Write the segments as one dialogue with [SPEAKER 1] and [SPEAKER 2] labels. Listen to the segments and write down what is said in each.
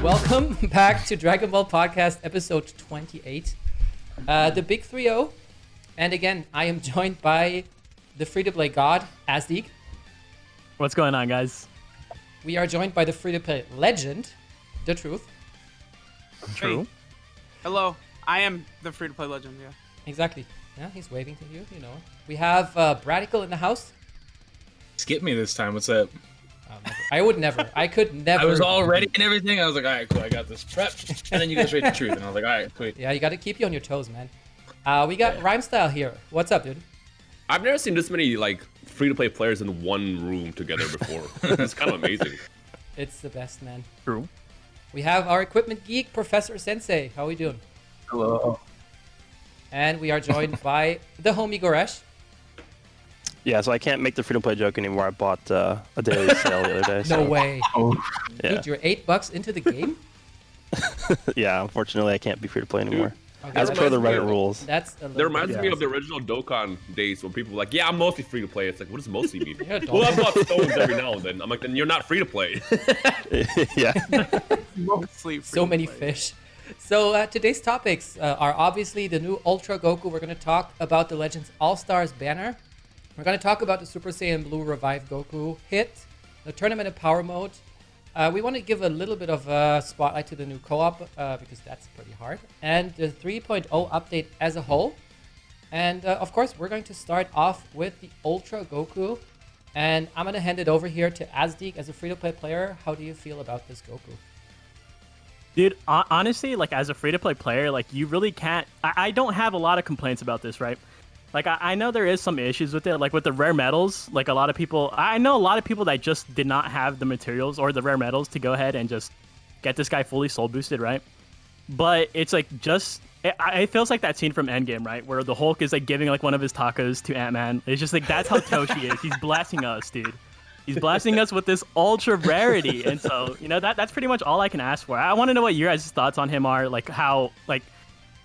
[SPEAKER 1] Welcome back to Dragon Ball Podcast episode 28, the Big 3-0. And again, I am joined by the free-to-play god, Azdeek.
[SPEAKER 2] What's going on, guys?
[SPEAKER 1] We are joined by the free-to-play legend, The Truth.
[SPEAKER 2] True.
[SPEAKER 3] Hey. Hello, I am the free-to-play legend, yeah.
[SPEAKER 1] Exactly. Yeah, he's waving to you, you know. We have Bradical in the house.
[SPEAKER 4] Skip me this time. What's up?
[SPEAKER 1] I would never. I could never.
[SPEAKER 4] I was all ready and everything. I was like, all right, cool. I got this prepped. And then you go straight to truth. And I was like, all right, sweet.
[SPEAKER 1] Yeah, you got to keep you on your toes, man. We got Rhyme Style here. What's up, dude?
[SPEAKER 5] I've never seen this many like free-to-play players in one room together before. It's kind of amazing.
[SPEAKER 1] It's the best, man.
[SPEAKER 2] True.
[SPEAKER 1] We have our equipment geek, Professor Sensei. How are we doing?
[SPEAKER 6] Hello.
[SPEAKER 1] And we are joined by the homie Goresh.
[SPEAKER 6] Yeah, so I can't make the free-to-play joke anymore. I bought a daily sale the other day.
[SPEAKER 1] No
[SPEAKER 6] So,
[SPEAKER 1] way.
[SPEAKER 6] yeah.
[SPEAKER 1] Dude, you're $8 into the game?
[SPEAKER 6] Yeah, unfortunately, I can't be free-to-play anymore.
[SPEAKER 1] Okay,
[SPEAKER 6] As
[SPEAKER 1] that
[SPEAKER 6] per the
[SPEAKER 5] reminds me
[SPEAKER 6] Reddit
[SPEAKER 5] of-
[SPEAKER 6] rules.
[SPEAKER 1] That's a
[SPEAKER 5] That
[SPEAKER 1] little
[SPEAKER 5] reminds
[SPEAKER 1] bit
[SPEAKER 5] me of the original Dokkan days when people were like, yeah, I'm mostly free-to-play. It's like, what does mostly mean?
[SPEAKER 1] Yeah,
[SPEAKER 5] Well, I bought stones every now and then. I'm like, then you're not free-to-play.
[SPEAKER 6] Yeah.
[SPEAKER 3] Mostly
[SPEAKER 1] so many
[SPEAKER 3] free-to-play.
[SPEAKER 1] fish. So today's topics are obviously the new Ultra Goku. We're going to talk about the Legends All-Stars banner. We're going to talk about the Super Saiyan Blue Revived Goku hit, the Tournament of Power mode. We want to give a little bit of a spotlight to the new co-op because that's pretty hard. And the 3.0 update as a whole. And of course, we're going to start off with the Ultra Goku. And I'm going to hand it over here to Azdeek as a free-to-play player. How do you feel about this Goku?
[SPEAKER 2] Dude, honestly, like as a free-to-play player, like you really can't... I don't have a lot of complaints about this, right? Like I know there is some issues with it, like with the rare metals. Like a lot of people... I know a lot of people that just did not have the materials or the rare metals to go ahead and just get this guy fully soul boosted, right? But it's like just... It feels like that scene from Endgame, right? Where the Hulk is like giving like one of his tacos to Ant-Man. It's just like, that's how Toshi is. He's blessing us, dude. He's blessing us with this ultra rarity. And so, you know, that's pretty much all I can ask for. I want to know what your guys' thoughts on him are. Like how, like,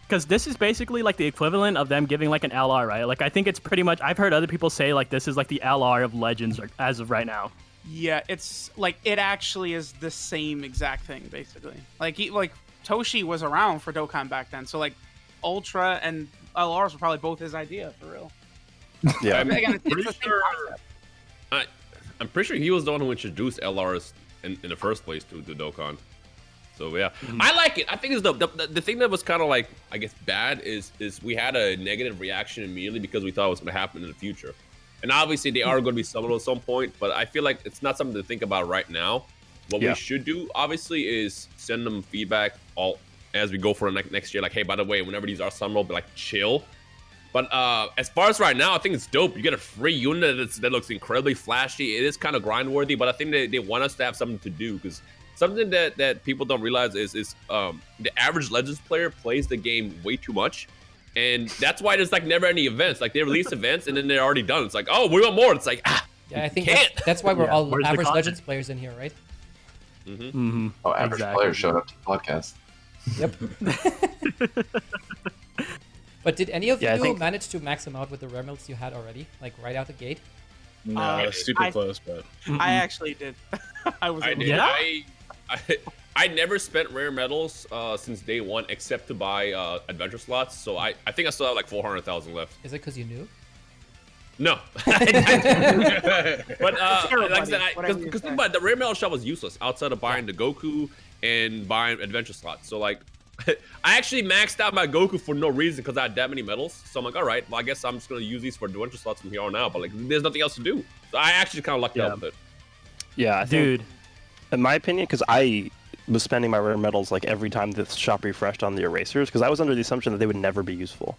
[SPEAKER 2] because this is basically like the equivalent of them giving like an LR, right? Like I think it's pretty much, I've heard other people say like this is like the LR of Legends as of right now.
[SPEAKER 3] Yeah, it's like it actually is the same exact thing, basically. Like Toshi was around for Dokkan back then, so like Ultra and LRs were probably both his idea for real.
[SPEAKER 6] Yeah.
[SPEAKER 3] Again, it's
[SPEAKER 5] pretty
[SPEAKER 3] the same
[SPEAKER 5] sure-
[SPEAKER 3] concept.
[SPEAKER 5] I'm pretty sure he was the one who introduced LRs in the first place to the Dokkan. So yeah, I like it. I think it's the thing that was kind of like, I guess, bad is we had a negative reaction immediately because we thought it was going to happen in the future. And obviously they are going to be summoned at some point, but I feel like it's not something to think about right now. What we should do, obviously, is send them feedback all as we go for the next year. Like, hey, by the way, whenever these are summoned, be like, chill. But as far as right now, I think it's dope. You get a free unit that looks incredibly flashy. It is kind of grind-worthy, but I think they want us to have something to do because something that people don't realize is the average Legends player plays the game way too much. And that's why there's like never any events. Like they release events and then they're already done. It's like, oh, we want more. It's like,
[SPEAKER 1] Yeah, I think
[SPEAKER 5] can't.
[SPEAKER 1] that's why we're all
[SPEAKER 2] Where's the
[SPEAKER 1] average
[SPEAKER 2] content?
[SPEAKER 1] Legends players in here, right?
[SPEAKER 2] Mm-hmm.
[SPEAKER 7] Oh, average
[SPEAKER 2] Exactly.
[SPEAKER 7] player showed up to the podcast.
[SPEAKER 1] Yep. But did any of
[SPEAKER 6] Yeah, I
[SPEAKER 1] you
[SPEAKER 6] think-
[SPEAKER 1] manage to max them out with the rare milks you had already, like right out the gate?
[SPEAKER 4] No, super
[SPEAKER 3] I-
[SPEAKER 4] close, but
[SPEAKER 3] I actually did. I was.
[SPEAKER 5] I
[SPEAKER 3] able
[SPEAKER 5] did.
[SPEAKER 3] to-
[SPEAKER 2] Yeah?
[SPEAKER 5] I never spent rare metals since day one except to buy adventure slots. So I think I still have like 400,000 left.
[SPEAKER 1] Is it because you knew?
[SPEAKER 5] No, but like I
[SPEAKER 3] Everybody,
[SPEAKER 5] said,
[SPEAKER 3] whatever you
[SPEAKER 5] because
[SPEAKER 3] say.
[SPEAKER 5] think about it, the rare metal shop was useless outside of buying the Goku and buying adventure slots. So like, I actually maxed out my Goku for no reason because I had that many medals. So I'm like, all right, well I guess I'm just gonna use these for adventure slots from here on out. But like, there's nothing else to do. So I actually kind of lucked out with it.
[SPEAKER 6] Yeah, I think,
[SPEAKER 2] Dude,
[SPEAKER 6] in my opinion, because I was spending my rare metals like every time the shop refreshed on the erasers, because I was under the assumption that they would never be useful.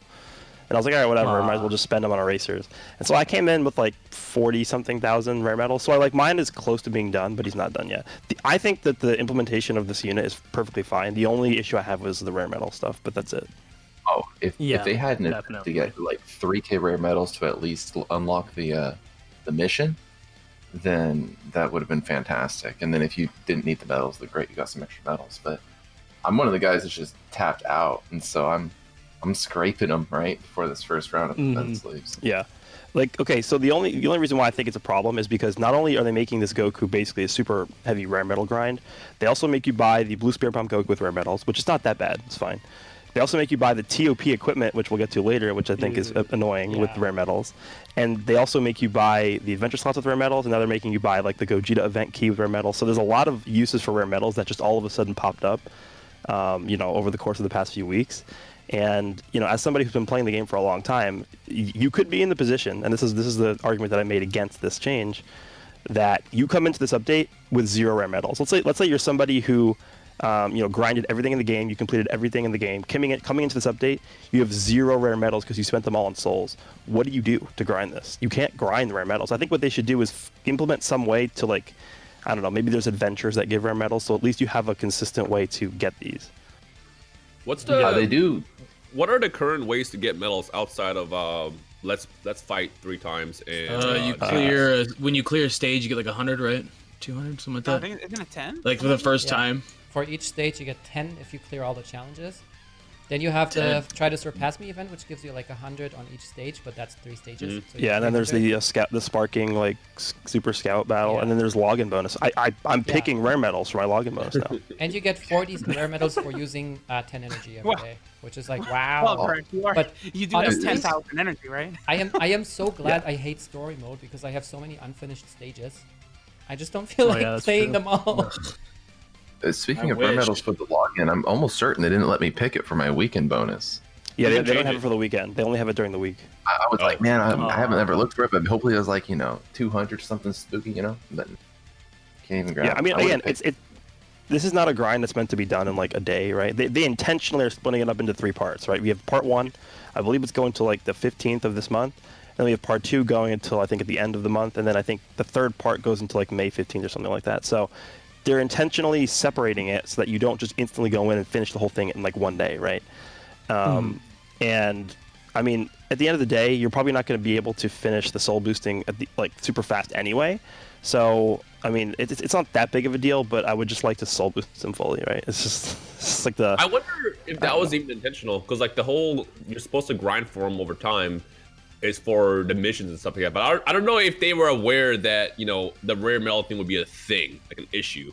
[SPEAKER 6] And I was like, all right, whatever, might as well just spend them on erasers. And so I came in with like 40-something thousand rare metals. So I like mine is close to being done, but he's not done yet. I think that the implementation of this unit is perfectly fine. The only issue I have was the rare metal stuff, but that's it.
[SPEAKER 7] Oh, if
[SPEAKER 2] Yeah,
[SPEAKER 7] they hadn't
[SPEAKER 2] definitely.
[SPEAKER 7] to get like 3K rare medals to at least unlock the mission, then that would have been fantastic. And then if you didn't need the medals, then great, you got some extra medals. But I'm one of the guys that's just tapped out, and so I'm I'm scraping them right before this first round of defense leaves.
[SPEAKER 6] Yeah. Like, okay, so the only reason why I think it's a problem is because not only are they making this Goku basically a super heavy rare metal grind, they also make you buy the Blue Spirit Bomb Goku with rare metals, which is not that bad. It's fine. They also make you buy the TOP equipment, which we'll get to later, which I think is annoying with rare metals. And they also make you buy the adventure slots with rare metals, and now they're making you buy like the Gogeta event key with rare metals. So there's a lot of uses for rare metals that just all of a sudden popped up, over the course of the past few weeks. And as somebody who's been playing the game for a long time, you could be in the position, and this is the argument that I made against this change, that you come into this update with 0 rare metals. Let's say you're somebody who grinded everything in the game, you completed everything in the game. Coming into this update, you have 0 rare metals because you spent them all on souls. What do you do to grind this? You can't grind the rare metals. I think what they should do is implement some way to, like, I don't know, maybe there's adventures that give rare metals, so at least you have a consistent way to get these.
[SPEAKER 7] They do.
[SPEAKER 5] What are the current ways to get medals outside of let's fight 3 times and
[SPEAKER 4] you clear when you clear a stage, you get like 100, right? 200, something like
[SPEAKER 3] I
[SPEAKER 4] that.
[SPEAKER 3] think isn't it 10?
[SPEAKER 4] Like for the first time.
[SPEAKER 1] For each stage, you get 10 if you clear all the challenges. Then you have the Try to Surpass Me event, which gives you like 100 on each stage, but that's 3 stages. So
[SPEAKER 6] And then there's the sparking like super scout battle, and then there's login bonus. I'm picking rare medals for my login bonus now.
[SPEAKER 1] And you get 40 rare medals for using 10 energy every day, which is like wow.
[SPEAKER 3] Well, Greg, you do have
[SPEAKER 1] honestly,
[SPEAKER 3] 10,000 energy, right?
[SPEAKER 1] I am so glad I hate story mode because I have so many unfinished stages. I just don't feel like playing them all.
[SPEAKER 7] Speaking of rare medals for the login, I'm almost certain they didn't let me pick it for my weekend bonus.
[SPEAKER 6] Yeah, they don't have it for the weekend. They only have it during the week.
[SPEAKER 7] I was like, man, I haven't ever looked for it, but hopefully it was like 200 something spooky, But can't even grab.
[SPEAKER 6] Yeah, I mean, again, this is not a grind that's meant to be done in like a day, right? They intentionally are splitting it up into 3 parts, right? We have part 1, I believe it's going to like the 15th of this month. Then we have part 2 going until I think at the end of the month, and then I think the 3rd part goes into like May 15th or something like that. So they're intentionally separating it so that you don't just instantly go in and finish the whole thing in like one day, right? And I mean, at the end of the day, you're probably not going to be able to finish the soul boosting at the, like super fast anyway. So I mean, it's not that big of a deal, but I would just like to soul boost them fully, right? It's just like the.
[SPEAKER 5] I wonder if that was even intentional, because like the whole you're supposed to grind for them over time is for the missions and stuff like that. But I don't know if they were aware that the rare metal thing would be a thing, like an issue.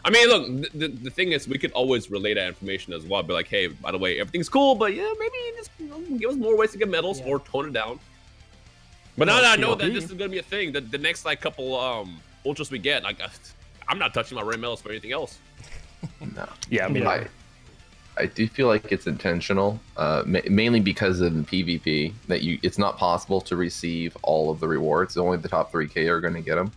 [SPEAKER 5] I mean, look, the thing is, we could always relay that information as well. Be like, hey, by the way, everything's cool, but yeah, maybe just give us more ways to get medals or tone it down. But now that I know that this is gonna be a thing, the next like couple ultras we get, like I'm not touching my rare medals for anything else.
[SPEAKER 7] No.
[SPEAKER 6] Yeah, I mean,
[SPEAKER 7] I do feel like it's intentional, mainly because of the PvP that it's not possible to receive all of the rewards. Only the top 3K are going to get them.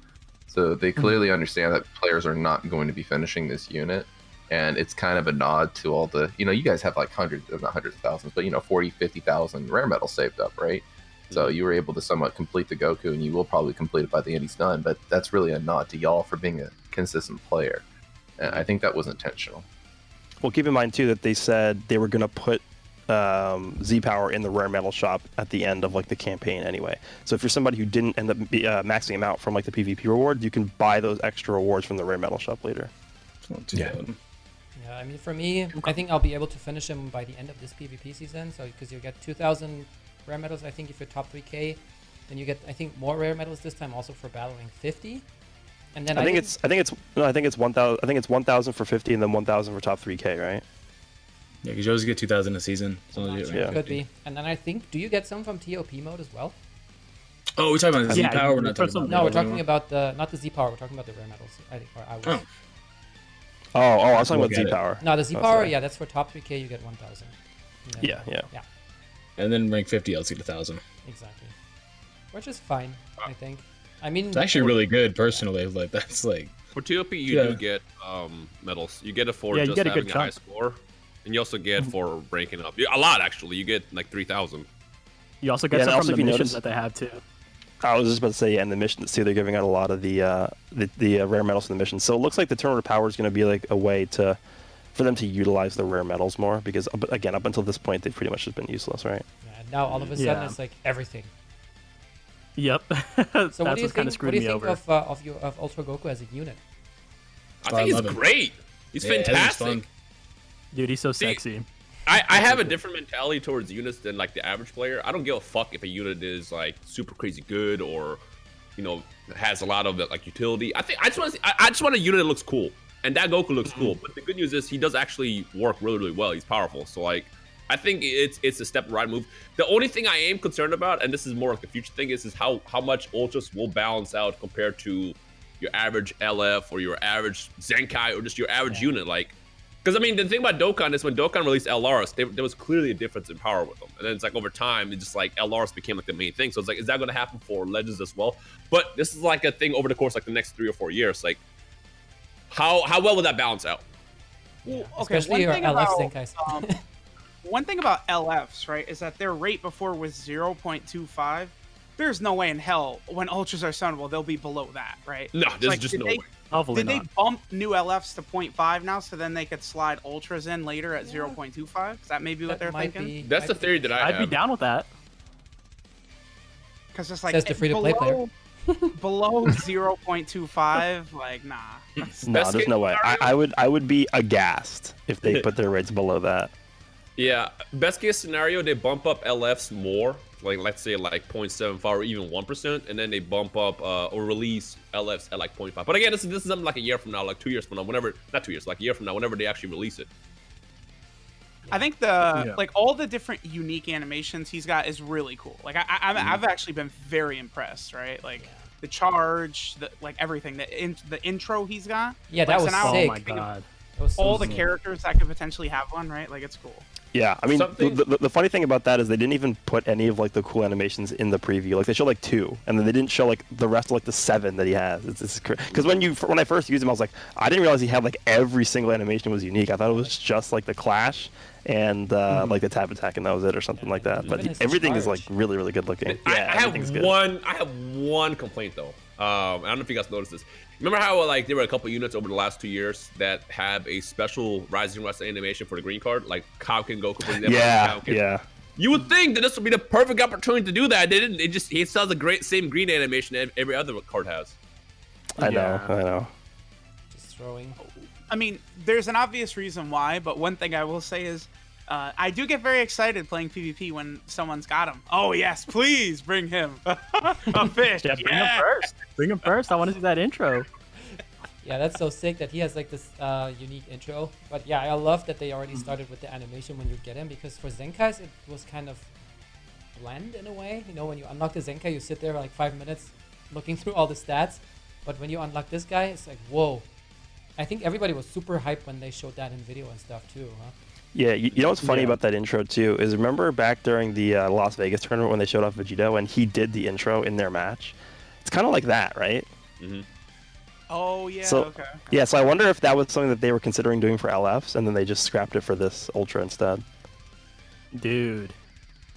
[SPEAKER 7] So they clearly understand that players are not going to be finishing this unit, and it's kind of a nod to all the you guys have like not hundreds of thousands, but 40, 50,000 rare medals saved up, right? So you were able to somewhat complete the Goku, and you will probably complete it by the end he's done. But that's really a nod to y'all for being a consistent player, and I think that was intentional.
[SPEAKER 6] Well, keep in mind too that they said they were going to put Z Power in the rare metal shop at the end of like the campaign anyway. So if you're somebody who didn't end up maxing them out from like the PvP reward, you can buy those extra rewards from the rare metal shop later.
[SPEAKER 1] Yeah, I mean, for me, I think I'll be able to finish them by the end of this PvP season. So because you get 2,000 rare medals, I think if you're top 3K, then you get more rare medals this time also for battling 50. And then I think it's
[SPEAKER 6] 1,000. I think it's 1,000 for 50, and then 1,000 for top 3K, right?
[SPEAKER 4] Yeah, because you always get 2,000 a season.
[SPEAKER 1] Could be. And then I think, do you get some from TOP mode as well?
[SPEAKER 4] Oh, we're talking about the Z Power. We're not talking about.
[SPEAKER 1] No, we're talking about not the Z Power. We're talking about the rare medals. I was.
[SPEAKER 6] I was talking about Z Power.
[SPEAKER 1] No, the Z Power. Yeah, that's for top 3K. You get 1,000.
[SPEAKER 6] Yeah.
[SPEAKER 4] And then rank 50, I'll see 1,000.
[SPEAKER 1] Exactly. Which is fine, I think. I mean,
[SPEAKER 4] it's actually really good personally. Like that's like
[SPEAKER 5] for TOP, you do get medals. You get it for just having a high score, and you also get for ranking up. A lot actually. You get like 3,000.
[SPEAKER 2] You also get some from the missions that they have too.
[SPEAKER 6] I was just about to say, and the missions too. They're giving out a lot of the rare medals in the missions. So it looks like the Tournament of Power is going to be like a way for them to utilize the rare medals more, because again, up until this point, they've pretty much just been useless, right?
[SPEAKER 1] Yeah, now all of a sudden it's like everything.
[SPEAKER 2] Yep.
[SPEAKER 1] So what do you think? What do you think of Ultra Goku as a unit?
[SPEAKER 5] I think he's great. He's fantastic.
[SPEAKER 2] Dude, he's so sexy.
[SPEAKER 5] I have a different mentality towards units than like the average player. I don't give a fuck if a unit is like super crazy good or, you know, has a lot of like utility. I just want a unit that looks cool, and that Goku looks cool. But the good news is he does actually work really, really well. He's powerful, so like I think it's a step right move. The only thing I am concerned about, and this is more like the future thing, is how much ultras will balance out compared to your average LF or your average Zenkai or just your average unit, like. Because, I mean, the thing about Dokkan is when Dokkan released LRs, there was clearly a difference in power with them. And then it's like over time, it's just like LRs became like the main thing. So it's like, is that going to happen for Legends as well? But this is like a thing over the course like the next 3 or 4 years. Like, how well will that balance out?
[SPEAKER 3] Well, okay,
[SPEAKER 1] Especially your LF Zenkais.
[SPEAKER 3] One thing about LFs, right, is that their rate before was 0.25. There's no way in hell when ultras are summonable, they'll be below that, right?
[SPEAKER 5] No, there's
[SPEAKER 3] like,
[SPEAKER 5] just no way.
[SPEAKER 2] Hopefully
[SPEAKER 3] Did they bump new LFs to 0.5 now so then they could slide ultras in later at 0.25? Is that maybe what they're thinking?
[SPEAKER 5] That's the theory that I have.
[SPEAKER 2] I'd be down with that.
[SPEAKER 3] Because it's like
[SPEAKER 1] Says the free-to-play player.
[SPEAKER 3] Below 0.25, like nah.
[SPEAKER 6] No, there's no way. I would be aghast if they put their rates below that.
[SPEAKER 5] Yeah, best case scenario, they bump up LFs more, like let's say like 0.75 or even 1%, and then they bump up or release LFs at like 0.5. But again, this is something like a year from now, like 2 years from now, whenever, not 2 years, like a year from now, whenever they actually release it.
[SPEAKER 3] I think like all the different unique animations he's got is really cool. Like I've actually been very impressed, right? Like the charge, like everything, the intro he's got.
[SPEAKER 1] Yeah, that was
[SPEAKER 3] now,
[SPEAKER 1] sick.
[SPEAKER 2] Oh my god.
[SPEAKER 3] All the characters that could potentially have one, right? Like it's cool.
[SPEAKER 6] Yeah, I mean, the funny thing about that is they didn't even put any of like the cool animations in the preview. Like they showed like 2, and then they didn't show like the rest of like the 7 that he has. It's because when I first used him, I was like, I didn't realize he had like every single animation was unique. I thought it was just like the Clash and like the Tap Attack, and that was it or something like that. But everything is like really, really good looking. Yeah,
[SPEAKER 5] I have one complaint though. I don't know if you guys noticed this. Remember how like there were a couple units over the last 2 years that have a special Rising Rust animation for the green card, like Kaoken Goku.
[SPEAKER 6] Yeah.
[SPEAKER 5] You would think that this would be the perfect opportunity to do that. They didn't. He still has a great same green animation that every other card has.
[SPEAKER 6] I know.
[SPEAKER 1] Just throwing.
[SPEAKER 3] I mean, there's an obvious reason why, but one thing I will say is I do get very excited playing PvP when someone's got him. Oh, yes, please bring him. A fish.
[SPEAKER 2] Yeah, bring him first. Bring him first. I want to see that intro.
[SPEAKER 1] Yeah, that's so sick that he has like this unique intro. But yeah, I love that they already started with the animation when you get him, because for Zenkais, it was kind of bland in a way. You know, when you unlock the Zenkai, you sit there for like 5 minutes looking through all the stats. But when you unlock this guy, it's like, whoa. I think everybody was super hyped when they showed that in video and stuff too, huh?
[SPEAKER 6] Yeah, you know what's funny about that intro too is remember back during the Las Vegas tournament when they showed off Vegeta and he did the intro in their match? It's kind of like that, right?
[SPEAKER 5] Mm-hmm.
[SPEAKER 3] Oh, yeah,
[SPEAKER 6] so,
[SPEAKER 3] okay.
[SPEAKER 6] Yeah, so I wonder if that was something that they were considering doing for LFs and then they just scrapped it for this Ultra instead.
[SPEAKER 2] Dude,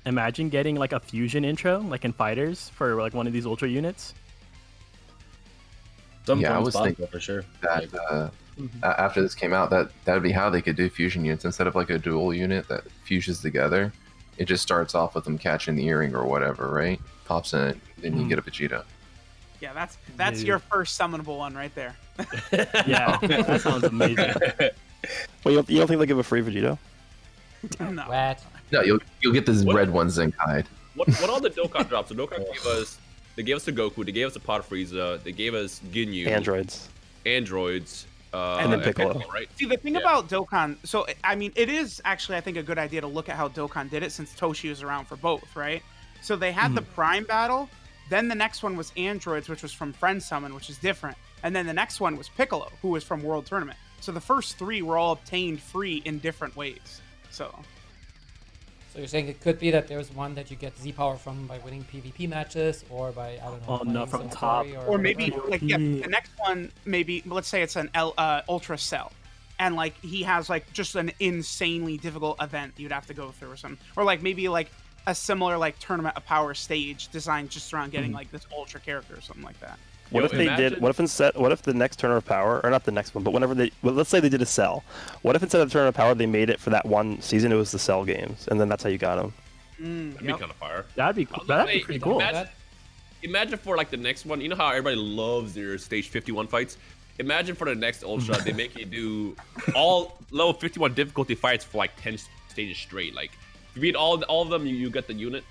[SPEAKER 2] imagine getting like a fusion intro, like in Fighters, for like one of these Ultra units.
[SPEAKER 7] I was thinking
[SPEAKER 4] for sure
[SPEAKER 7] that after this came out, that would be how they could do fusion units instead of like a dual unit that fuses together. It just starts off with them catching the earring or whatever, right? Pops in it, then you get a Vegeta.
[SPEAKER 3] Yeah, that's your first summonable one right there.
[SPEAKER 2] Yeah, that sounds amazing.
[SPEAKER 6] Well, you don't think they'll give a free Vegeta?
[SPEAKER 3] No.
[SPEAKER 1] What?
[SPEAKER 7] No, you'll get this red one Zenkai.
[SPEAKER 5] What all the Dokkan drops? So Dokkan gave us the Goku, they gave us the Pod Frieza, they gave us Ginyu.
[SPEAKER 6] Androids. And then Piccolo.
[SPEAKER 5] Right?
[SPEAKER 3] See, the thing about Dokkan, so, I mean, it is actually, I think, a good idea to look at how Dokkan did it since Toshi was around for both, right? So they had the Prime battle, then the next one was Androids, which was from Friend Summon, which is different. And then the next one was Piccolo, who was from World Tournament. So the first 3 were all obtained free in different ways. So
[SPEAKER 1] you're saying it could be that there's one that you get Z power from by winning PvP matches, or by, I don't know.
[SPEAKER 2] Oh, no, from
[SPEAKER 1] playing
[SPEAKER 2] top.
[SPEAKER 1] Zenkai
[SPEAKER 3] or maybe
[SPEAKER 1] whatever.
[SPEAKER 3] like the next one, maybe let's say it's an Ultra Cell, and like he has like just an insanely difficult event you'd have to go through or something, or like maybe like a similar like Tournament of Power stage designed just around getting like this Ultra character or something like that.
[SPEAKER 6] What if they did? What if the next Tournament of Power, or not the next one, but whenever let's say they did a Cell. What if instead of Tournament of Power they made it for that one season? It was the Cell games, and then that's how you got them.
[SPEAKER 5] That'd be kind of fire.
[SPEAKER 2] That'd be pretty cool.
[SPEAKER 5] Imagine for like the next one. You know how everybody loves their stage 51 fights. Imagine for the next Ultra, they make you do all level 51 difficulty fights for like 10 stages straight. Like, if you beat all of them, you get the unit.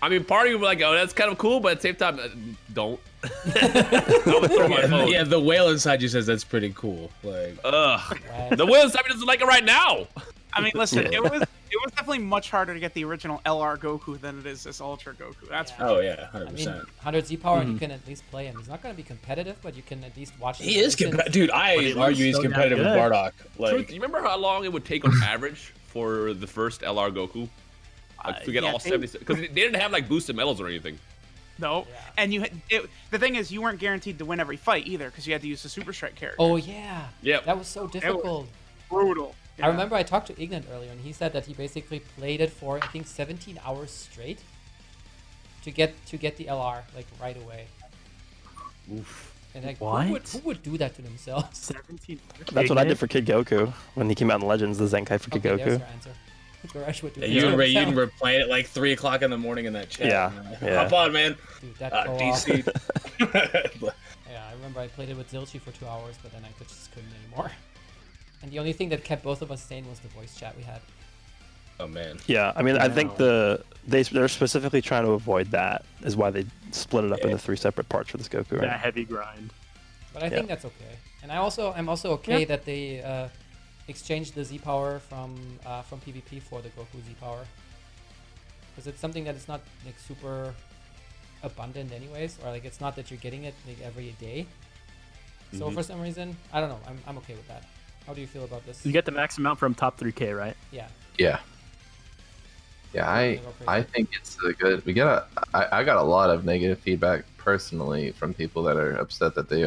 [SPEAKER 5] I mean, part of you were like, oh, that's kind of cool, but at the same time, don't. I would throw my phone.
[SPEAKER 4] Yeah, the whale inside you says that's pretty cool. Like,
[SPEAKER 5] the whale inside me doesn't like it right now.
[SPEAKER 3] I mean, listen, it was definitely much harder to get the original LR Goku than it is this Ultra Goku. That's for
[SPEAKER 4] oh
[SPEAKER 3] sure.
[SPEAKER 4] yeah, 100%.
[SPEAKER 1] I mean, 100 Z power, and you can at least play him. He's not going to be competitive, but you can at least watch.
[SPEAKER 4] He is competitive, dude. I
[SPEAKER 2] But
[SPEAKER 4] argue he's
[SPEAKER 2] so
[SPEAKER 4] competitive with
[SPEAKER 2] good.
[SPEAKER 4] Bardock. Like,
[SPEAKER 5] Truth, you remember how long it would take on average for the first LR Goku? Like, to get
[SPEAKER 3] yeah,
[SPEAKER 5] all 70, because they didn't have like boosted medals or anything.
[SPEAKER 3] No,
[SPEAKER 1] Yeah.
[SPEAKER 3] and the thing is, you weren't guaranteed to win every fight either because you had to use the Super Strike character.
[SPEAKER 1] Oh yeah.
[SPEAKER 5] Yep.
[SPEAKER 1] That was so difficult.
[SPEAKER 3] Brutal.
[SPEAKER 1] I remember I talked to Ignan earlier, and he said that he basically played it for I think 17 hours straight to get the LR like right away.
[SPEAKER 5] Oof.
[SPEAKER 1] And like,
[SPEAKER 2] What?
[SPEAKER 1] who would do that to themselves?
[SPEAKER 3] 17.
[SPEAKER 6] That's what I did for Kid Goku when he came out in Legends, the Zenkai for Kid
[SPEAKER 1] Okay, there's
[SPEAKER 6] Goku.
[SPEAKER 1] your answer. Garash would do
[SPEAKER 4] yeah,
[SPEAKER 1] that
[SPEAKER 4] you
[SPEAKER 1] to
[SPEAKER 4] remember
[SPEAKER 1] himself.
[SPEAKER 4] playing it like 3 o'clock in the morning in that chat.
[SPEAKER 6] Yeah,
[SPEAKER 4] man.
[SPEAKER 6] yeah.
[SPEAKER 4] Hop on, man.
[SPEAKER 1] Dude, that
[SPEAKER 4] DC.
[SPEAKER 1] Yeah, I remember I played it with Zilchi for 2 hours, but then I just couldn't anymore. And the only thing that kept both of us sane was the voice chat we had.
[SPEAKER 4] Oh man.
[SPEAKER 6] Yeah, I mean, I think they're specifically trying to avoid that. Is why they split it up into 3 separate parts for this Goku.
[SPEAKER 2] That
[SPEAKER 6] Right?
[SPEAKER 2] heavy grind.
[SPEAKER 1] But I think that's okay. And I'm also okay that they exchanged the Z power from PvP for the Goku Z power, because it's something that is not like super abundant anyways, or like it's not that you're getting it like every day. So for some reason, I don't know. I'm okay with that. How do you feel about this?
[SPEAKER 2] You get the max amount from top 3K, right?
[SPEAKER 1] Yeah.
[SPEAKER 7] Yeah. Yeah, I think it's a good. I got a lot of negative feedback personally from people that are upset that they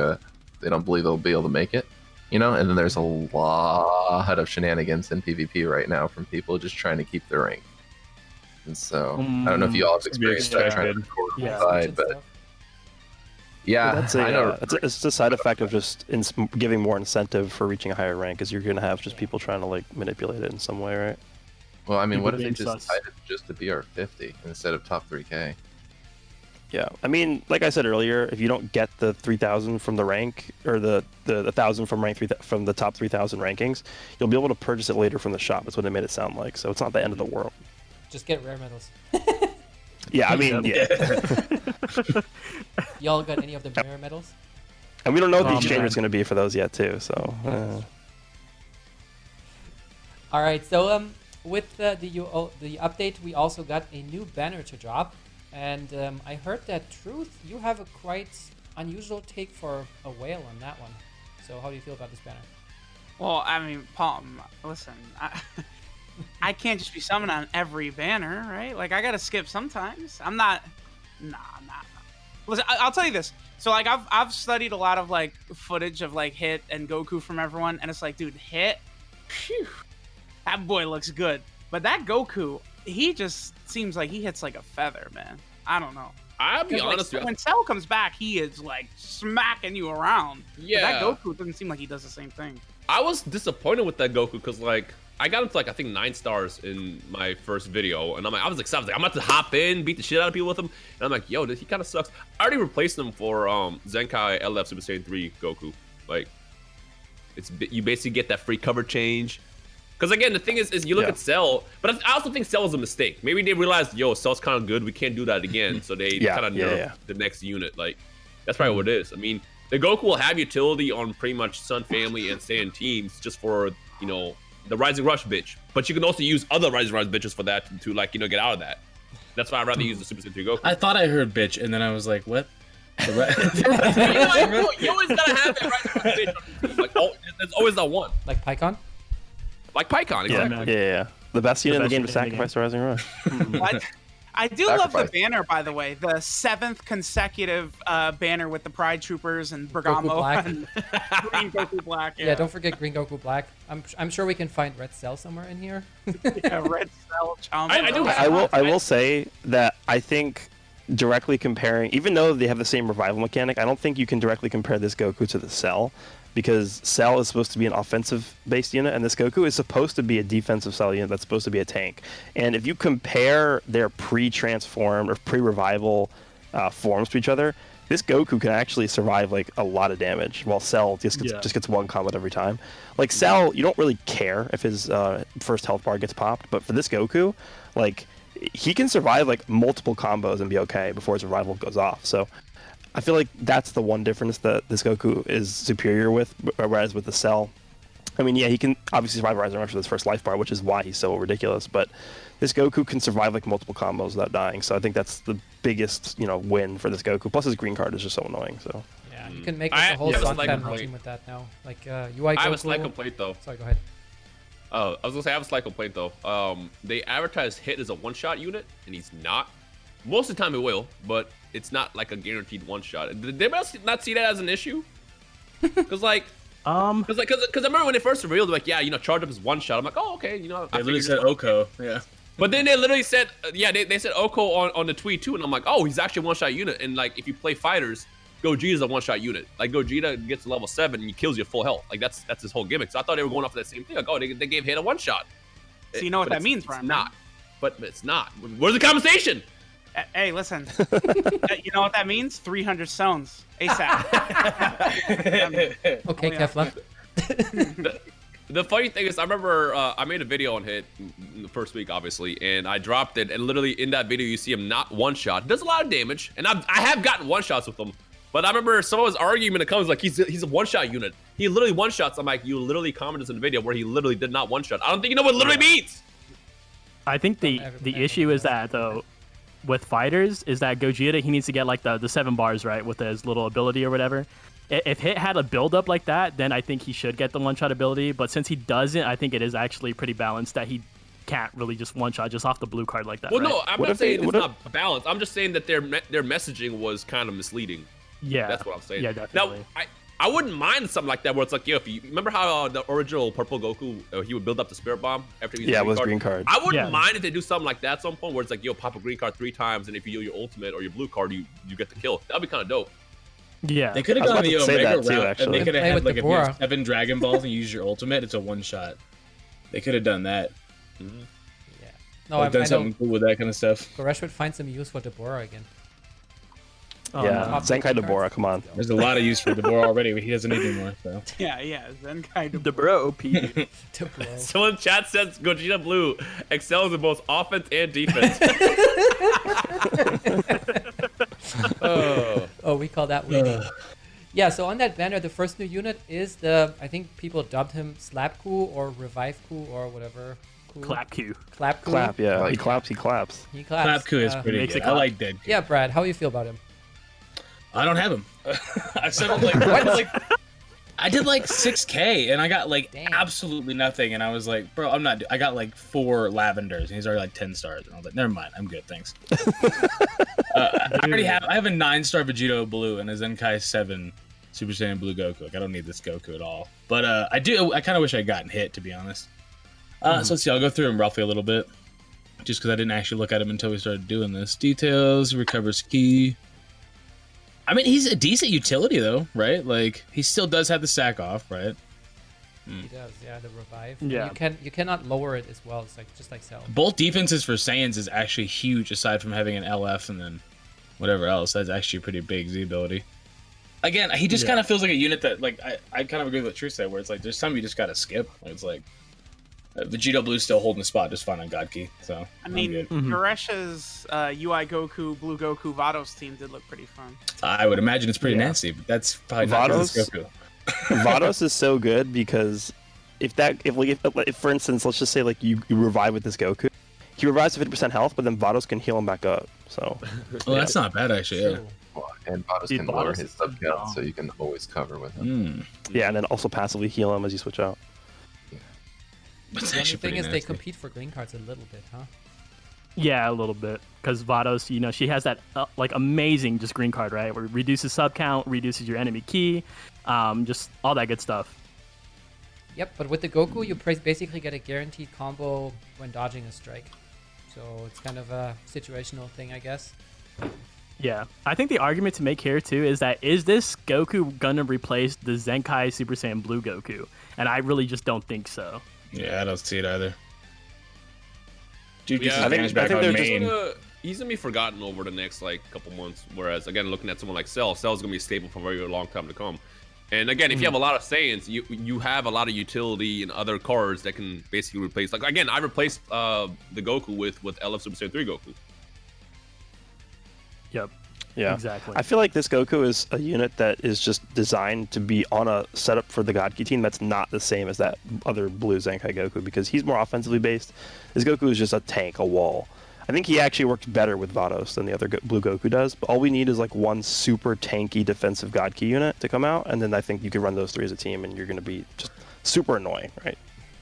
[SPEAKER 7] don't believe they'll be able to make it. And then there's a lot of shenanigans in PvP right now from people just trying to keep their rank. And so I don't know if you all have experienced that trying to record on the side, but yeah,
[SPEAKER 6] That's
[SPEAKER 7] I know.
[SPEAKER 6] it's a side effect of just giving more incentive for reaching a higher rank, is you're gonna have just people trying to like manipulate it in some way, right?
[SPEAKER 7] Well, I mean, what if
[SPEAKER 2] People
[SPEAKER 7] they
[SPEAKER 2] being
[SPEAKER 7] just
[SPEAKER 2] sus.
[SPEAKER 7] decided just to BR50 instead of top 3K?
[SPEAKER 6] Yeah, I mean, like I said earlier, if you don't get the 3,000 from the rank, or the 1,000 from from the top 3,000 rankings, you'll be able to purchase it later from the shop. That's what they made it sound like. So it's not the end of the world.
[SPEAKER 1] Just get rare medals.
[SPEAKER 6] Yeah, I mean, yeah.
[SPEAKER 1] Y'all got any of the rare medals?
[SPEAKER 6] And we don't know what the
[SPEAKER 2] Oh,
[SPEAKER 6] exchange
[SPEAKER 2] man.
[SPEAKER 6] is going to be for those yet, too. So
[SPEAKER 1] All right, so with the update, we also got a new banner to drop, and I heard that Truth, you have a quite unusual take for a whale on that one. So how do you feel about this banner?
[SPEAKER 3] Well, I mean, Palm, listen, I can't just be summoned on every banner, right? Like, I gotta skip sometimes. I'm not. Nah. Listen, I'll tell you this. So, like, I've studied a lot of like footage of like Hit and Goku from everyone, and it's like, dude, Hit, phew, that boy looks good. But that Goku, he just seems like he hits like a feather, man. I don't know.
[SPEAKER 5] I'll be
[SPEAKER 3] 'Cause, like,
[SPEAKER 5] honest with you.
[SPEAKER 3] when Cell comes back, he is like smacking you around.
[SPEAKER 5] Yeah.
[SPEAKER 3] But that Goku doesn't seem like he does the same thing.
[SPEAKER 5] I was disappointed with that Goku because, like, I got him to, like, I think 9 stars in my first video. And I was excited. I was like, I'm about to hop in, beat the shit out of people with him. And I'm like, yo, he kind of sucks. I already replaced him for Zenkai LF Super Saiyan 3 Goku. Like, you basically get that free cover change. Because, again, the thing is you look at Cell. But I also think Cell was a mistake. Maybe they realized, yo, Cell's kind of good. We can't do that again. So they kind of nerfed the next unit. Like, that's probably what it is. I mean, the Goku will have utility on pretty much Sun Family and Saiyan teams just for, the Rising Rush bitch. But you can also use other Rising Rush bitches for that to like, get out of that. That's why I'd rather use the Super Saiyan 3 Goku.
[SPEAKER 4] I thought I heard bitch, and then I was like, what?
[SPEAKER 5] you always gotta have that Rising Rush bitch on your team. Like, there's always that one.
[SPEAKER 1] Like PyCon?
[SPEAKER 5] Like PyCon, exactly.
[SPEAKER 2] man.
[SPEAKER 6] yeah. The best unit in the
[SPEAKER 2] best
[SPEAKER 6] game to
[SPEAKER 2] unit in the
[SPEAKER 6] sacrifice the Rising Rush.
[SPEAKER 3] I do love the
[SPEAKER 7] Sacrifice.
[SPEAKER 3] banner, by the way. The 7th consecutive banner with the Pride Troopers and Bergamo
[SPEAKER 1] Black.
[SPEAKER 3] and Green Goku Black.
[SPEAKER 1] Yeah, don't forget Green Goku Black. I'm sure we can find Red Cell somewhere in here.
[SPEAKER 3] Yeah, Red Cell, Chomp.
[SPEAKER 5] I do-
[SPEAKER 6] I will say that I think directly comparing, even though they have the same revival mechanic, I don't think you can directly compare this Goku to the Cell, because Cell is supposed to be an offensive-based unit, and this Goku is supposed to be a defensive style unit that's supposed to be a tank. And if you compare their pre-transformed or pre-revival forms to each other, this Goku can actually survive like a lot of damage, while Cell just gets one combo every time. Like Cell, you don't really care if his first health bar gets popped, but for this Goku, like he can survive like multiple combos and be okay before his revival goes off. So I feel like that's the one difference that this Goku is superior with, whereas with the Cell, I mean, yeah, he can obviously survive Rise and Rush with his first life bar, which is why he's so ridiculous, but this Goku can survive like multiple combos without dying, so I think that's the biggest, win for this Goku. Plus his green card is just so annoying, so.
[SPEAKER 1] Yeah, you can make like, a whole Sun Family team with that now. Like, UI Goku.
[SPEAKER 5] I have a slight complaint, though.
[SPEAKER 1] Sorry, go ahead.
[SPEAKER 5] Oh, I was gonna say I have a slight complaint though. They advertise Hit as a one-shot unit, and he's not. Most of the time it will, but it's not like a guaranteed one-shot. Did they not see that as an issue? Because like, because I remember when they first revealed, like, yeah, charge up is one-shot. I'm like, oh, okay,
[SPEAKER 4] They literally said Oko, yeah.
[SPEAKER 5] But then they literally said, they said Oko on the tweet too, and I'm like, oh, he's actually a one-shot unit. And like, if you play fighters, Gogeta's a one-shot unit. Like Gogeta gets to level 7 and he kills you full health. Like that's his whole gimmick. So I thought they were going off of that same thing. Like, oh, they gave Hit a one-shot.
[SPEAKER 3] So you know what that means, Brian?
[SPEAKER 5] It's not. But it's not. Where's the compensation?
[SPEAKER 3] Hey, listen. You know what that means? 300 stones ASAP.
[SPEAKER 1] Okay, Kefla.
[SPEAKER 5] The funny thing is, I remember I made a video on Hit in the first week, obviously, and I dropped it. And literally in that video, you see him not one-shot. Does a lot of damage, and I have gotten one-shots with him. But I remember someone was arguing when it comes like he's a one-shot unit. He literally one-shots. I'm like, you literally commented this in the video where he literally did not one-shot. I don't think you know what literally means.
[SPEAKER 2] I think the issue is that though, with fighters, is that Gogeta, he needs to get like the 7 bars right with his little ability or whatever. If Hit had a build up like that, then I think he should get the one-shot ability. But since he doesn't, I think it is actually pretty balanced that he can't really just one-shot just off the blue card like that.
[SPEAKER 5] Well,
[SPEAKER 2] right?
[SPEAKER 5] no, I'm not saying it's not balanced. I'm just saying that their messaging was kind of misleading.
[SPEAKER 2] Yeah,
[SPEAKER 5] that's what I'm saying.
[SPEAKER 2] Yeah, definitely.
[SPEAKER 5] Now, I wouldn't mind something like that where it's like, if you remember how the original Purple Goku, he would build up the Spirit Bomb after he used the green card. I wouldn't mind if they do something like that at some point where it's like, pop a green card 3 times, and if you do your ultimate or your blue card, you get the kill. That'd be kind of dope.
[SPEAKER 2] Yeah,
[SPEAKER 4] they could have gone the Omega route,
[SPEAKER 2] actually.
[SPEAKER 4] and they could have had like if you have 7 Dragon Balls and you use your ultimate, it's a one-shot. They could have done that.
[SPEAKER 1] Mm-hmm. Yeah, no,
[SPEAKER 4] I've done something cool with that kind of stuff.
[SPEAKER 1] Goresh would find some use for Deborah again.
[SPEAKER 6] Zenkai Deborah, come on.
[SPEAKER 4] There's a lot of use for Deborah already, but he doesn't need anymore. So.
[SPEAKER 3] Yeah, Zenkai
[SPEAKER 2] Deborah OP.
[SPEAKER 5] Someone in chat says Gogeta Blue excels in both offense and defense.
[SPEAKER 1] Oh, we call that winning. Yeah, so on that banner, the first new unit is I think people dubbed him Slapku or Revive-ku or whatever.
[SPEAKER 2] Clap-ku.
[SPEAKER 1] Clap-ku.
[SPEAKER 6] Clap, yeah. He claps.
[SPEAKER 1] He claps.
[SPEAKER 4] Clap-ku is pretty good. I like Dead.
[SPEAKER 1] Yeah, Brad, how do you feel about him?
[SPEAKER 4] I don't have him. I settled I did like 6K and I got like absolutely nothing, and I was like, bro, I'm not. I got like 4 lavenders and he's already like 10 stars, and I was like, never mind, I'm good, thanks. I have a 9-star Vegito Blue and a Zenkai 7 Super Saiyan Blue Goku. Like, I don't need this Goku at all, but I kind of wish I'd gotten Hit, to be honest. So let's see, I'll go through him roughly a little bit, just because I didn't actually look at him until we started doing this. Details: recovers ki. I mean, he's a decent utility, though, right? Like, he still does have the sack off, right?
[SPEAKER 1] He does, yeah, the revive.
[SPEAKER 2] Yeah.
[SPEAKER 1] You cannot lower it as well. It's like just like Cell.
[SPEAKER 4] Both defenses for Saiyans is actually huge, aside from having an LF and then whatever else. That's actually a pretty big Z ability. Again, he just kind of feels like a unit that, like, I kind of agree with what True said, where it's like, there's some you just gotta skip. It's like, Vegito Blue's still holding the spot just fine on God Key, so
[SPEAKER 3] I mean, Goresh's UI Goku, Blue Goku, Vados team did look pretty fun.
[SPEAKER 4] I would imagine it's pretty nasty, but that's probably not Goku.
[SPEAKER 6] Vados is so good because if for instance, let's just say like you revive with this Goku, he revives to 50% health, but then Vados can heal him back up. So,
[SPEAKER 4] well, that's not bad actually. Yeah.
[SPEAKER 7] Well, and Vados can lower his sub count, so you can always cover with him.
[SPEAKER 6] Yeah, and then also passively heal him as you switch out.
[SPEAKER 1] The only thing is they compete for green cards a little bit, huh?
[SPEAKER 2] Yeah, a little bit. Because Vados, she has that like amazing just green card, right? Where it reduces sub count, reduces your enemy key, just all that good stuff.
[SPEAKER 1] Yep, but with the Goku, you basically get a guaranteed combo when dodging a strike. So it's kind of a situational thing, I guess.
[SPEAKER 2] Yeah, I think the argument to make here too is this Goku gonna replace the Zenkai Super Saiyan Blue Goku? And I really just don't think so.
[SPEAKER 4] Yeah, I don't see it either. Dude,
[SPEAKER 5] I think
[SPEAKER 6] they're
[SPEAKER 5] just he's gonna be forgotten over the next like couple months. Whereas again, looking at someone like Cell's gonna be stable for a very long time to come. And again, if you have a lot of Saiyans, you have a lot of utility in other cards that can basically replace. Like again, I replaced the Goku with LF Super Saiyan 3 Goku.
[SPEAKER 2] Yep.
[SPEAKER 6] Yeah,
[SPEAKER 2] exactly.
[SPEAKER 6] I feel like this Goku is a unit that is just designed to be on a setup for the God Ki team that's not the same as that other blue Zenkai Goku, because he's more offensively based. This Goku is just a tank, a wall. I think he actually works better with Vados than the other blue Goku does, but all we need is like one super tanky defensive God Ki unit to come out, and then I think you can run those three as a team, and you're going to be just super annoying, right?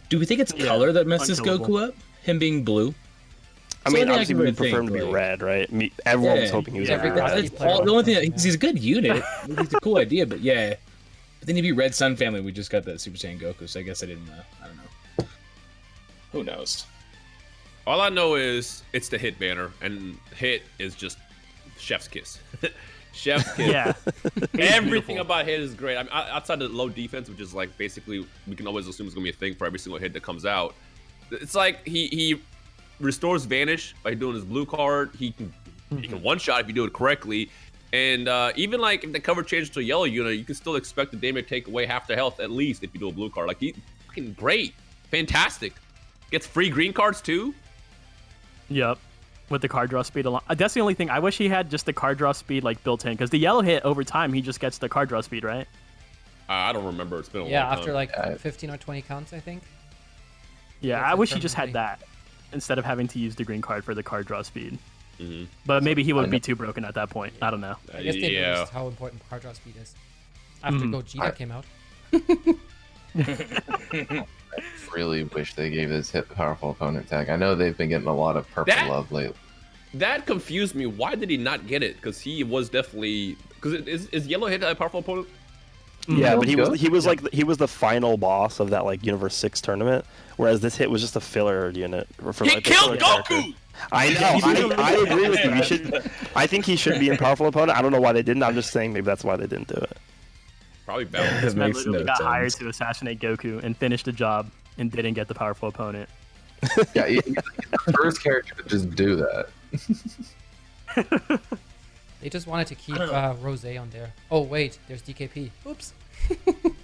[SPEAKER 4] Do we think it's color that messes Goku up? Him being blue?
[SPEAKER 6] I mean, obviously we would prefer him to be red, right? Everyone was hoping he was red.
[SPEAKER 4] The only thing, he's a good unit. It's a cool idea, but yeah. But then he'd be Red Sun family. We just got that Super Saiyan Goku, so I guess I didn't. I don't know. Who knows?
[SPEAKER 5] All I know is it's the Hit banner, and Hit is just chef's kiss. Chef's kiss.
[SPEAKER 2] Yeah.
[SPEAKER 5] Everything about Hit is great. I mean, outside the low defense, which is like basically we can always assume it's gonna be a thing for every single hit that comes out. It's like he restores Vanish by doing his blue card. He can one shot if you do it correctly. And even like if the cover changes to a yellow unit, you can still expect the damage to take away half their health at least if you do a blue card. Like he's fucking great, fantastic. Gets free green cards too.
[SPEAKER 2] Yep. With the card draw speed along. That's the only thing. I wish he had just the card draw speed like built in, because the yellow hit over time he just gets the card draw speed, right?
[SPEAKER 5] I don't remember. It's been a long
[SPEAKER 1] Yeah,
[SPEAKER 5] time.
[SPEAKER 1] after like 15 or 20 counts, I think.
[SPEAKER 2] Yeah,
[SPEAKER 1] That's
[SPEAKER 2] I
[SPEAKER 1] it
[SPEAKER 2] wish he just had
[SPEAKER 1] permanently.
[SPEAKER 2] that instead of having to use the green card for the card draw speed. But maybe he would be too broken at that point. I don't know.
[SPEAKER 1] I guess they
[SPEAKER 5] Yeah.
[SPEAKER 1] noticed how important card draw speed is after Gogeta came out.
[SPEAKER 7] Really wish they gave this hit powerful opponent tag. I know they've been getting a lot of purple love lately.
[SPEAKER 5] That confused me. Why did he not get it? Because he was definitely. Because is yellow hit a powerful opponent?
[SPEAKER 6] Yeah, but he was
[SPEAKER 7] Go.
[SPEAKER 6] like he was the final boss of that like Universe 6 tournament, whereas this hit was just a filler unit. For,
[SPEAKER 5] He
[SPEAKER 6] like, the
[SPEAKER 5] killed
[SPEAKER 6] filler
[SPEAKER 5] Goku.
[SPEAKER 6] character. I know. I agree with you. I think he should be in powerful opponent. I don't know why they didn't. I'm just saying maybe that's why they didn't do it.
[SPEAKER 5] Probably balance.
[SPEAKER 2] This man
[SPEAKER 4] makes
[SPEAKER 2] literally
[SPEAKER 4] no
[SPEAKER 2] got hired
[SPEAKER 4] sense.
[SPEAKER 2] to assassinate Goku and finished the job and didn't get the powerful opponent.
[SPEAKER 7] Yeah, he's the first character to just do that.
[SPEAKER 1] They just wanted to keep Rose on there. Oh wait, there's DKP. Oops.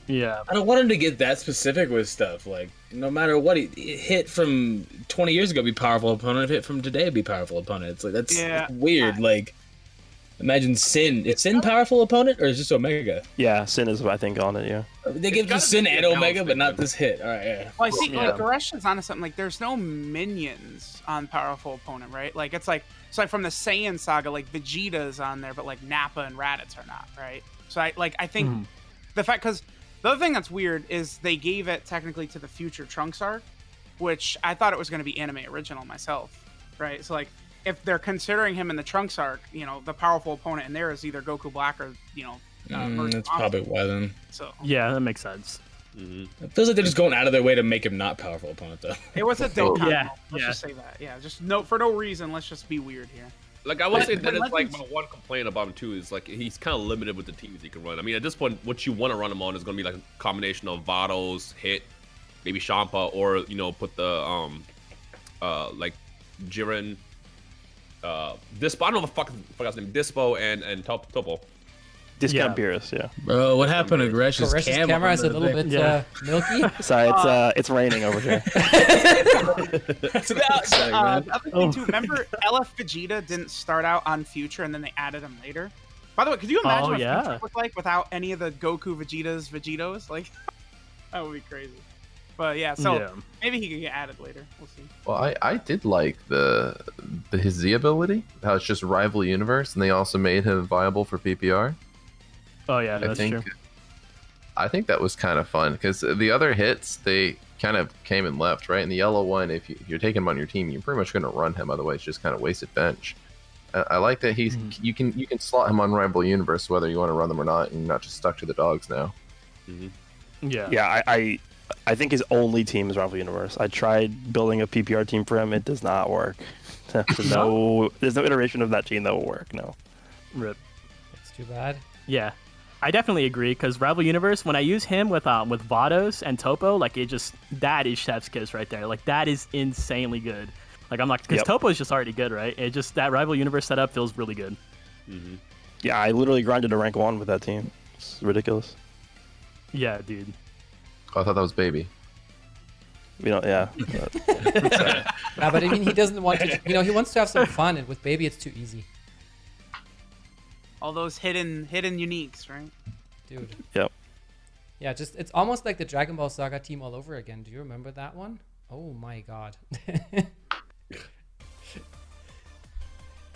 [SPEAKER 2] Yeah.
[SPEAKER 4] I don't want him to get that specific with stuff. Like, no matter what, he hit from 20 years ago be powerful opponent. If hit from today be powerful opponent. It's like that's weird. Like, imagine Sin. Is Sin powerful opponent or is just Omega?
[SPEAKER 6] Yeah, Sin is I think on it. Yeah.
[SPEAKER 4] They give
[SPEAKER 5] gotta
[SPEAKER 4] to Sin
[SPEAKER 5] be a
[SPEAKER 4] and
[SPEAKER 5] balance
[SPEAKER 4] Omega, but not
[SPEAKER 5] between-
[SPEAKER 4] this hit. All right, yeah.
[SPEAKER 3] Well, I see.
[SPEAKER 2] Yeah.
[SPEAKER 3] Like Goresh is onto something. Like, there's no minions on powerful opponent, right? Like, it's like from the Saiyan saga, like Vegeta's on there, but like Nappa and Raditz are not, right? So I think the fact, because the other thing that's weird is they gave it technically to the future Trunks arc, which I thought it was going to be anime original myself, right? So like, if they're considering him in the Trunks arc, you know, the powerful opponent in there is either Goku Black or Mercy
[SPEAKER 4] That's
[SPEAKER 3] Monster.
[SPEAKER 4] probably why then.
[SPEAKER 3] So
[SPEAKER 2] Yeah, that makes sense.
[SPEAKER 4] It feels like they're just going out of their way to make him not powerful opponent though.
[SPEAKER 3] it was a Dokkan.
[SPEAKER 2] Yeah,
[SPEAKER 3] Let's
[SPEAKER 2] yeah.
[SPEAKER 3] just say that. Yeah, just for no reason. Let's just be weird here.
[SPEAKER 5] Like I would say
[SPEAKER 3] But
[SPEAKER 5] that it's like
[SPEAKER 3] Legends-
[SPEAKER 5] my one complaint about him too is like he's kind of limited with the teams he can run. I mean, at this point, what you want to run him on is going to be like a combination of Vados, Hit, maybe Champa, or put the like Jiren, Dispo. I don't know what the fuck forgot his name. Dispo and Topo.
[SPEAKER 6] Discount
[SPEAKER 2] Yeah.
[SPEAKER 6] Beerus, yeah.
[SPEAKER 4] Bro, what happened to Gresh's
[SPEAKER 1] Goresh's
[SPEAKER 4] camera?
[SPEAKER 1] camera is a little bit
[SPEAKER 2] Yeah.
[SPEAKER 1] milky.
[SPEAKER 6] Sorry, it's raining over here.
[SPEAKER 4] That's what I was saying, man.
[SPEAKER 3] The other thing too, remember LF Vegeta didn't start out on Future and then they added him later? By the way, could you imagine what
[SPEAKER 2] yeah.
[SPEAKER 3] Future looked like without any of the Goku Vegetos? Like, that would be crazy. But yeah, so
[SPEAKER 2] Yeah.
[SPEAKER 3] maybe he could get added later. We'll see.
[SPEAKER 7] Well, I did like his Z ability, how it's just rival universe, and they also made him viable for PPR.
[SPEAKER 2] Oh yeah, that's true.
[SPEAKER 7] I think that was kind of fun because the other hits they kind of came and left, right? In the yellow one, if you're taking him on your team, you're pretty much going to run him. Otherwise, it's just kind of wasted bench. I like that he's you can slot him on rival universe whether you want to run them or not, and you're not just stuck to the dogs now.
[SPEAKER 2] Yeah.
[SPEAKER 6] Yeah, I think his only team is Rival Universe. I tried building a PPR team for him. It does not work. There's no iteration of that team that will work. No.
[SPEAKER 2] Rip.
[SPEAKER 1] It's too bad.
[SPEAKER 2] Yeah. I definitely agree because Rival Universe, when I use him with Vados and Topo, like that is chef's kiss right there. Like that is insanely good. Like I'm not because
[SPEAKER 6] Yep.
[SPEAKER 2] Topo is just already good, right? It just that rival universe setup feels really good.
[SPEAKER 6] Yeah, I literally grinded to rank 1 with that team. It's ridiculous.
[SPEAKER 2] Yeah, dude.
[SPEAKER 7] Oh, I thought that was baby.
[SPEAKER 6] You know, yeah.
[SPEAKER 1] Yeah, but I mean, he doesn't want to. He wants to have some fun, and with baby, it's too easy,
[SPEAKER 3] All those hidden uniques, right?
[SPEAKER 1] dude.
[SPEAKER 6] Yep.
[SPEAKER 1] Yeah, just it's almost like the Dragon Ball Saga team all over again. Do you remember that one? Oh my god.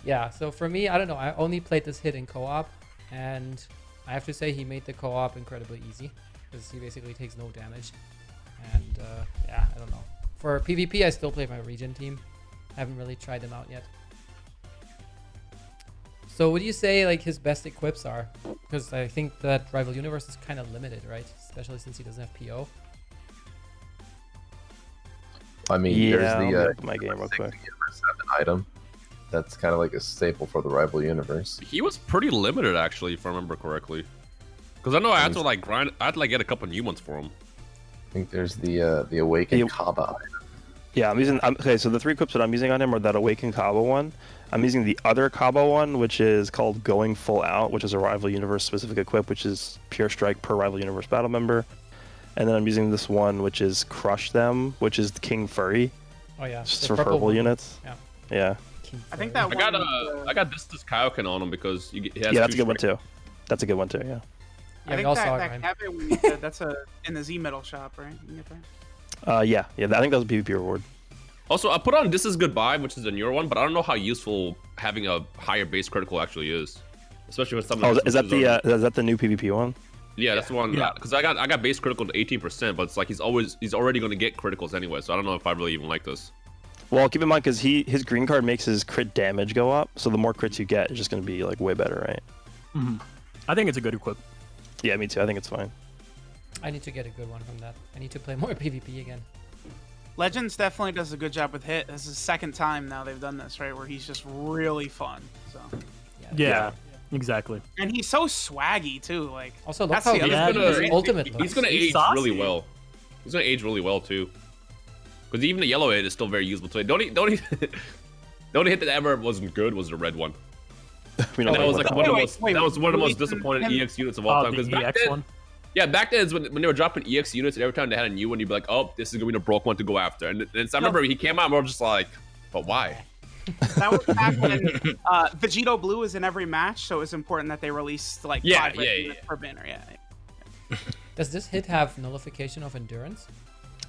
[SPEAKER 1] Yeah, so for me, I don't know. I only played this hit in co-op, and I have to say he made the co-op incredibly easy because he basically takes no damage. And yeah, I don't know. For PvP, I still play my Regen team. I haven't really tried them out yet. So what do you say like his best equips are? Because I think that Rival Universe is kind of limited, right? Especially since he doesn't have PO.
[SPEAKER 7] I mean,
[SPEAKER 6] Yeah,
[SPEAKER 7] there's
[SPEAKER 6] I'll
[SPEAKER 7] the
[SPEAKER 6] look at my game real quick.
[SPEAKER 7] 7 item. That's kind of like a staple for the rival universe.
[SPEAKER 5] He was pretty limited actually, if I remember correctly. Because I know I had to like grind. I had to like get a couple new ones for him.
[SPEAKER 7] I think there's the awakened
[SPEAKER 6] Yeah.
[SPEAKER 7] Kaba item.
[SPEAKER 6] Yeah, I'm using. Okay, so the 3 equips that I'm using on him are that Awakened Kaba one. I'm using the other Kaba one, which is called Going Full Out, which is a Rival Universe specific equip, which is pure strike per Rival Universe battle member. And then I'm using this one, which is Crush Them, which is King Furry,
[SPEAKER 1] Oh yeah,
[SPEAKER 6] just
[SPEAKER 1] the
[SPEAKER 6] for purple
[SPEAKER 1] one.
[SPEAKER 6] units.
[SPEAKER 1] Yeah.
[SPEAKER 6] Yeah,
[SPEAKER 1] King
[SPEAKER 3] I think
[SPEAKER 1] Furry.
[SPEAKER 3] that
[SPEAKER 5] I got this Kaioken on him because he has
[SPEAKER 6] yeah, that's a
[SPEAKER 5] two
[SPEAKER 6] good one
[SPEAKER 5] strike.
[SPEAKER 6] too. That's a good one too. Yeah.
[SPEAKER 1] Yeah,
[SPEAKER 3] I
[SPEAKER 1] we
[SPEAKER 3] think
[SPEAKER 1] all saw it,
[SPEAKER 3] that
[SPEAKER 1] Ryan.
[SPEAKER 3] cafe we need to, that's in the Z Metal shop, right? You can get that.
[SPEAKER 6] Yeah. I think that was a PvP reward.
[SPEAKER 5] Also, I put on This Is Goodbye, which is a newer one, but I don't know how useful having a higher base critical actually is, especially with some.
[SPEAKER 6] Oh, is that the new PvP one?
[SPEAKER 5] Yeah, that's the one.
[SPEAKER 2] Yeah.
[SPEAKER 5] Because I got base critical to 18%, but it's like he's already going to get criticals anyway. So I don't know if I really even like this.
[SPEAKER 6] Well, keep in mind because his green card makes his crit damage go up, so the more crits you get, it's just going to be like way better, right?
[SPEAKER 2] I think it's a good equip.
[SPEAKER 6] Yeah, me too. I think it's fine.
[SPEAKER 1] I need to get a good one from that. I need to play more PvP again.
[SPEAKER 3] Legends definitely does a good job with hit. This is the second time now they've done this, right? Where he's just really fun. So,
[SPEAKER 2] Yeah, exactly.
[SPEAKER 3] and he's so swaggy too. Like,
[SPEAKER 1] Also, look
[SPEAKER 3] that's
[SPEAKER 1] how
[SPEAKER 3] the
[SPEAKER 1] good
[SPEAKER 3] other
[SPEAKER 2] Yeah,
[SPEAKER 1] his
[SPEAKER 3] thing.
[SPEAKER 1] ultimate
[SPEAKER 5] He's
[SPEAKER 1] looks.
[SPEAKER 5] going to
[SPEAKER 2] He's
[SPEAKER 5] age
[SPEAKER 2] saucy.
[SPEAKER 5] really well. He's going to age really well too. Because even the yellow hit is still very useful to it. The only hit that ever wasn't good was the red one.
[SPEAKER 6] We don't
[SPEAKER 5] That
[SPEAKER 6] know
[SPEAKER 5] was
[SPEAKER 6] what
[SPEAKER 5] like
[SPEAKER 6] that
[SPEAKER 5] one of the
[SPEAKER 3] Wait,
[SPEAKER 5] most
[SPEAKER 3] wait,
[SPEAKER 5] that was one of the most
[SPEAKER 3] wait,
[SPEAKER 5] disappointed
[SPEAKER 3] him-
[SPEAKER 5] EX units of all time.
[SPEAKER 2] The
[SPEAKER 5] Because back
[SPEAKER 2] EX
[SPEAKER 5] then,
[SPEAKER 2] one.
[SPEAKER 5] yeah, back then is when they were dropping EX units, and every time they had a new one, you'd be like, "Oh, this is gonna be the broke one to go after." And then so I remember he came out, and we were just like, "But why?"
[SPEAKER 3] That was back when Vegito Blue is in every match, so it's important that they released like
[SPEAKER 5] Yeah,
[SPEAKER 3] 5 red
[SPEAKER 5] yeah,
[SPEAKER 3] units
[SPEAKER 5] yeah.
[SPEAKER 3] per banner. Yeah.
[SPEAKER 1] Does this hit have nullification of endurance?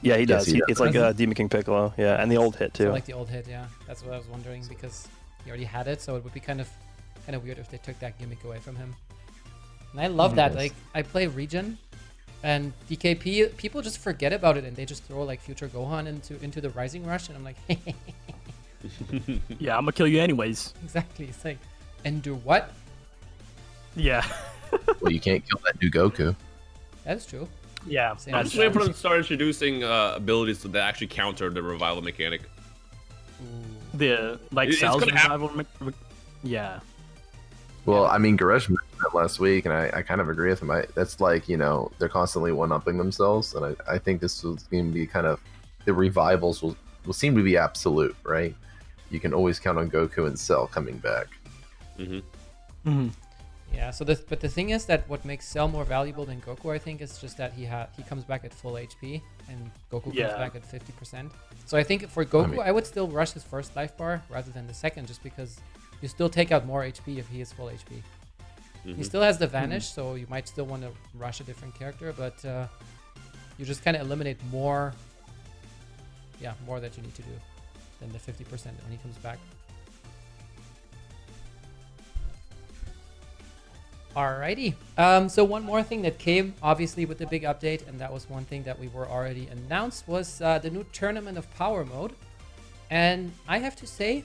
[SPEAKER 6] Yeah, he does.
[SPEAKER 7] Yes, he
[SPEAKER 6] It's
[SPEAKER 7] does.
[SPEAKER 6] like Demon King Piccolo. Yeah, and the old hit
[SPEAKER 1] So
[SPEAKER 6] too.
[SPEAKER 1] like the old hit, yeah. That's what I was wondering because he already had it, so it would be kind of weird if they took that gimmick away from him. And I love that.
[SPEAKER 7] Yes.
[SPEAKER 1] Like I play Regen, and DKP, people just forget about it and they just throw like Future Gohan into the Rising Rush, and I'm like,
[SPEAKER 2] Yeah, I'm gonna kill you anyways.
[SPEAKER 1] exactly. It's like, endure what?
[SPEAKER 2] Yeah.
[SPEAKER 7] Well, you can't kill that new Goku.
[SPEAKER 1] That's true.
[SPEAKER 2] Yeah.
[SPEAKER 1] Same
[SPEAKER 5] I'm
[SPEAKER 1] as
[SPEAKER 5] just waiting for
[SPEAKER 1] that.
[SPEAKER 5] them to start introducing abilities that actually counter the revival mechanic.
[SPEAKER 2] The like
[SPEAKER 5] It's
[SPEAKER 2] cells
[SPEAKER 5] gonna happen.
[SPEAKER 2] revival. Yeah.
[SPEAKER 7] Well, I mean, Goresh mentioned that last week, and I kind of agree with him. That's like, they're constantly one-upping themselves, and I think this was going to be kind of, the revivals will seem to be absolute, right? You can always count on Goku and Cell coming back.
[SPEAKER 1] Yeah. So but the thing is that what makes Cell more valuable than Goku, I think, is just that he comes back at full HP and Goku
[SPEAKER 2] Yeah.
[SPEAKER 1] comes back at 50%. So I think for Goku,
[SPEAKER 7] mean-
[SPEAKER 1] I would still rush his first life bar rather than the second, just because you still take out more HP if he is full HP. He still has the Vanish, so you might still want to rush a different character, but you just kind of eliminate more that you need to do than the 50% when he comes back. Alrighty. So one more thing that came, obviously, with the big update, and that was one thing that we were already announced, was the new Tournament of Power mode. And I have to say,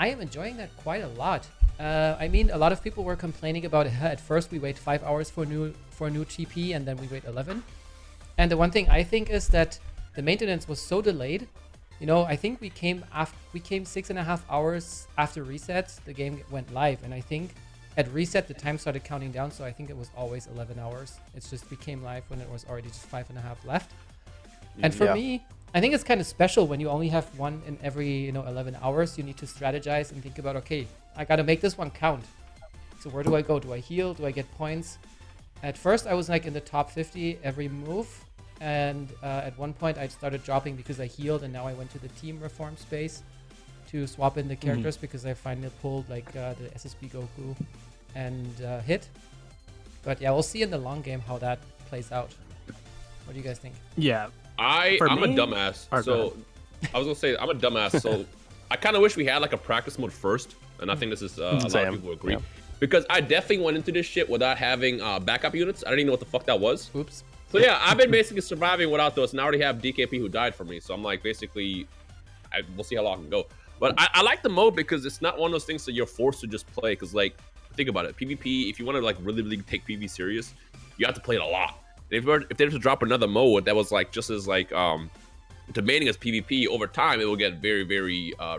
[SPEAKER 1] I am enjoying that quite a lot. I mean, a lot of people were complaining about it. At first, we wait 5 hours for a new TP, and then we wait 11. And the one thing I think is that the maintenance was so delayed. I think we came 6.5 hours after reset. The game went live, and I think at reset the time started counting down. So I think it was always 11 hours. It just became live when it was already just 5.5 left. And for
[SPEAKER 6] Yeah.
[SPEAKER 1] me, I think it's kind of special when you only have one in every 11 hours. You need to strategize and think about, okay, I got to make this one count. So where do I go? Do I heal? Do I get points? At first, I was like in the top 50 every move. And at one point, I started dropping because I healed. And now I went to the team reform space to swap in the characters because I finally pulled like the SSB Goku and hit. But yeah, we'll see in the long game how that plays out. What do you guys think?
[SPEAKER 2] Yeah.
[SPEAKER 5] I'm a dumbass. So I was gonna say I'm a dumbass. So I kind of wish we had like a practice mode first, and I think this is a lot of people agree. Yeah. Because I definitely went into this shit without having backup units. I didn't even know what the fuck that was.
[SPEAKER 1] Oops.
[SPEAKER 5] So yeah, I've been basically surviving without those, and I already have DKP who died for me. So I'm like, basically, we'll see how long I can go. But I like the mode because it's not one of those things that you're forced to just play. Because like, think about it, PvP. If you want to like really take PvP serious, you have to play it a lot. If they were to drop another mode that was like just as like demanding as PvP, over time it will get very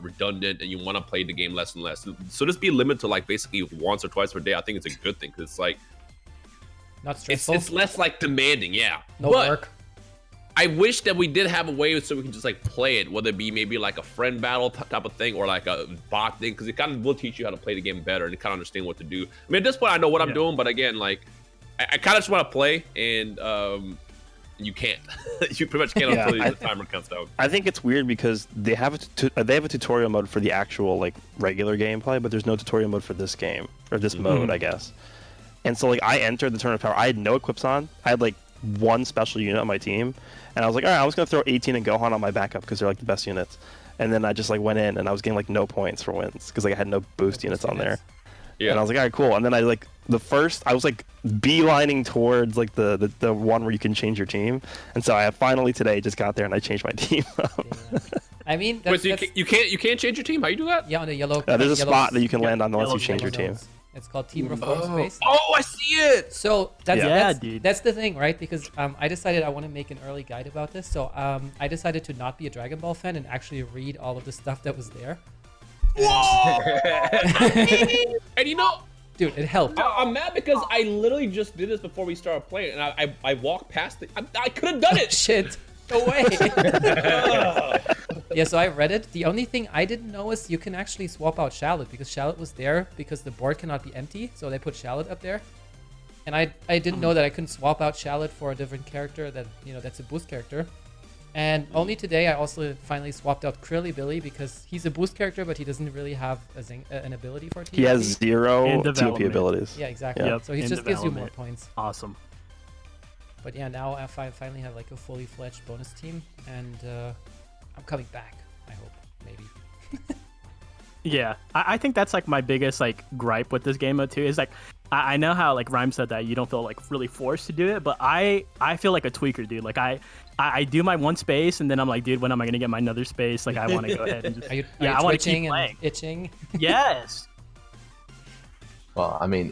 [SPEAKER 5] redundant, and you want to play the game less and less. So just be limited to like basically once or twice per day. I think it's a good thing because it's like
[SPEAKER 1] not stressful.
[SPEAKER 5] It's less like demanding, yeah.
[SPEAKER 1] No work.
[SPEAKER 5] I wish that we did have a way so we can just like play it, whether it be maybe like a friend battle type of thing or like a bot thing, because it kind of will teach you how to play the game better and kind of understand what to do. I mean, at this point, I know what I'm doing, but again, like I kind of just want to play, and you can't. You pretty much can't until the timer counts down.
[SPEAKER 6] I think it's weird because they have a tutorial mode for the actual like regular gameplay, but there's no tutorial mode for this game or this mode, I guess. And so like I entered the tournament of power. I had no equips on. I had like one special unit on my team, and I was like, all right, I was gonna throw 18 and Gohan on my backup because they're like the best units. And then I just like went in and I was getting like no points for wins because like I had no boost units on there. Yeah. And I was like, all right, cool. And then I like I was like beelining towards like the one where you can change your team. And so I finally today just got there and I changed my team.
[SPEAKER 1] I mean,
[SPEAKER 5] wait, so you can't change your team? How you do that?
[SPEAKER 1] Yeah, on the yellow.
[SPEAKER 6] There's a spot that you can land on unless you change your team.
[SPEAKER 1] It's called Team Reform Space.
[SPEAKER 5] Oh, I see it.
[SPEAKER 1] So that's the thing, right? Because I decided I want to make an early guide about this. So I decided to not be a Dragon Ball fan and actually read all of the stuff that was there.
[SPEAKER 5] Whoa! And you know,
[SPEAKER 1] dude, it helped.
[SPEAKER 5] I'm mad because I literally just did this before we started playing, and I walked past it. I could have done it.
[SPEAKER 1] Shit. No way. Yeah, so I read it. The only thing I didn't know is you can actually swap out Shallot because Shallot was there because the board cannot be empty. So they put Shallot up there. And I didn't know that I couldn't swap out Shallot for a different character that, that's a boost character. And only today I also finally swapped out Krilly Billy because he's a boost character, but he doesn't really have an ability for TOP.
[SPEAKER 6] He has 0 TOP abilities.
[SPEAKER 1] Yeah, exactly. Yep. So he just gives you more points.
[SPEAKER 2] Awesome.
[SPEAKER 1] But yeah, now I finally have like a fully fledged bonus team, and I'm coming back. I hope, maybe.
[SPEAKER 2] Yeah, I think that's like my biggest like gripe with this game mode too. Is like I know how like Rhyme said that you don't feel like really forced to do it, but I feel like a tweaker, dude. Like I do my one space, and then I'm like, dude, when am I gonna get my another space? Like I want to go ahead and just
[SPEAKER 1] I want to keep playing. Itching.
[SPEAKER 2] Yes.
[SPEAKER 7] Well, I mean,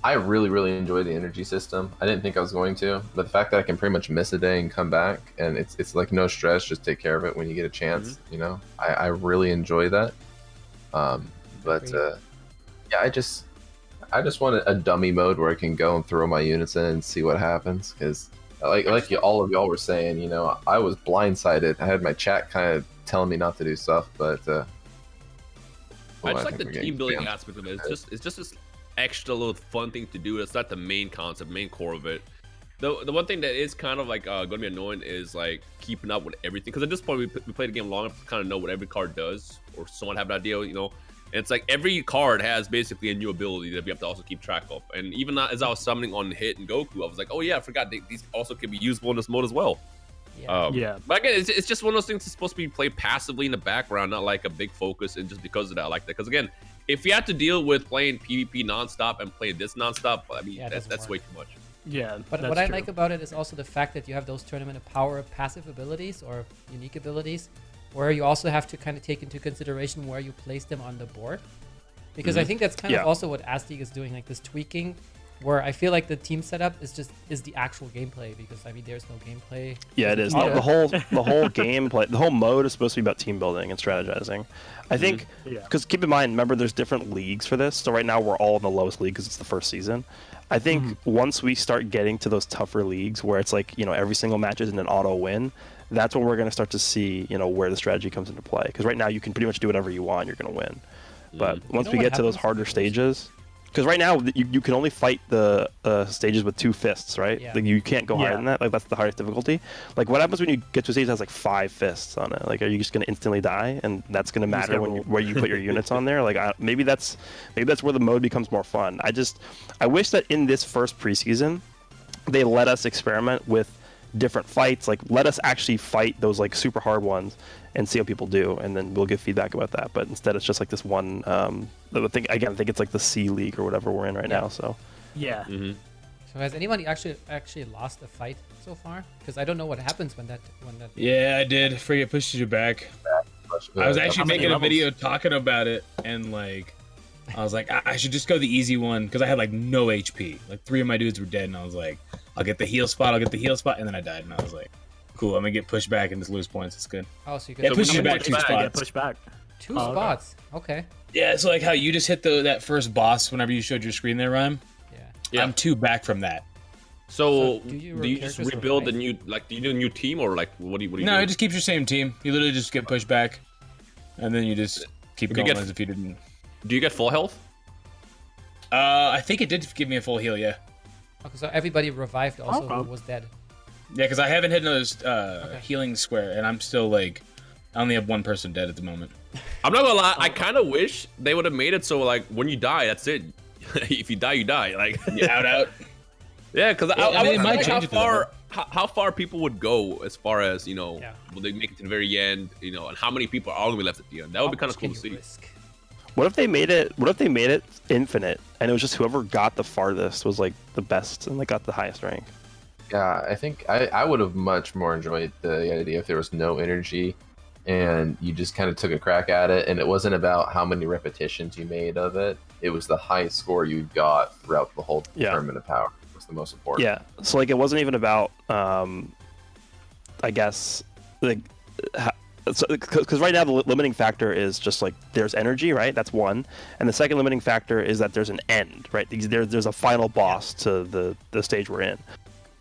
[SPEAKER 7] I really enjoy the energy system. I didn't think I was going to, but the fact that I can pretty much miss a day and come back, and it's like no stress, just take care of it when you get a chance. I really enjoy that. Yeah, I just want a dummy mode where I can go and throw my units in and see what happens. Because like all of y'all were saying, I was blindsided. I had my chat kind of telling me not to do stuff, but
[SPEAKER 5] I just like the team building aspect of it. It's just this extra little fun thing to do. It's not the main concept, main core of it. The one thing that is kind of like going to be annoying is like keeping up with everything, because at this point we played the game long enough to kind of know what every card does, or somewhat have an idea, and it's like every card has basically a new ability that we have to also keep track of. And even as I was summoning on Hit and Goku, I was like, oh yeah, I forgot these also can be usable in this mode as well.
[SPEAKER 1] Yeah.
[SPEAKER 5] But again, it's just one of those things that's supposed to be played passively in the background, not like a big focus. And just because of that, I like that. Because again, if you have to deal with playing PvP nonstop and playing this nonstop, I mean, that's way too much.
[SPEAKER 2] Yeah,
[SPEAKER 1] but what I like about it is also the fact that you have those Tournament of Power passive abilities or unique abilities, where you also have to kind of take into consideration where you place them on the board. Because I think that's kind of also what Azteek is doing, like this tweaking. where I feel like the team setup is the actual gameplay, because I mean there's no gameplay.
[SPEAKER 6] Yeah, it is.
[SPEAKER 1] Yeah.
[SPEAKER 6] The whole gameplay, the whole mode is supposed to be about team building and strategizing. I think, because keep in mind, remember, there's different leagues for this. So right now we're all in the lowest league because it's the first season. I think once we start getting to those tougher leagues where it's like, you know, every single match is an auto win, that's when we're going to start to see, you know, where the strategy comes into play. Because right now you can pretty much do whatever you want, you're going to win. But once we get to those harder stages, because right now you can only fight the stages with 2 fists, right?
[SPEAKER 1] Yeah.
[SPEAKER 6] Like you can't go higher than that. Like that's the hardest difficulty. Like what happens when you get to a stage that has like 5 fists on it? Like are you just gonna instantly die, and that's gonna matter where you put your units on there? Like maybe that's where the mode becomes more fun. I wish that in this first preseason they let us experiment with different fights. Like let us actually fight those like super hard ones and see how people do, and then we'll give feedback about that. But instead, it's just like this one. I think it's like the C League or whatever we're in right now. So
[SPEAKER 2] Yeah.
[SPEAKER 1] So has anybody actually lost a fight so far? Because I don't know what happens when that.
[SPEAKER 4] Yeah, I did. Frigate pushes you back. I was actually making a video talking about it, and like, I was like, I should just go the easy one because I had like no HP. Like 3 of my dudes were dead, and I was like, I'll get the heal spot, and then I died, and I was like, cool, I'm gonna get pushed back and just lose points. It's good.
[SPEAKER 1] Oh, so you
[SPEAKER 4] Yeah,
[SPEAKER 1] can
[SPEAKER 4] push you back
[SPEAKER 2] Push
[SPEAKER 4] 2
[SPEAKER 2] back,
[SPEAKER 4] spots.
[SPEAKER 2] yeah, push back.
[SPEAKER 1] 2 spots. Okay.
[SPEAKER 4] Yeah, it's like how you just hit that first boss whenever you showed your screen there, Rhyme.
[SPEAKER 1] Yeah.
[SPEAKER 4] I'm 2 back from that.
[SPEAKER 5] So
[SPEAKER 1] do you
[SPEAKER 5] do you just
[SPEAKER 1] characters
[SPEAKER 5] rebuild the
[SPEAKER 1] revive?
[SPEAKER 5] new, like, do you do a new team, or like what do you
[SPEAKER 4] No,
[SPEAKER 5] do?
[SPEAKER 4] it just keeps your same team. You literally just get pushed back, and then you just keep
[SPEAKER 5] Do you
[SPEAKER 4] going
[SPEAKER 5] get-
[SPEAKER 4] as if you didn't.
[SPEAKER 5] Do you get full health?
[SPEAKER 4] I think it did give me a full heal, yeah.
[SPEAKER 1] Okay, so everybody revived also
[SPEAKER 2] Okay.
[SPEAKER 1] who was dead.
[SPEAKER 4] Yeah, because I haven't hit another healing square, and I'm still like, I only have 1 person dead at the moment.
[SPEAKER 5] I'm not gonna lie, I kind of wish they would have made it so like when you die, that's it. If you die, you die. Like
[SPEAKER 4] Out.
[SPEAKER 5] yeah, because
[SPEAKER 4] I mean,
[SPEAKER 5] I
[SPEAKER 4] it might
[SPEAKER 5] like
[SPEAKER 4] change it to
[SPEAKER 5] how far people would go as far as, you know,
[SPEAKER 1] Yeah.
[SPEAKER 5] will they make it to the very end, you know, and how many people are gonna be left at the end. That would be
[SPEAKER 1] How
[SPEAKER 5] kind of
[SPEAKER 1] much
[SPEAKER 5] cool
[SPEAKER 1] can
[SPEAKER 5] to see.
[SPEAKER 1] you risk?
[SPEAKER 6] what if they made it infinite, and it was just whoever got the farthest was like the best and like got the highest rank?
[SPEAKER 7] Yeah, I think I would have much more enjoyed the idea if there was no energy and you just kind of took a crack at it, and it wasn't about how many repetitions you made of it. It was the highest score you got throughout the whole tournament of power was the most important.
[SPEAKER 6] Yeah. So like it wasn't even about I guess like because right now the limiting factor is just like there's energy, right? That's one, and the second limiting factor is that there's an end, right? There's a final boss to the stage we're in.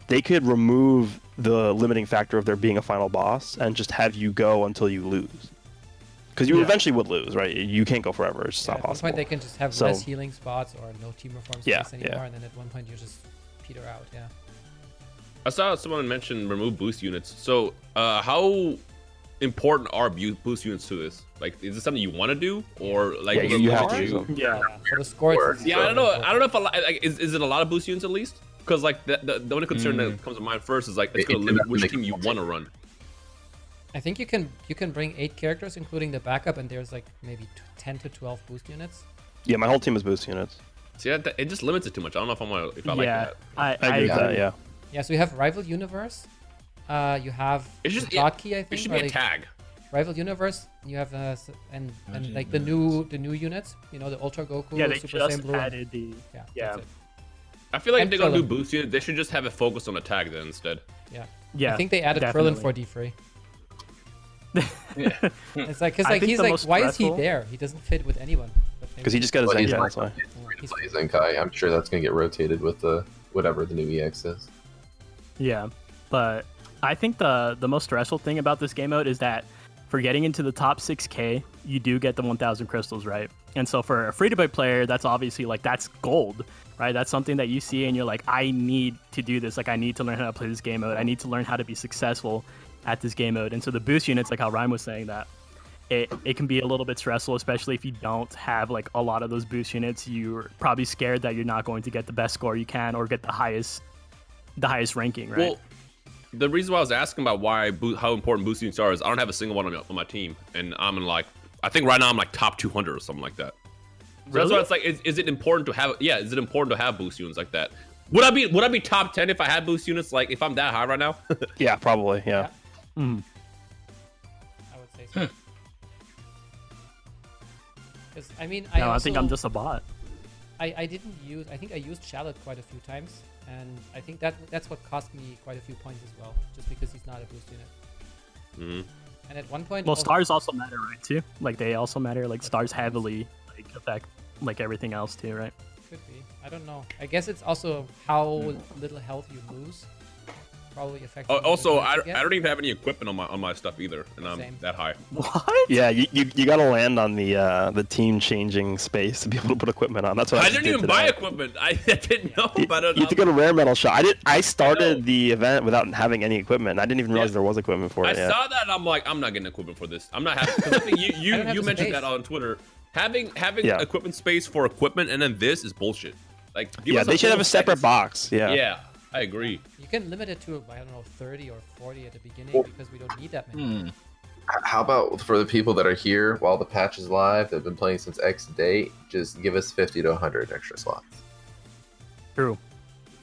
[SPEAKER 6] They could remove the limiting factor of there being a final boss and just have you go until you lose, because you eventually would lose, right? You can't go forever. It's just not
[SPEAKER 1] At one
[SPEAKER 6] possible.
[SPEAKER 1] point they can just have
[SPEAKER 6] So-
[SPEAKER 1] less healing spots or no team reform space
[SPEAKER 6] Yeah,
[SPEAKER 1] anymore,
[SPEAKER 6] yeah.
[SPEAKER 1] and then at one point you just peter out. Yeah.
[SPEAKER 5] I saw someone mention remove boost units. So how important are boost units to this? Like, is this something you want to do, or like
[SPEAKER 6] Yeah, you have to use them.
[SPEAKER 2] Yeah.
[SPEAKER 1] For the score.
[SPEAKER 7] Or-
[SPEAKER 1] it's-
[SPEAKER 5] Yeah, I don't know. I don't know if is it a lot of boost units at least? Because like the only concern that comes to mind first is like it's gonna limit which team you want to run.
[SPEAKER 1] I think you can bring 8 characters, including the backup, and there's like maybe 10 to 12 boost units.
[SPEAKER 6] Yeah, my whole team is boost units.
[SPEAKER 5] See, it just limits it too much. I don't know if I like
[SPEAKER 2] Yeah.
[SPEAKER 5] that.
[SPEAKER 6] I agree with that. Yeah.
[SPEAKER 1] Yeah, so you have Rival Universe. You have
[SPEAKER 5] It's just
[SPEAKER 1] Hotkey, I
[SPEAKER 5] It
[SPEAKER 1] think.
[SPEAKER 5] should
[SPEAKER 1] or
[SPEAKER 5] be a
[SPEAKER 1] like
[SPEAKER 5] tag.
[SPEAKER 1] Rival Universe. You have and like the new units. You know, the Ultra Goku,
[SPEAKER 2] Yeah, they
[SPEAKER 1] Super
[SPEAKER 2] just
[SPEAKER 1] Saiyan Blue.
[SPEAKER 2] added the.
[SPEAKER 1] Yeah.
[SPEAKER 2] Yeah.
[SPEAKER 1] That's it.
[SPEAKER 5] I feel like
[SPEAKER 1] And
[SPEAKER 5] if they're gonna do
[SPEAKER 1] Krillin.
[SPEAKER 5] boost units, they should just have it focused on a tag then instead.
[SPEAKER 1] Yeah.
[SPEAKER 2] Yeah.
[SPEAKER 1] I think they added
[SPEAKER 2] definitely.
[SPEAKER 1] Krillin for D3.
[SPEAKER 4] Yeah.
[SPEAKER 1] It's like because
[SPEAKER 2] I
[SPEAKER 1] like
[SPEAKER 2] think
[SPEAKER 1] he's
[SPEAKER 2] the
[SPEAKER 1] like,
[SPEAKER 2] most
[SPEAKER 1] why is he
[SPEAKER 2] stressful-
[SPEAKER 1] there? He doesn't fit with anyone. But maybe-
[SPEAKER 6] Because he just got his
[SPEAKER 7] Well, he's
[SPEAKER 6] Zenkai,
[SPEAKER 7] not
[SPEAKER 6] that's why.
[SPEAKER 7] free to play Zenkai. I'm sure that's gonna get rotated with the whatever the new EX is.
[SPEAKER 2] Yeah, but I think the most stressful thing about this game mode is that for getting into the top 6K, you do get the 1,000 crystals, right? And so for a free-to-play player, that's obviously like that's gold, right? That's something that you see and you're like, I need to do this. Like I need to learn how to play this game mode. I need to learn how to be successful at this game mode. And so the boost units, like how Ryan was saying, that it can be a little bit stressful, especially if you don't have like a lot of those boost units. You're probably scared that you're not going to get the best score you can or get the highest ranking, right?
[SPEAKER 5] Well, the reason why I was asking about how important boost units are is I don't have a single one on my team, and I'm in like I think right now I'm like top 200 or something like that. So that's
[SPEAKER 2] Really?
[SPEAKER 5] why it's like, is it important to have? Yeah, is it important to have boost units like that? Would I be top 10 if I had boost units? Like if I'm that high right now?
[SPEAKER 6] Yeah, probably. Yeah.
[SPEAKER 1] I would say so. 'Cause, I mean,
[SPEAKER 2] No, I think I'm just a bot.
[SPEAKER 1] I didn't use. I think I used Shallot quite a few times, and I think that's what cost me quite a few points as well, just because he's not a boost unit.
[SPEAKER 5] Mhm.
[SPEAKER 1] And at one point,
[SPEAKER 2] Well, stars also matter, right? Too. Like they also matter. Like stars heavily like affect like everything else too, right?
[SPEAKER 1] could be. I don't know. I guess it's also how little health you lose. Probably affects.
[SPEAKER 5] Also, I don't even have any equipment on my stuff either, and I'm
[SPEAKER 1] Same.
[SPEAKER 5] that high.
[SPEAKER 2] What?
[SPEAKER 6] Yeah, you got to land on the team changing space to be able to put equipment on. That's what I,
[SPEAKER 5] I
[SPEAKER 6] just
[SPEAKER 5] didn't
[SPEAKER 6] did
[SPEAKER 5] even buy
[SPEAKER 6] today.
[SPEAKER 5] equipment. I didn't know about it.
[SPEAKER 6] You have to go to rare metal shop. I started
[SPEAKER 5] know.
[SPEAKER 6] the event without having any equipment. I didn't even realize there was equipment for
[SPEAKER 5] I
[SPEAKER 6] it. Yeah.
[SPEAKER 5] saw that and I'm like, I'm not getting equipment for this. I'm not happy. 'Cause I think you
[SPEAKER 1] I don't have the
[SPEAKER 5] mentioned
[SPEAKER 1] space.
[SPEAKER 5] that on Twitter. Having
[SPEAKER 6] Yeah.
[SPEAKER 5] equipment space for equipment and then this is bullshit. Like, give
[SPEAKER 6] Yeah,
[SPEAKER 5] us
[SPEAKER 6] they should
[SPEAKER 5] full
[SPEAKER 6] have a separate
[SPEAKER 5] space.
[SPEAKER 6] box. Yeah.
[SPEAKER 5] Yeah, I agree.
[SPEAKER 1] You can limit it to, I don't know, 30 or 40 at the beginning because we don't need that many.
[SPEAKER 7] How about for the people that are here while the patch is live, that have been playing since X date, just give us 50 to 100 extra slots.
[SPEAKER 2] True.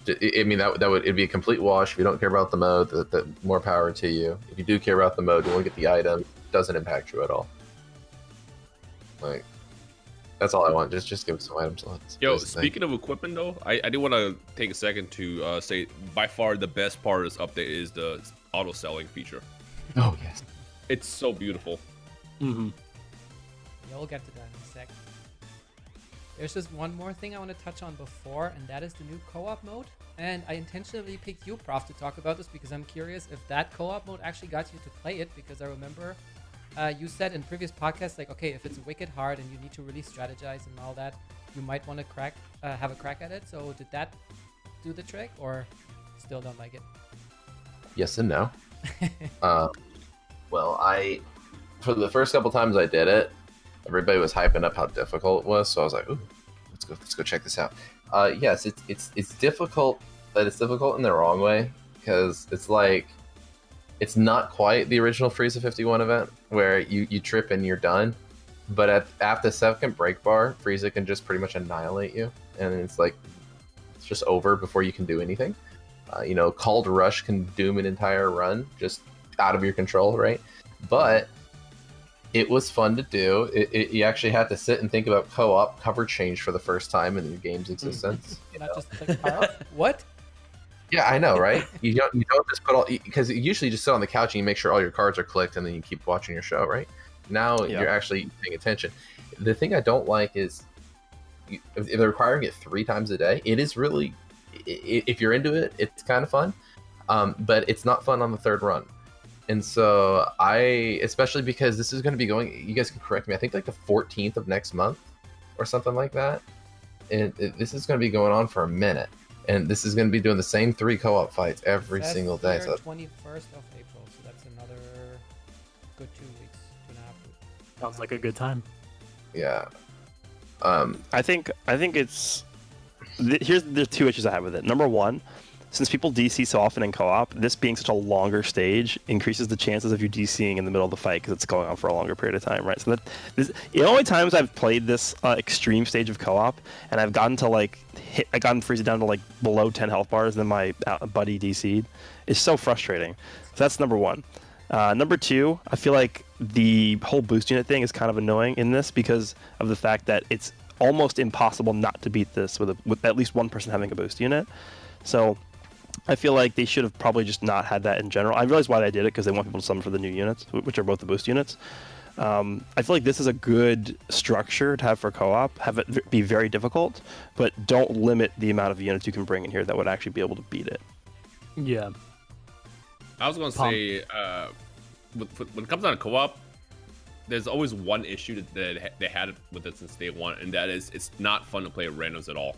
[SPEAKER 7] I mean, it'd be a complete wash. If you don't care about the mode, the more power to you. If you do care about the mode, you want to get the item, it doesn't impact you at all. Like, that's all I want. Just give us some item slots.
[SPEAKER 5] Yo,
[SPEAKER 7] That's the thing.
[SPEAKER 5] speaking of equipment though, I do want to take a second to say by far the best part of this update is the auto selling feature.
[SPEAKER 7] Oh yes.
[SPEAKER 5] It's so beautiful.
[SPEAKER 2] Mm-hmm.
[SPEAKER 1] We'll get to that in a sec. There's just one more thing I want to touch on before, and that is the new co-op mode. And I intentionally picked you, Prof, to talk about this because I'm curious if that co-op mode actually got you to play it, because I remember you said in previous podcasts, like, okay, if it's wicked hard and you need to really strategize and all that, you might want to have a crack at it. So did that do the trick, or still don't like it?
[SPEAKER 7] Yes and no. Well, for the first couple times I did it, everybody was hyping up how difficult it was, so I was like, "Ooh, let's go check this out." Yes, it's difficult, but it's difficult in the wrong way, because it's not quite the original Frieza 51 event where you trip and you're done, but after the second break bar, Frieza can just pretty much annihilate you, and it's just over before you can do anything. Called Rush can doom an entire run just out of your control, right? But it was fun to do. You actually had to sit and think about co-op cover change for the first time in the game's existence.
[SPEAKER 1] Not just click power. What?
[SPEAKER 7] Yeah, I know, right? You don't just put all, because you usually just sit on the couch and you make sure all your cards are clicked and then you keep watching your show, right? Now you're actually paying attention. The thing I don't like is if they're requiring it 3 times a day. It is really, if you're into it, it's kind of fun, but it's not fun on the 3rd run. And so especially because this is going to be going, you guys can correct me, I think like the 14th of next month or something like that. And this is going to be going on for a minute. And this is going to be doing the same 3 co-op fights every single day.
[SPEAKER 1] Here,
[SPEAKER 7] So
[SPEAKER 1] 21st of April, so that's another good 2 weeks, 2.5 weeks.
[SPEAKER 2] Sounds like a good time.
[SPEAKER 7] yeah.
[SPEAKER 6] I think it's there's 2 issues I have with it. Number one, since people DC so often in co-op, this being such a longer stage increases the chances of you DCing in the middle of the fight because it's going on for a longer period of time, right? So the only times I've played this extreme stage of co-op and I've gotten to I gotten Frieza down to below 10 health bars, and then my buddy DC'd. It's so frustrating. So that's number one. Number two, I feel like the whole boost unit thing is kind of annoying in this because of the fact that it's almost impossible not to beat this with at least one person having a boost unit. So I feel like they should have probably just not had that in general. I realize why they did it, because they want people to summon for the new units, which are both the boost units. I feel like this is a good structure to have for co-op. Have it be very difficult, but don't limit the amount of units you can bring in here that would actually be able to beat it.
[SPEAKER 2] Yeah.
[SPEAKER 5] I was gonna say, when it comes down to co-op, there's always one issue that they had with it since day one, and that is it's not fun to play with randoms at all.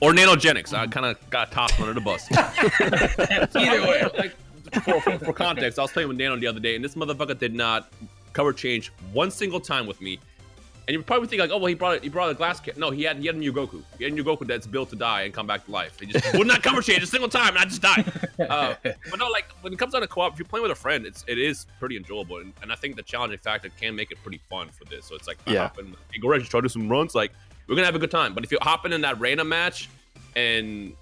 [SPEAKER 5] Or nanogenics. I kind of got tossed under the bus. Either way, for context, I was playing with Nano the other day, and this motherfucker did not cover change one single time with me. And you probably think oh well, he brought a glass kit. No, he had a new Goku. He had a new Goku that's built to die and come back to life. He just would not cover change a single time, and I just died. But no, when it comes down to co-op, if you're playing with a friend, it is pretty enjoyable, and I think the challenging factor can make it pretty fun for this. So it's hop in, hey, go ahead, try to do some runs. We're gonna have a good time. But if you're hopping in that random match and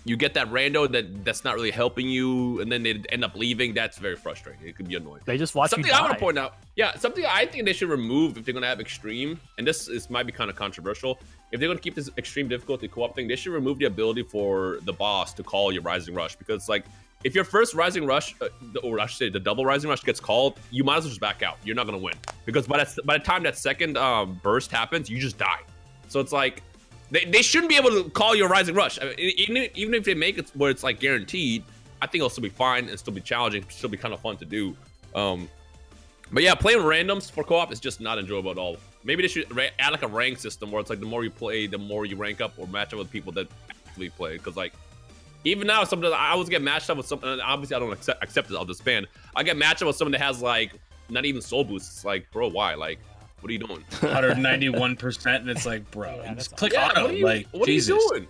[SPEAKER 5] you get that rando that's not really helping you, and then they end up leaving. That's very frustrating. It could be annoying.
[SPEAKER 2] They just watch
[SPEAKER 5] something
[SPEAKER 2] you
[SPEAKER 5] I
[SPEAKER 2] die.
[SPEAKER 5] want to point out. Yeah, something I think they should remove if they're gonna have extreme, and this might be kind of controversial. If they're gonna keep this extreme difficulty co-op thing, they should remove the ability for the boss to call your rising rush, because like if your first rising rush, or I should say the double rising rush gets called, you might as well just back out. You're not gonna win, because by the time that second burst happens, you just die. So it's like they shouldn't be able to call your rising rush. I mean, even if they make it where it's like guaranteed, I think it'll still be fine and still be challenging, still be kind of fun to do. But yeah, playing randoms for co-op is just not enjoyable at all. Maybe they should add like a rank system where it's like the more you play, the more you rank up or match up with people that actually play. Because like even now, sometimes I always get matched up with someone. And obviously, I don't accept it. I'll disband. I get matched up with someone that has like not even soul boosts. It's like, bro, why? Like, what are you doing?
[SPEAKER 4] 191%, and it's like, bro,
[SPEAKER 1] Yeah,
[SPEAKER 4] just
[SPEAKER 1] that's
[SPEAKER 4] click auto.
[SPEAKER 5] What are you
[SPEAKER 4] Jesus.
[SPEAKER 5] doing?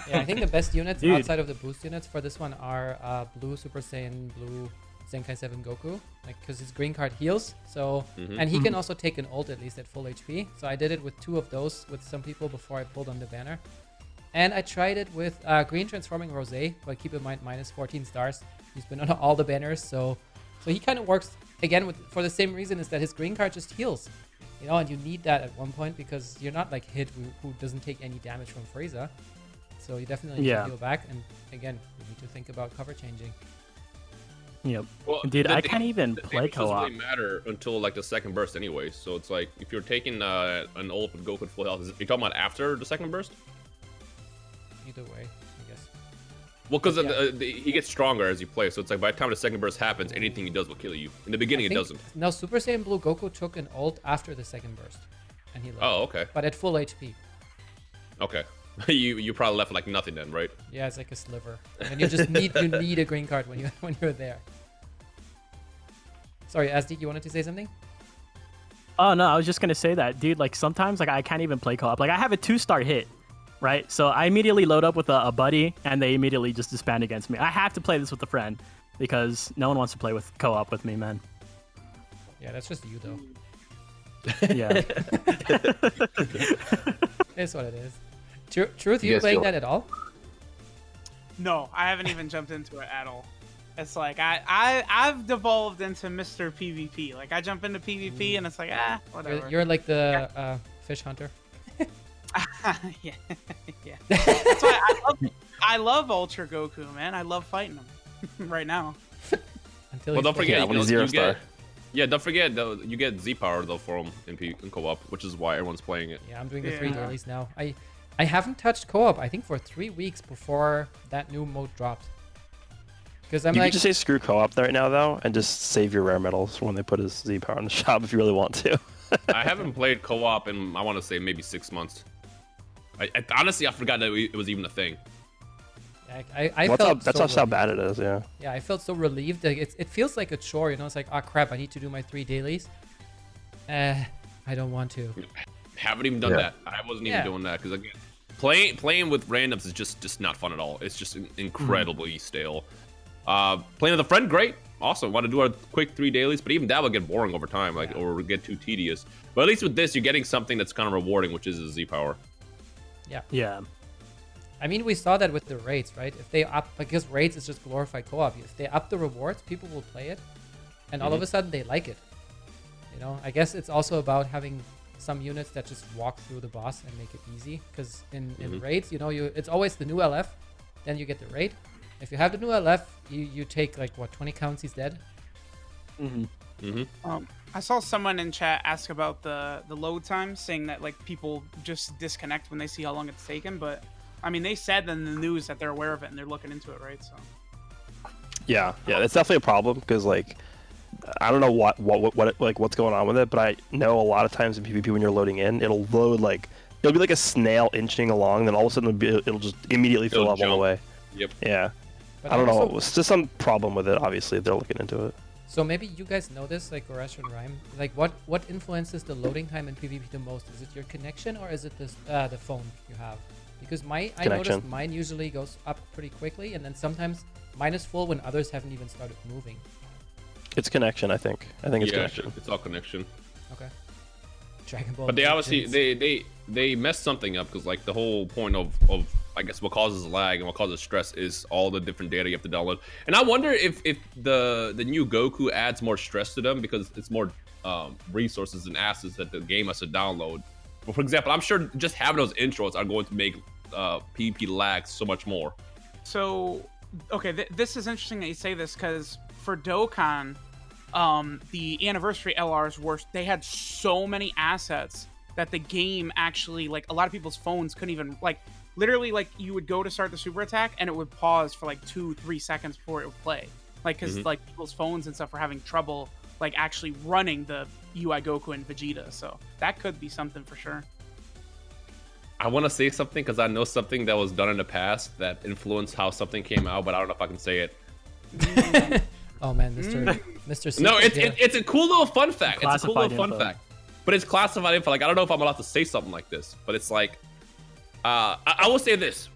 [SPEAKER 1] Yeah, I think the best units
[SPEAKER 2] Dude.
[SPEAKER 1] outside of the boost units for this one are Blue Super Saiyan, Blue Zenkai 7 Goku, like because his green card heals. So and he can also take an ult at least at full HP. So I did it with 2 of those with some people before I pulled on the banner, and I tried it with Green Transforming Rosé. But keep in mind minus 14 stars. He's been on all the banners, so he kind of works again for the same reason, is that his green card just heals. You know, and you need that at one point because you're not like Hit who doesn't take any damage from Frieza. So you definitely need to heal back. And again, you need to think about cover changing.
[SPEAKER 2] Yep.
[SPEAKER 5] Well,
[SPEAKER 2] Dude, I can't even play co-op.
[SPEAKER 5] It doesn't really matter until like the second burst anyway. So it's like if you're taking an ult with Goku at full health, you're talking about after the second burst?
[SPEAKER 1] Either way, I guess.
[SPEAKER 5] Well, because he gets stronger as you play. So it's like by the time the second burst happens, anything he does will kill you. In the beginning, it doesn't.
[SPEAKER 1] No, Super Saiyan Blue Goku took an ult after the second burst, and he left.
[SPEAKER 5] Oh, okay.
[SPEAKER 1] But at full HP.
[SPEAKER 5] Okay. you probably left like nothing then, right?
[SPEAKER 1] Yeah, it's like a sliver, and you just need a green card when you're there. Sorry, Azdik, you wanted to say something?
[SPEAKER 2] Oh no, I was just gonna say that, dude. Like sometimes, like I can't even play co-op. Like I have a 2-star hit, right? So I immediately load up with a buddy, and they immediately just disband against me. I have to play this with a friend because no one wants to play with co-op with me, man.
[SPEAKER 1] Yeah, that's just you though.
[SPEAKER 2] Yeah.
[SPEAKER 1] It's what it is. Truth,
[SPEAKER 7] You
[SPEAKER 1] you
[SPEAKER 7] guys
[SPEAKER 1] playing
[SPEAKER 7] feel-
[SPEAKER 1] that at all?
[SPEAKER 3] No, I haven't even jumped into it at all. It's like I've devolved into Mr. PvP. Like I jump into PvP and it's like whatever.
[SPEAKER 1] You're like the fish hunter.
[SPEAKER 3] yeah, yeah. That's why I love Ultra Goku, man. I love fighting him right now.
[SPEAKER 1] Until
[SPEAKER 5] Well, don't forget,
[SPEAKER 6] Yeah, when he's 0-star.
[SPEAKER 5] don't forget though, you get Z power though for him in co-op, which is why everyone's playing it.
[SPEAKER 1] Yeah, I'm doing the 3
[SPEAKER 3] Yeah.
[SPEAKER 1] dailies now. I haven't touched co-op, I think, for 3 weeks before that new mode dropped. Because I'm
[SPEAKER 6] You
[SPEAKER 1] like,
[SPEAKER 6] could just say screw co-op right now, though, and just save your rare medals for when they put his Z power in the shop if you really want to.
[SPEAKER 5] I haven't played co-op in I want to say maybe 6 months. I honestly I forgot that it was even a thing.
[SPEAKER 1] I
[SPEAKER 6] That's
[SPEAKER 1] felt
[SPEAKER 6] how
[SPEAKER 1] so
[SPEAKER 6] bad it is, yeah.
[SPEAKER 1] Yeah, I felt so relieved. Like it feels like a chore, you know. It's like, oh crap, I need to do my 3 dailies. I don't want to.
[SPEAKER 5] Haven't even done
[SPEAKER 7] Yeah.
[SPEAKER 5] that. I wasn't even doing that because again, playing with randoms is just not fun at all. It's just incredibly stale. Playing with a friend, great, awesome. Want to do a quick 3 dailies, but even that will get boring over time, like or get too tedious. But at least with this, you're getting something that's kind of rewarding, which is a Z power.
[SPEAKER 2] Yeah.
[SPEAKER 1] I mean, we saw that with the raids, right? If they up, because raids is just glorified co-op. If they up the rewards, people will play it, and all of a sudden they like it. You know, I guess it's also about having some units that just walk through the boss and make it easy. Because in raids, you know, it's always the new LF, then you get the raid. If you have the new LF, you take like what 20 counts, he's dead.
[SPEAKER 3] I saw someone in chat ask about the load time, saying that like people just disconnect when they see how long it's taken. But I mean, they said in the news that they're aware of it and they're looking into it, right? So
[SPEAKER 6] Yeah, it's definitely a problem because like I don't know what like what's going on with it, but I know a lot of times in PvP when you're loading in, it'll load like it'll be like a snail inching along, then all of a sudden it'll just immediately fill up all the way.
[SPEAKER 5] Yep.
[SPEAKER 6] Yeah,
[SPEAKER 1] But
[SPEAKER 6] I don't
[SPEAKER 1] also-
[SPEAKER 6] know. It's just some problem with it. Obviously, they're looking into it.
[SPEAKER 1] So maybe you guys know this, like Goresh and Rhyme. Like, what influences the loading time in PvP the most? Is it your connection or is it the phone you have? Because I noticed
[SPEAKER 6] Connection.
[SPEAKER 1] mine usually goes up pretty quickly, and then sometimes mine is full when others haven't even started moving.
[SPEAKER 6] It's connection, I think. I think it's
[SPEAKER 5] Yeah,
[SPEAKER 6] connection.
[SPEAKER 5] it's all connection.
[SPEAKER 1] Okay. Dragon Ball.
[SPEAKER 5] But they obviously
[SPEAKER 1] Legends.
[SPEAKER 5] they messed something up because like the whole point of I guess what causes lag and what causes stress is all the different data you have to download. And I wonder if the new Goku adds more stress to them because it's more resources and assets that the game has to download. But for example, I'm sure just having those intros are going to make PvP lag so much more.
[SPEAKER 3] So, okay, this is interesting that you say this because for Dokkan, the anniversary LRs they had so many assets that the game actually, like, a lot of people's phones couldn't even, like, literally, like, you would go to start the super attack and it would pause for like 2-3 seconds before it would play, like, because like people's phones and stuff were having trouble like actually running the UI Goku and Vegeta. So that could be something for sure.
[SPEAKER 5] I want to say something because I know something that was done in the past that influenced how something came out, but I don't know if I can say it.
[SPEAKER 1] Oh man, Mr.
[SPEAKER 5] No,
[SPEAKER 1] Secret,
[SPEAKER 5] it's a cool little fun fact. It's a cool little fun
[SPEAKER 2] info.
[SPEAKER 5] fact, but it's classified info. Like, I don't know if I'm allowed to say something like this, but it's like, I will say this: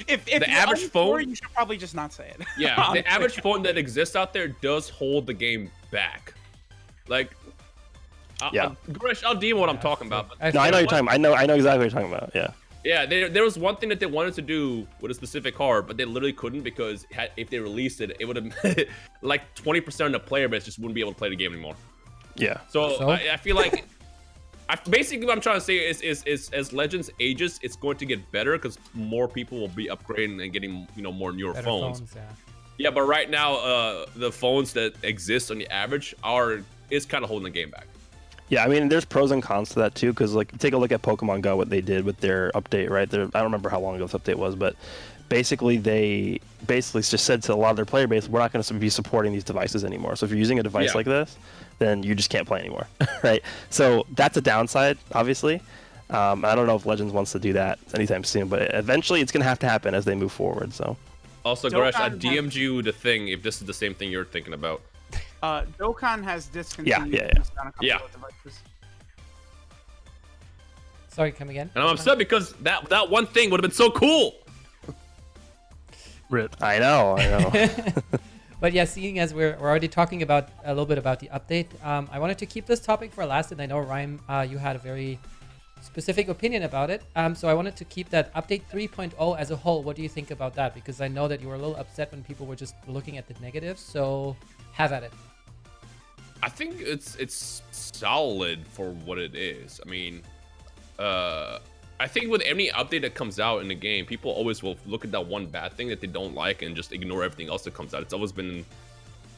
[SPEAKER 3] If
[SPEAKER 5] the
[SPEAKER 3] you're
[SPEAKER 5] average
[SPEAKER 3] unsure,
[SPEAKER 5] phone,
[SPEAKER 3] you should probably just not say it.
[SPEAKER 5] yeah,
[SPEAKER 3] Honestly.
[SPEAKER 5] the average phone that exists out there does hold the game back. Like,
[SPEAKER 6] Yeah.
[SPEAKER 5] Gresh, I'll DM what I'm talking about. But
[SPEAKER 6] No, I know you're talking about. I know exactly what you're talking about. Yeah.
[SPEAKER 5] yeah, there was one thing that they wanted to do with a specific card, but they literally couldn't because if they released it, it would have like 20% of the player base just wouldn't be able to play the game anymore.
[SPEAKER 6] Yeah.
[SPEAKER 5] So? I feel like basically what I'm trying to say is as Legends ages, it's going to get better because more people will be upgrading and getting more newer
[SPEAKER 1] better
[SPEAKER 5] phones.
[SPEAKER 1] yeah.
[SPEAKER 5] Yeah, but right now the phones that exist on the average is kind of holding the game back.
[SPEAKER 6] Yeah, I mean, there's pros and cons to that too, because like take a look at Pokemon Go, what they did with their update, right? I don't remember how long ago this update was, but basically they just said to a lot of their player base, we're not going to be supporting these devices anymore. So if you're using a device like this, then you just can't play anymore, right? So that's a downside, obviously. I don't know if Legends wants to do that anytime soon, but eventually it's going to happen as they move forward. So.
[SPEAKER 5] Also, Gresh, I DM'd you the thing if this is the same thing you're thinking about.
[SPEAKER 3] Dokkan has discontinued
[SPEAKER 6] Yeah.
[SPEAKER 3] on a couple
[SPEAKER 5] Yeah.
[SPEAKER 3] of devices.
[SPEAKER 1] Sorry, come again.
[SPEAKER 5] And I'm upset because that one thing would have been so cool.
[SPEAKER 2] Rip.
[SPEAKER 6] I know.
[SPEAKER 1] But yeah, seeing as we're already talking about a little bit about the update, I wanted to keep this topic for last, and I know Rhyme, you had a very specific opinion about it. So I wanted to keep that update 3.0 as a whole. What do you think about that? Because I know that you were a little upset when people were just looking at the negatives. So have at it.
[SPEAKER 5] I think it's solid for what it is. I mean, I think with any update that comes out in the game, people always will look at that one bad thing that they don't like and just ignore everything else that comes out. It's always been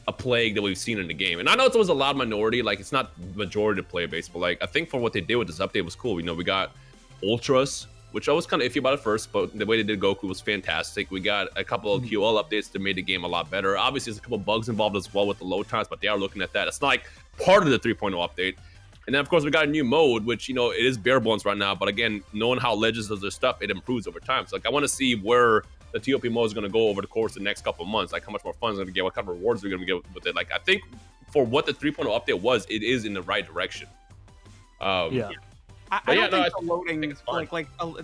[SPEAKER 5] a plague that we've seen in the game. And I know it's always a loud minority, like it's not majority of player base, but like I think for what they did with this update was cool. We got Ultras, which I was kind of iffy about at first, but the way they did Goku was fantastic. We got a couple of QL updates that made the game a lot better. Obviously, there's a couple bugs involved as well with the load times, but they are looking at that. It's not like part of the 3.0 update. And then, of course, we got a new mode, which, it is bare bones right now. But again, knowing how Legends does their stuff, it improves over time. So, like, I want to see where the TOP mode is going to go over the course of the next couple of months. Like, how much more fun is going to get, what kind of rewards we're going to get with it. Like, I think for what the 3.0 update was, it is in the right direction.
[SPEAKER 2] Yeah.
[SPEAKER 3] I don't think the
[SPEAKER 5] think
[SPEAKER 3] loading,
[SPEAKER 5] it's fine.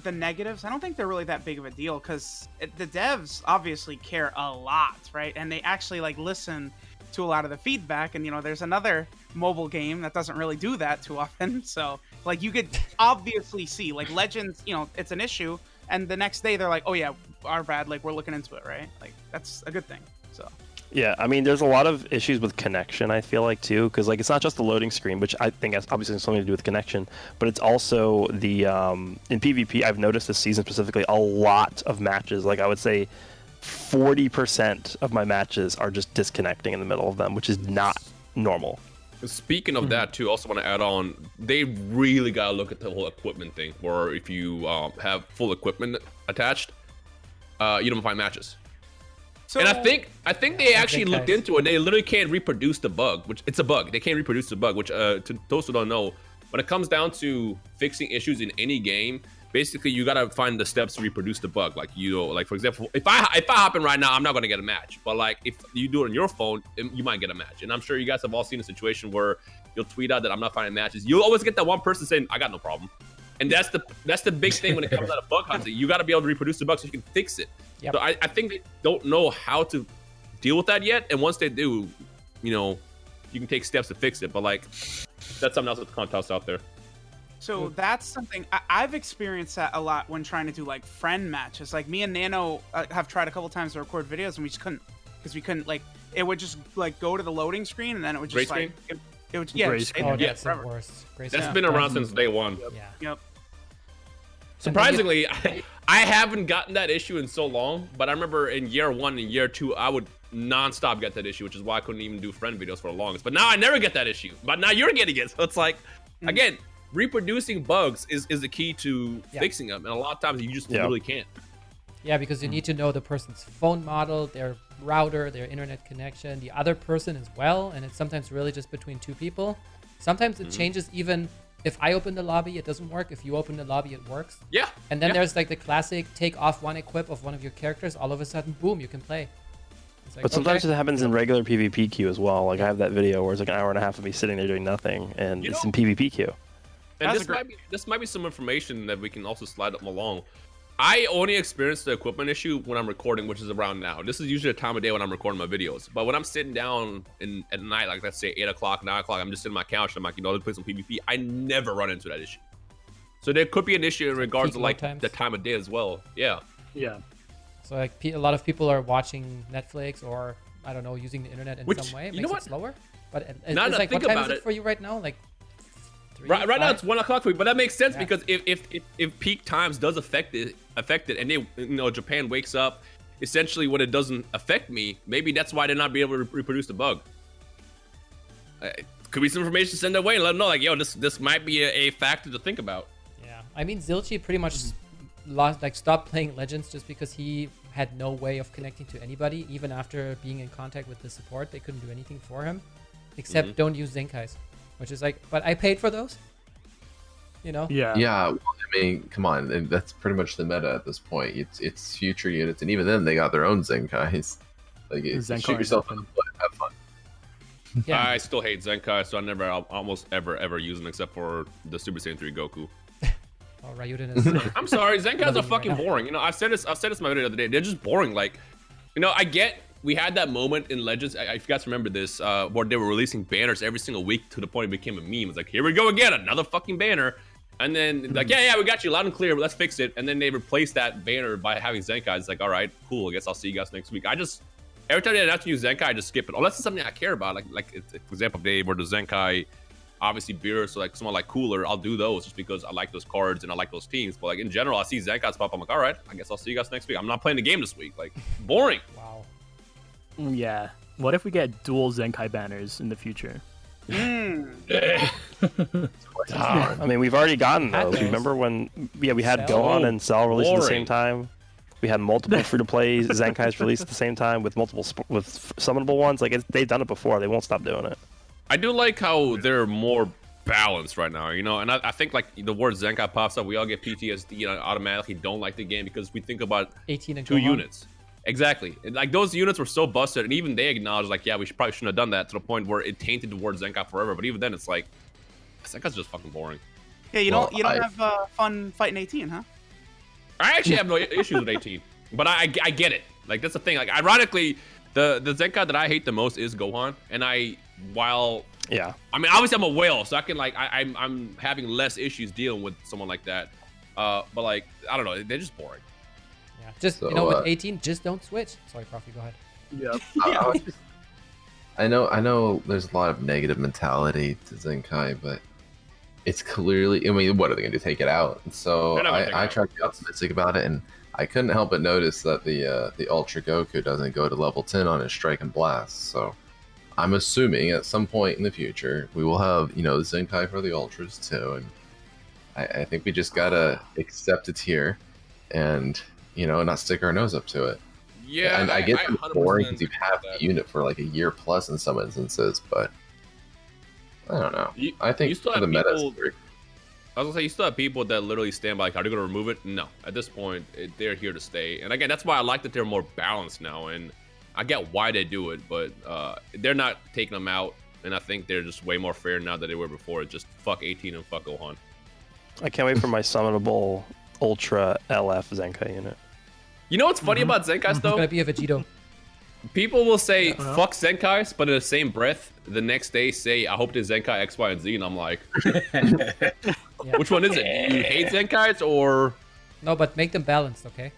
[SPEAKER 3] the negatives, I don't think they're really that big of a deal because the devs obviously care a lot, right? And they actually listen to a lot of the feedback. And there's another mobile game that doesn't really do that too often. So you could obviously see Legends, it's an issue, and the next day they're like, oh yeah, our bad, we're looking into it, right? That's a good thing. So.
[SPEAKER 6] Yeah, I mean, there's a lot of issues with connection, I feel like, too, because, it's not just the loading screen, which I think has obviously something to do with connection, but it's also the, in PvP, I've noticed this season specifically, a lot of matches, I would say 40% of my matches are just disconnecting in the middle of them, which is not normal.
[SPEAKER 5] Speaking of that, too, also want to add on, they really got to look at the whole equipment thing, where if you have full equipment attached, you don't find matches.
[SPEAKER 3] So,
[SPEAKER 5] and I think they actually looked into it. They literally can't reproduce the bug, which it's a bug. They can't reproduce the bug, which to those who don't know, when it comes down to fixing issues in any game, basically you gotta find the steps to reproduce the bug. For example, if I hop in right now, I'm not gonna get a match. But if you do it on your phone, you might get a match. And I'm sure you guys have all seen a situation where you'll tweet out that I'm not finding matches. You'll always get that one person saying, I got no problem. And that's the big thing when it comes out of bug hunting. You got to be able to reproduce the bug so you can fix it.
[SPEAKER 1] Yep.
[SPEAKER 5] So I think they don't know how to deal with that yet. And once they do, you can take steps to fix it. But that's something else that's kind of tossed out there.
[SPEAKER 3] So that's something I've experienced that a lot when trying to do like friend matches. Like me and Nano have tried a couple times to record videos and we just couldn't, because we couldn't, like, it would just like go to the loading screen and then it would just
[SPEAKER 5] Gray
[SPEAKER 3] like
[SPEAKER 5] screen?
[SPEAKER 3] it would
[SPEAKER 2] Gray
[SPEAKER 3] just
[SPEAKER 2] screen.
[SPEAKER 1] Oh,
[SPEAKER 3] yeah,
[SPEAKER 1] that's the
[SPEAKER 3] forever.
[SPEAKER 1] worst. Grace
[SPEAKER 5] That's
[SPEAKER 1] is
[SPEAKER 5] been around
[SPEAKER 1] definitely-
[SPEAKER 5] since day one.
[SPEAKER 1] Yeah.
[SPEAKER 3] Yep.
[SPEAKER 5] Surprisingly, I haven't gotten that issue in so long, but I remember in year 1 and year 2, I would nonstop get that issue, which is why I couldn't even do friend videos for the longest. But now I never get that issue. But now you're getting it. So it's like, again, reproducing bugs is the key to fixing them. And a lot of times you just literally can't.
[SPEAKER 1] Yeah, because you need to know the person's phone model, their router, their internet connection, the other person as well. And it's sometimes really just between two people. Sometimes it changes even if I open the lobby, it doesn't work. If you open the lobby, it works.
[SPEAKER 5] Yeah.
[SPEAKER 1] And then there's like the classic take off one equip of one of your characters. All of a sudden, boom, you can play. It's like,
[SPEAKER 6] But sometimes
[SPEAKER 1] okay.
[SPEAKER 6] it happens in regular PvP queue as well. Like I have that video where it's like an hour and a half of me sitting there doing nothing, and it's in PvP queue.
[SPEAKER 5] And
[SPEAKER 3] That's
[SPEAKER 5] this might be some information that we can also slide them along. I only experience the equipment issue when I'm recording, which is around now. This is usually the time of day when I'm recording my videos. But when I'm sitting down at night, like let's say 8 o'clock, 9 o'clock, I'm just sitting on my couch. And I'm like, let's play some PvP. I never run into that issue. So there could be an issue in regards
[SPEAKER 1] Peak
[SPEAKER 5] to
[SPEAKER 1] load
[SPEAKER 5] like
[SPEAKER 1] times.
[SPEAKER 5] the time of day as well. Yeah.
[SPEAKER 2] Yeah.
[SPEAKER 1] So like a lot of people are watching Netflix or I don't know, using the internet in
[SPEAKER 5] Which,
[SPEAKER 1] some way. It
[SPEAKER 5] you
[SPEAKER 1] makes
[SPEAKER 5] know
[SPEAKER 1] it
[SPEAKER 5] what?
[SPEAKER 1] slower. But it's
[SPEAKER 5] Now that I
[SPEAKER 1] like, what
[SPEAKER 5] think
[SPEAKER 1] time
[SPEAKER 5] about
[SPEAKER 1] is it
[SPEAKER 5] it-
[SPEAKER 1] for you right now? Like 3,
[SPEAKER 5] Right now
[SPEAKER 1] 5?
[SPEAKER 5] it's 1 o'clock for me, but that makes sense
[SPEAKER 1] Yeah.
[SPEAKER 5] because if peak times does affect it, and they, Japan wakes up essentially when it doesn't affect me, maybe that's why they're not being able to reproduce the bug. Could be some information send their way and let them know, like, yo, this might be a factor to think about.
[SPEAKER 1] Yeah, I mean Zilchi pretty much stopped playing Legends just because he had no way of connecting to anybody. Even after being in contact with the support, they couldn't do anything for him, except don't use Zenkais, which is like, but I paid for those.
[SPEAKER 2] Yeah.
[SPEAKER 7] Yeah, well, I mean, come on, and that's pretty much the meta at this point. It's future units, and even then they got their own Zenkais. Like,
[SPEAKER 2] Zenkai
[SPEAKER 7] shoot yourself
[SPEAKER 2] is
[SPEAKER 7] in the foot, have fun.
[SPEAKER 1] Yeah,
[SPEAKER 5] I still hate Zenkai, so I never almost ever use them except for the Super Saiyan 3 Goku.
[SPEAKER 1] oh, Ryuden is.
[SPEAKER 5] I'm sorry, Zenkais are
[SPEAKER 1] Loving
[SPEAKER 5] fucking
[SPEAKER 1] right now.
[SPEAKER 5] boring. I've said this in my video the other day. They're just boring. Like, I get we had that moment in Legends. If you guys remember this, where they were releasing banners every single week to the point it became a meme. It's like, here we go again, another fucking banner. And then like, yeah, we got you loud and clear, but let's fix it. And then they replaced that banner by having Zenkai. It's like, all right, cool. I guess I'll see you guys next week. Every time they announce a new Zenkai, I just skip it. Unless it's something I care about. Like for example, if they were the Zenkai, obviously beer, so like someone like Cooler, I'll do those just because I like those cards and I like those teams. But like in general, I see Zenkais pop up. I'm like, all right, I guess I'll see you guys next week. I'm not playing the game this week. Like, boring.
[SPEAKER 1] Wow.
[SPEAKER 2] Yeah. What if we get dual Zenkai banners in the future?
[SPEAKER 6] I mean, we've already gotten
[SPEAKER 1] Had
[SPEAKER 6] those.
[SPEAKER 1] those.
[SPEAKER 6] Remember when we had
[SPEAKER 1] Cell?
[SPEAKER 6] Gohan and Cell released at the
[SPEAKER 5] Boring.
[SPEAKER 6] same time? We had multiple free-to-play Zenkais released at the same time with multiple with summonable ones. Like they've done it before. They won't stop doing it.
[SPEAKER 5] I do like how they're more balanced right now, and I think like the word Zenkai pops up, we all get PTSD and automatically don't like the game because we think about
[SPEAKER 1] 18 and
[SPEAKER 5] 2
[SPEAKER 1] Gohan.
[SPEAKER 5] units. Exactly. And, like those units were so busted, and even they acknowledged like, yeah, we probably shouldn't have done that, to the point where it tainted the word Zenkai forever. But even then, it's like, Zenkai's just fucking boring.
[SPEAKER 3] Yeah, you
[SPEAKER 7] Well,
[SPEAKER 3] don't have fun fighting 18, huh?
[SPEAKER 5] I actually have no issues with 18, but I get it. Like that's the thing. Like ironically, the Zenkai that I hate the most is Gohan, and
[SPEAKER 6] Yeah.
[SPEAKER 5] I mean, obviously I'm a whale, so I can like I'm having less issues dealing with someone like that. But like I don't know, they're just boring.
[SPEAKER 1] Yeah, just
[SPEAKER 7] So,
[SPEAKER 1] with 18, just don't switch. Sorry, Profi, go ahead.
[SPEAKER 2] Yeah.
[SPEAKER 7] I know there's a lot of negative mentality to Zenkai, but it's clearly, I mean, what are they going to do, take it out? And so
[SPEAKER 5] They're not gonna take it
[SPEAKER 7] I
[SPEAKER 5] out.
[SPEAKER 7] tried to be optimistic about it, and I couldn't help but notice that the Ultra Goku doesn't go to level 10 on his Strike and Blast. So I'm assuming at some point in the future we will have, the Zenkai for the Ultras too, and I think we just gotta accept it here, and not stick our nose up to it.
[SPEAKER 5] Yeah,
[SPEAKER 7] and I get that it's boring because
[SPEAKER 5] 100%
[SPEAKER 7] you've had
[SPEAKER 5] that.
[SPEAKER 7] the unit for like a year plus in some instances, but I don't know. I think
[SPEAKER 5] you still
[SPEAKER 7] for the
[SPEAKER 5] have
[SPEAKER 7] meta, it's
[SPEAKER 5] people-
[SPEAKER 7] very-
[SPEAKER 5] I was gonna say, you still have people that literally stand by, like, are they gonna remove it? No. At this point, they're here to stay. And again, that's why I like that they're more balanced now. And I get why they do it, but they're not taking them out. And I think they're just way more fair now than they were before. Just fuck 18 and fuck Gohan.
[SPEAKER 6] I can't wait for my summonable Ultra LF Zenkai unit.
[SPEAKER 5] You know what's funny about Zenkais
[SPEAKER 1] It's gonna
[SPEAKER 5] though?
[SPEAKER 1] be a Vegito.
[SPEAKER 5] People will say fuck Zenkais, but in the same breath, the next day say, I hope there's Zenkai X, Y, and Z. And I'm like,
[SPEAKER 1] Yeah.
[SPEAKER 5] Which one is it? Do you hate Zenkai's or?
[SPEAKER 1] No, but make them balanced, okay?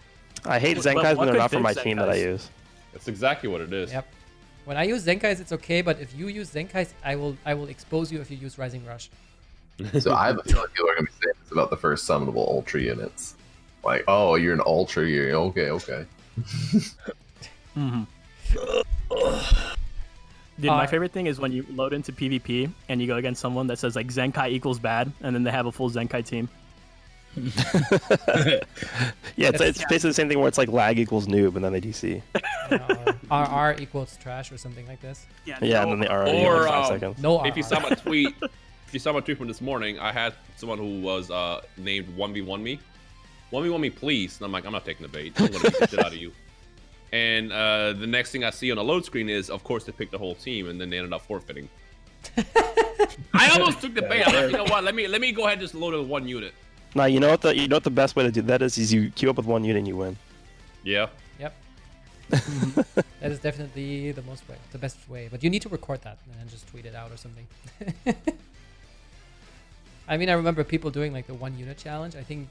[SPEAKER 6] I hate
[SPEAKER 2] But
[SPEAKER 6] Zenkai's
[SPEAKER 2] what
[SPEAKER 6] when they're
[SPEAKER 2] could
[SPEAKER 6] not for my
[SPEAKER 2] fix
[SPEAKER 6] team that I
[SPEAKER 2] Zenkai's?
[SPEAKER 6] use.
[SPEAKER 5] That's exactly what it is.
[SPEAKER 1] Yep. When I use Zenkai's, it's okay, but if you use Zenkai's, I will expose you if you use Rising Rush.
[SPEAKER 7] So I have a feeling people are going to be saying this about the first summonable Ultra units. Like, oh, you're an Ultra, you're okay.
[SPEAKER 2] Dude, my favorite thing is when you load into PvP and you go against someone that says like Zenkai equals bad, and then they have a full Zenkai team.
[SPEAKER 6] Yeah, it's basically the same thing where it's like lag equals noob, and then they DC.
[SPEAKER 1] RR equals trash or something like this.
[SPEAKER 6] Yeah, and then they are
[SPEAKER 5] Or,
[SPEAKER 6] like 5 seconds.
[SPEAKER 1] No RR.
[SPEAKER 5] If you saw my tweet, from this morning, I had someone who was named 1v1 me. 1v1 me, please. And I'm like, I'm not taking the bait. I'm gonna beat the shit out of you. And the next thing I see on the load screen is, of course, they picked the whole team, and then they ended up forfeiting. I almost took the bait. I'm like, you know what? Let me go ahead and just load it with one unit.
[SPEAKER 6] Nah, you know what the best way to do that is you queue up with one unit and you win.
[SPEAKER 5] Yeah.
[SPEAKER 1] Yep. That is definitely the best way. But you need to record that and then just tweet it out or something. I mean, I remember people doing like the 1 unit challenge. I think,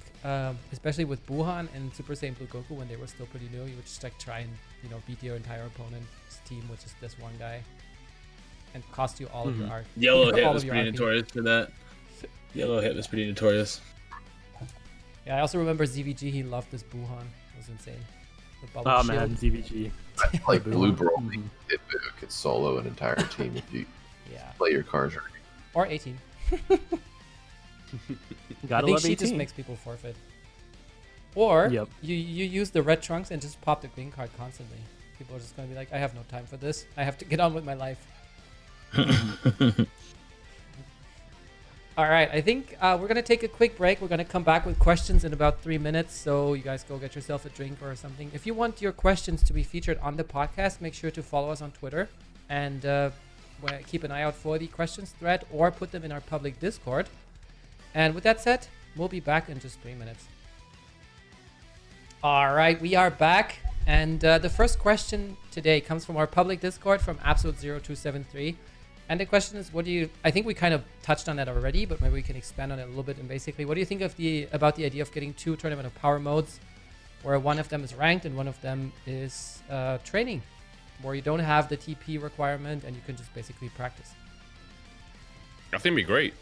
[SPEAKER 1] especially with Buhan and Super Saiyan Blue Goku when they were still pretty new, you would just like try and beat your entire opponent's team with just this one guy, and cost you all of your art.
[SPEAKER 4] Yellow hit
[SPEAKER 1] all
[SPEAKER 4] was
[SPEAKER 1] of your
[SPEAKER 4] pretty
[SPEAKER 1] RP.
[SPEAKER 4] notorious for that. Yellow hit was pretty notorious.
[SPEAKER 1] Yeah, I also remember ZVG. He loved this Buhan. It was insane. The bubble
[SPEAKER 2] Oh
[SPEAKER 1] shield.
[SPEAKER 2] man, ZVG.
[SPEAKER 7] Like Blue Brawl, it could solo an entire team if you
[SPEAKER 1] Yeah.
[SPEAKER 7] play your cards right.
[SPEAKER 1] Or 18. I
[SPEAKER 2] Gotta
[SPEAKER 1] think
[SPEAKER 2] love
[SPEAKER 1] she
[SPEAKER 2] 18.
[SPEAKER 1] just makes people forfeit. Or
[SPEAKER 2] Yep.
[SPEAKER 1] you use the red trunks and just pop the green card constantly. People are just going to be like, I have no time for this. I have to get on with my life. All right, I think we're going to take a quick break. We're going to come back with questions in about 3 minutes. So you guys go get yourself a drink or something. If you want your questions to be featured on the podcast, make sure to follow us on Twitter and keep an eye out for the questions thread or put them in our public Discord. And with that said, we'll be back in just 3 minutes. All right, we are back. And the first question today comes from our public Discord from Absolute0273. And the question is, I think we kind of touched on that already, but maybe we can expand on it a little bit. And basically, what do you think about the idea of getting 2 Tournament of Power modes, where one of them is ranked and one of them is training, where you don't have the TP requirement and you can just basically practice?
[SPEAKER 5] I think it'd be great.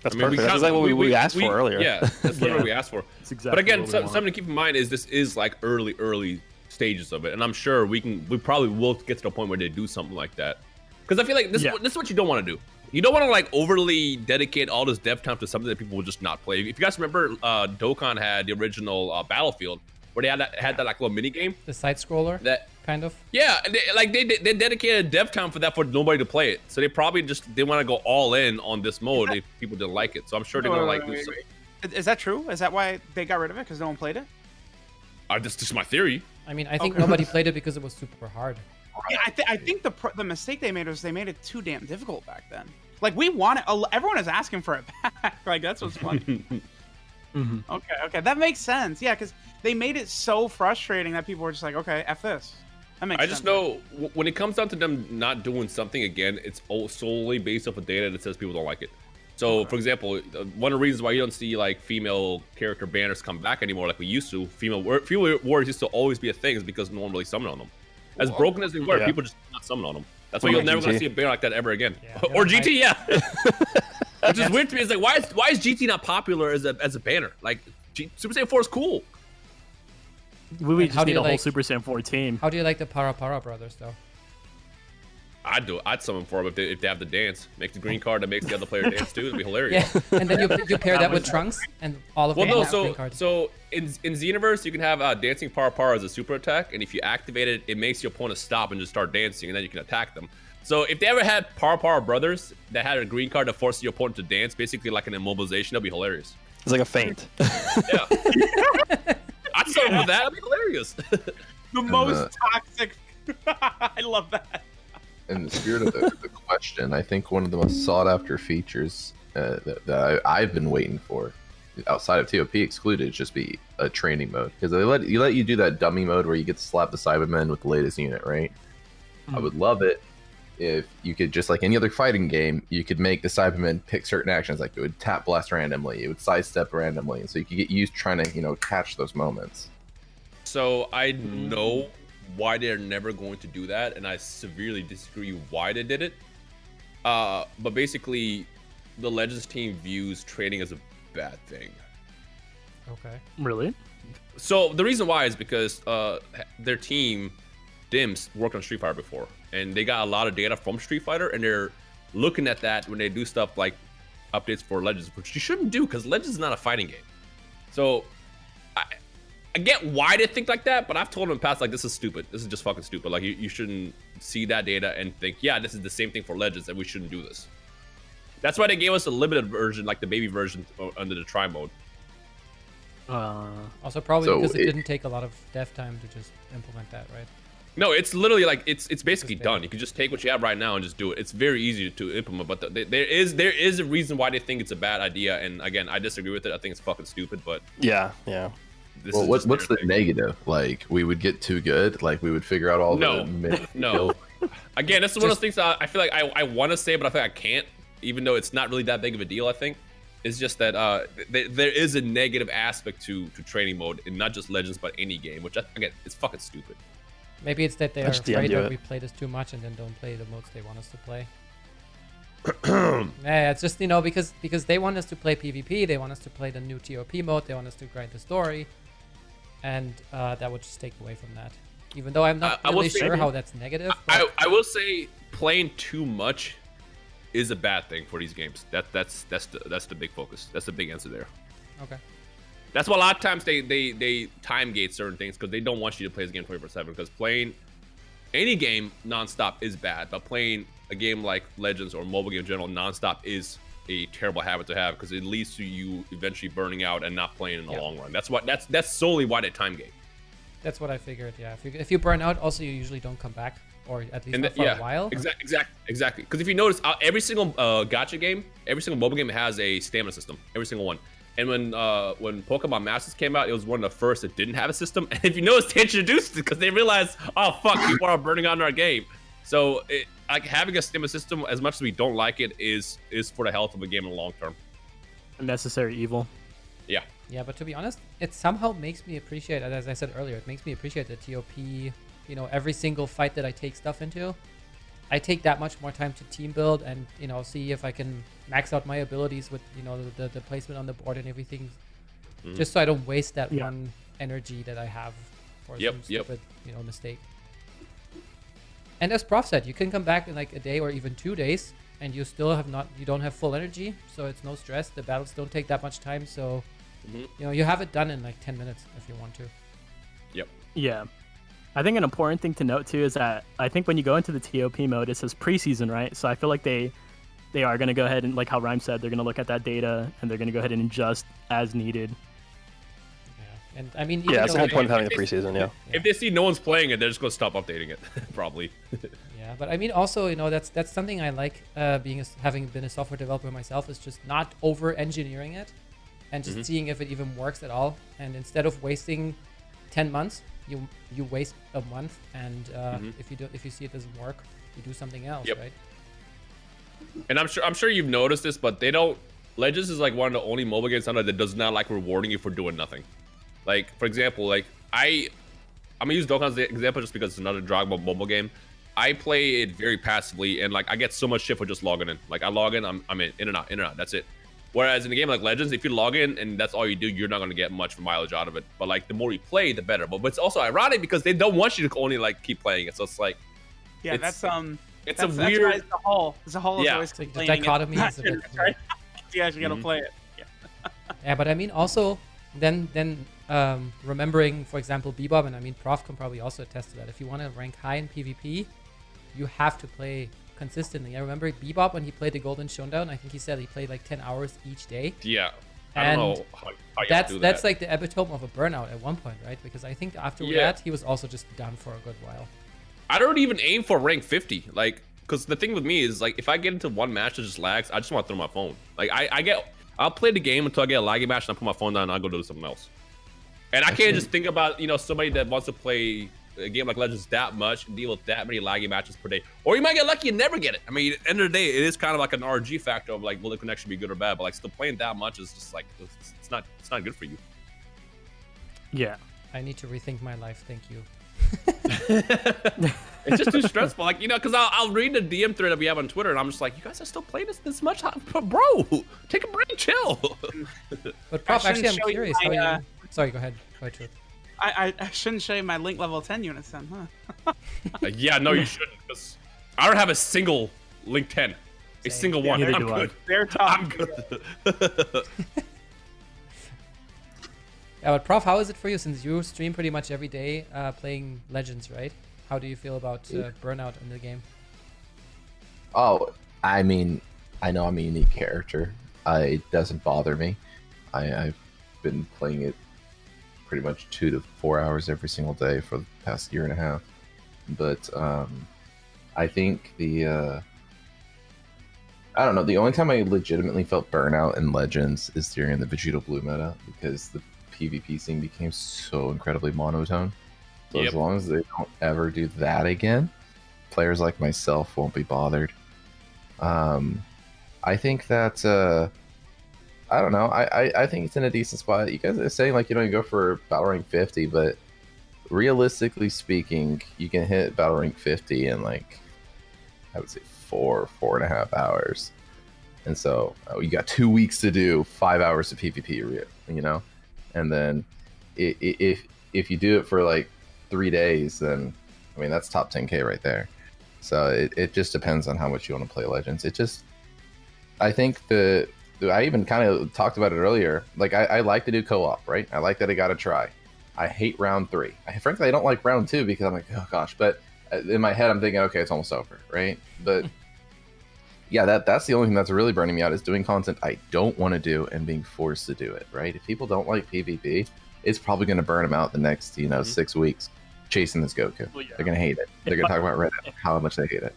[SPEAKER 6] That's perfect. That's exactly what we asked for earlier.
[SPEAKER 5] Yeah, that's literally what we asked for.
[SPEAKER 2] That's exactly
[SPEAKER 5] But again,
[SPEAKER 2] what we want.
[SPEAKER 5] something to keep in mind is this is like early stages of it, and I'm sure we probably will get to the point where they do something like that. Because I feel like this is what you don't want to do. You don't want to like overly dedicate all this dev time to something that people will just not play. If you guys remember, Dokkan had the original Battlefield where they had that like little mini game.
[SPEAKER 1] The side scroller,
[SPEAKER 5] That
[SPEAKER 1] kind of.
[SPEAKER 5] yeah, and they dedicated dev time for that for nobody to play it. So they probably they want to go all in on this mode if people didn't like it. So I'm sure they're gonna like do something.
[SPEAKER 3] Is that true? Is that why they got rid of it? Because no one played it?
[SPEAKER 5] That's just my theory.
[SPEAKER 1] I mean, I think nobody played it because it was super hard.
[SPEAKER 3] Yeah, I think the mistake they made was they made it too damn difficult back then. Like we want it. Everyone is asking for it back. Like that's what's funny. Okay, that makes sense. Yeah, because they made it so frustrating that people were just like, okay, F this. That makes sense.
[SPEAKER 5] I just know when it comes down to them not doing something again, it's all solely based off of data that says people don't like it. So, for example, one of the reasons why you don't see like female character banners come back anymore like we used to, female warriors used to always be a thing, is because no one really summoned on them. As broken as they were, people just not summon on them. That's why you're never going to see a banner like that ever again.
[SPEAKER 1] Yeah,
[SPEAKER 5] or GT, yeah. Which is weird to me. It's like, why is GT not popular as a banner? Like, Super Saiyan 4 is cool.
[SPEAKER 2] We just
[SPEAKER 1] how do
[SPEAKER 2] need
[SPEAKER 1] you
[SPEAKER 2] a whole
[SPEAKER 1] like-
[SPEAKER 2] Super Saiyan 4 team.
[SPEAKER 1] How do you like the Para Para brothers, though?
[SPEAKER 5] I'd summon for them if they have the dance. Make the green card that makes the other player dance too. It'd be hilarious.
[SPEAKER 1] Yeah, and then you pair that with Trunks and all of them have green cards.
[SPEAKER 5] So in Xenoverse, you can have dancing Para as a super attack, and if you activate it, it makes your opponent stop and just start dancing, and then you can attack them. So if they ever had Para brothers that had a green card that forces your opponent to dance, basically like an immobilization, that'd be hilarious.
[SPEAKER 6] It's like a feint.
[SPEAKER 5] Yeah. I'd summon with that. That'd be hilarious.
[SPEAKER 3] The most toxic. I love that.
[SPEAKER 7] In the spirit of the question, I think one of the most sought after features that I've been waiting for, outside of TOP excluded, is just be a training mode, because they let you do that dummy mode where you get to slap the Cybermen with the latest unit, right? I would love it if you could, just like any other fighting game, you could make the Cybermen pick certain actions, like it would tap blast randomly, it would sidestep randomly, and so you could get used trying to, catch those moments.
[SPEAKER 5] So I know why they're never going to do that, and I severely disagree why they did it. But basically, the Legends team views trading as a bad thing.
[SPEAKER 1] Okay.
[SPEAKER 2] Really?
[SPEAKER 5] So the reason why is because their team, Dims, worked on Street Fighter before, and they got a lot of data from Street Fighter, and they're looking at that when they do stuff like updates for Legends, which you shouldn't do because Legends is not a fighting game. So I get why they think like that, but I've told them in the past, like, this is stupid. This is just fucking stupid. Like, you shouldn't see that data and think, yeah, this is the same thing for Legends, and we shouldn't do this. That's why they gave us a limited version, like the baby version under the try mode.
[SPEAKER 1] Also, probably
[SPEAKER 7] So
[SPEAKER 1] because it didn't take a lot of dev time to just implement that, right?
[SPEAKER 5] No, it's literally like it's basically done. You can just take what you have right now and just do it. It's very easy to implement, but there is a reason why they think it's a bad idea. And again, I disagree with it. I think it's fucking stupid. But
[SPEAKER 6] Yeah.
[SPEAKER 7] Well, what's the negative? Like, we would get too good? Like, we would figure out all the...
[SPEAKER 5] No. Again, this is one of those things that I feel like I want to say, but I feel like I can't, even though it's not really that big of a deal, I think. It's just that there is a negative aspect to training mode, in not just Legends, but any game, which, again, it's fucking stupid.
[SPEAKER 1] Maybe it's that they're
[SPEAKER 6] That's the
[SPEAKER 1] afraid
[SPEAKER 6] idea.
[SPEAKER 1] that we play this too much and then don't play the modes they want us to play. Yeah, it's just, because they want us to play PvP, they want us to play the new TOP mode, they want us to grind the story, and that would just take away from that. Even though I'm not really sure how that's negative.
[SPEAKER 5] I will say playing too much is a bad thing for these games. That's the big focus. That's the big answer there.
[SPEAKER 1] Okay.
[SPEAKER 5] That's why a lot of times they time gate certain things because they don't want you to play this game 24/7. Because playing any game nonstop is bad, but playing a game like Legends or mobile game in general nonstop is a terrible habit to have because it leads to you eventually burning out and not playing in the long run. That's solely why they time gate.
[SPEAKER 1] That's what I figured. Yeah, if you burn out, also you usually don't come back, or at least not for a while.
[SPEAKER 5] Exactly. Because if you notice, every single gacha game, every single mobile game has a stamina system. Every single one. And when Pokemon Masters came out, it was one of the first that didn't have a system. And if you notice, they introduced it because they realized, oh fuck, people are burning out in our game. So like having a stamina system, as much as we don't like it, is for the health of a game in the long term.
[SPEAKER 2] A necessary evil.
[SPEAKER 5] Yeah.
[SPEAKER 1] Yeah, but to be honest, it somehow makes me appreciate, as I said earlier, it makes me appreciate the TOP. Every single fight that I take stuff into, I take that much more time to team build and see if I can max out my abilities with the placement on the board and everything, just so I don't waste that one energy that I have for some stupid mistake. And as Prof said, you can come back in like a day or even 2 days, and you still don't have full energy, so it's no stress. The battles don't take that much time, so you have it done in like 10 minutes if you want to.
[SPEAKER 5] Yep.
[SPEAKER 2] Yeah. I think an important thing to note too is that I think when you go into the TOP mode, it says preseason, right? So I feel like they are going to go ahead and, like how Rhyme said, they're going to look at that data and they're going to go ahead and adjust as needed.
[SPEAKER 1] Yeah, and I mean,
[SPEAKER 6] It's the whole point of having a preseason. Yeah.
[SPEAKER 5] If they see no one's playing it, they're just gonna stop updating it, probably.
[SPEAKER 1] Yeah, but I mean, also, that's something I like having been a software developer myself, is just not over engineering it and just seeing if it even works at all. And instead of wasting 10 months, you waste a month, and if you see it doesn't work, you do something else, right?
[SPEAKER 5] And I'm sure you've noticed this, but Legends is like one of the only mobile games out there that does not like rewarding you for doing nothing. Like, for example, like I'm gonna use Dokkan as an example just because it's another Dragon Ball mobile game. I play it very passively, and like I get so much shit for just logging in. Like I log in, I'm in and out. That's it. Whereas in a game like Legends, if you log in and that's all you do, you're not gonna get much mileage out of it. But like the more you play, the better. But it's also ironic because they don't want you to only like keep playing it. So it's like,
[SPEAKER 3] that's
[SPEAKER 5] a
[SPEAKER 3] that's
[SPEAKER 5] weird.
[SPEAKER 3] why it's the whole. It's a whole.
[SPEAKER 1] It's like the dichotomy is a bit,
[SPEAKER 3] right? You actually gotta play it.
[SPEAKER 1] Yeah, but I mean, also then remembering, for example, Bebop, and I mean, Prof can probably also attest to that. If you want to rank high in PvP, you have to play consistently. I remember Bebop when he played the Golden Showdown. I think he said he played like 10 hours each day.
[SPEAKER 5] Yeah.
[SPEAKER 1] And
[SPEAKER 5] I don't know how you do
[SPEAKER 1] that's
[SPEAKER 5] that.
[SPEAKER 1] like the epitome of a burnout at one point, right? Because I think after that, he was also just done for a good while.
[SPEAKER 5] I don't even aim for rank 50. Like, because the thing with me is, like, if I get into one match that just lags, I just want to throw my phone. Like, I'll play the game until I get a laggy match, and I put my phone down, and I'll go do something else. And I can't just think about, somebody that wants to play a game like Legends that much and deal with that many laggy matches per day. Or you might get lucky and never get it. I mean, at the end of the day, it is kind of like an RG factor of like, will the connection be good or bad? But like still playing that much is just like, it's not good for you.
[SPEAKER 2] Yeah.
[SPEAKER 1] I need to rethink my life. Thank you.
[SPEAKER 5] It's just too stressful. Like, you know, because I'll read the DM thread that we have on Twitter and I'm just like, you guys are still playing this much? Bro, take a break, chill.
[SPEAKER 1] But Prof,
[SPEAKER 3] I
[SPEAKER 1] actually, I'm
[SPEAKER 3] shouldn't show you
[SPEAKER 1] curious how
[SPEAKER 3] my,
[SPEAKER 1] you. Sorry, go ahead. Go ahead, Truth.
[SPEAKER 3] I shouldn't show you my Link level 10 units then, huh?
[SPEAKER 5] Yeah, no, you shouldn't. Because I don't have a single Link 10. A
[SPEAKER 1] Same.
[SPEAKER 5] single one.
[SPEAKER 2] Neither
[SPEAKER 5] I'm
[SPEAKER 2] do I.
[SPEAKER 5] good.
[SPEAKER 3] They're tough.
[SPEAKER 5] I'm good.
[SPEAKER 1] Yeah, but Prof, how is it for you since you stream pretty much every day playing Legends, right? How do you feel about burnout in the game?
[SPEAKER 7] Oh, I mean, I know I'm a unique character. It doesn't bother me. I've been playing it pretty much 2 to 4 hours every single day for the past year and a half. But I think I don't know, the only time I legitimately felt burnout in Legends is during the Vegeta Blue meta, because the PvP scene became so incredibly monotone. So
[SPEAKER 5] Yep.
[SPEAKER 7] as long as they don't ever do that again, players like myself won't be bothered. I think that I don't know. I think it's in a decent spot. You guys are saying like you don't go for battle rank 50, but realistically speaking, you can hit battle rank 50 in like I would say 4.5 hours. And so you got 2 weeks to do 5 hours of PvP, you know, and then if you do it for like 3 days, then I mean that's top 10k right there. So it just depends on how much you want to play Legends. I think I even kind of talked about it earlier. Like I like to do co-op, right? I like that I got to try. I hate round 3. Frankly, I don't like round 2 because I'm like, oh gosh. But in my head, I'm thinking, okay, it's almost over, right? But yeah, that's the only thing that's really burning me out is doing content I don't want to do and being forced to do it, right? If people don't like PvP, it's probably going to burn them out the next, 6 weeks chasing this Goku.
[SPEAKER 2] Well, yeah.
[SPEAKER 7] They're going to hate it. They're going to talk about Reddit, how much they hate it.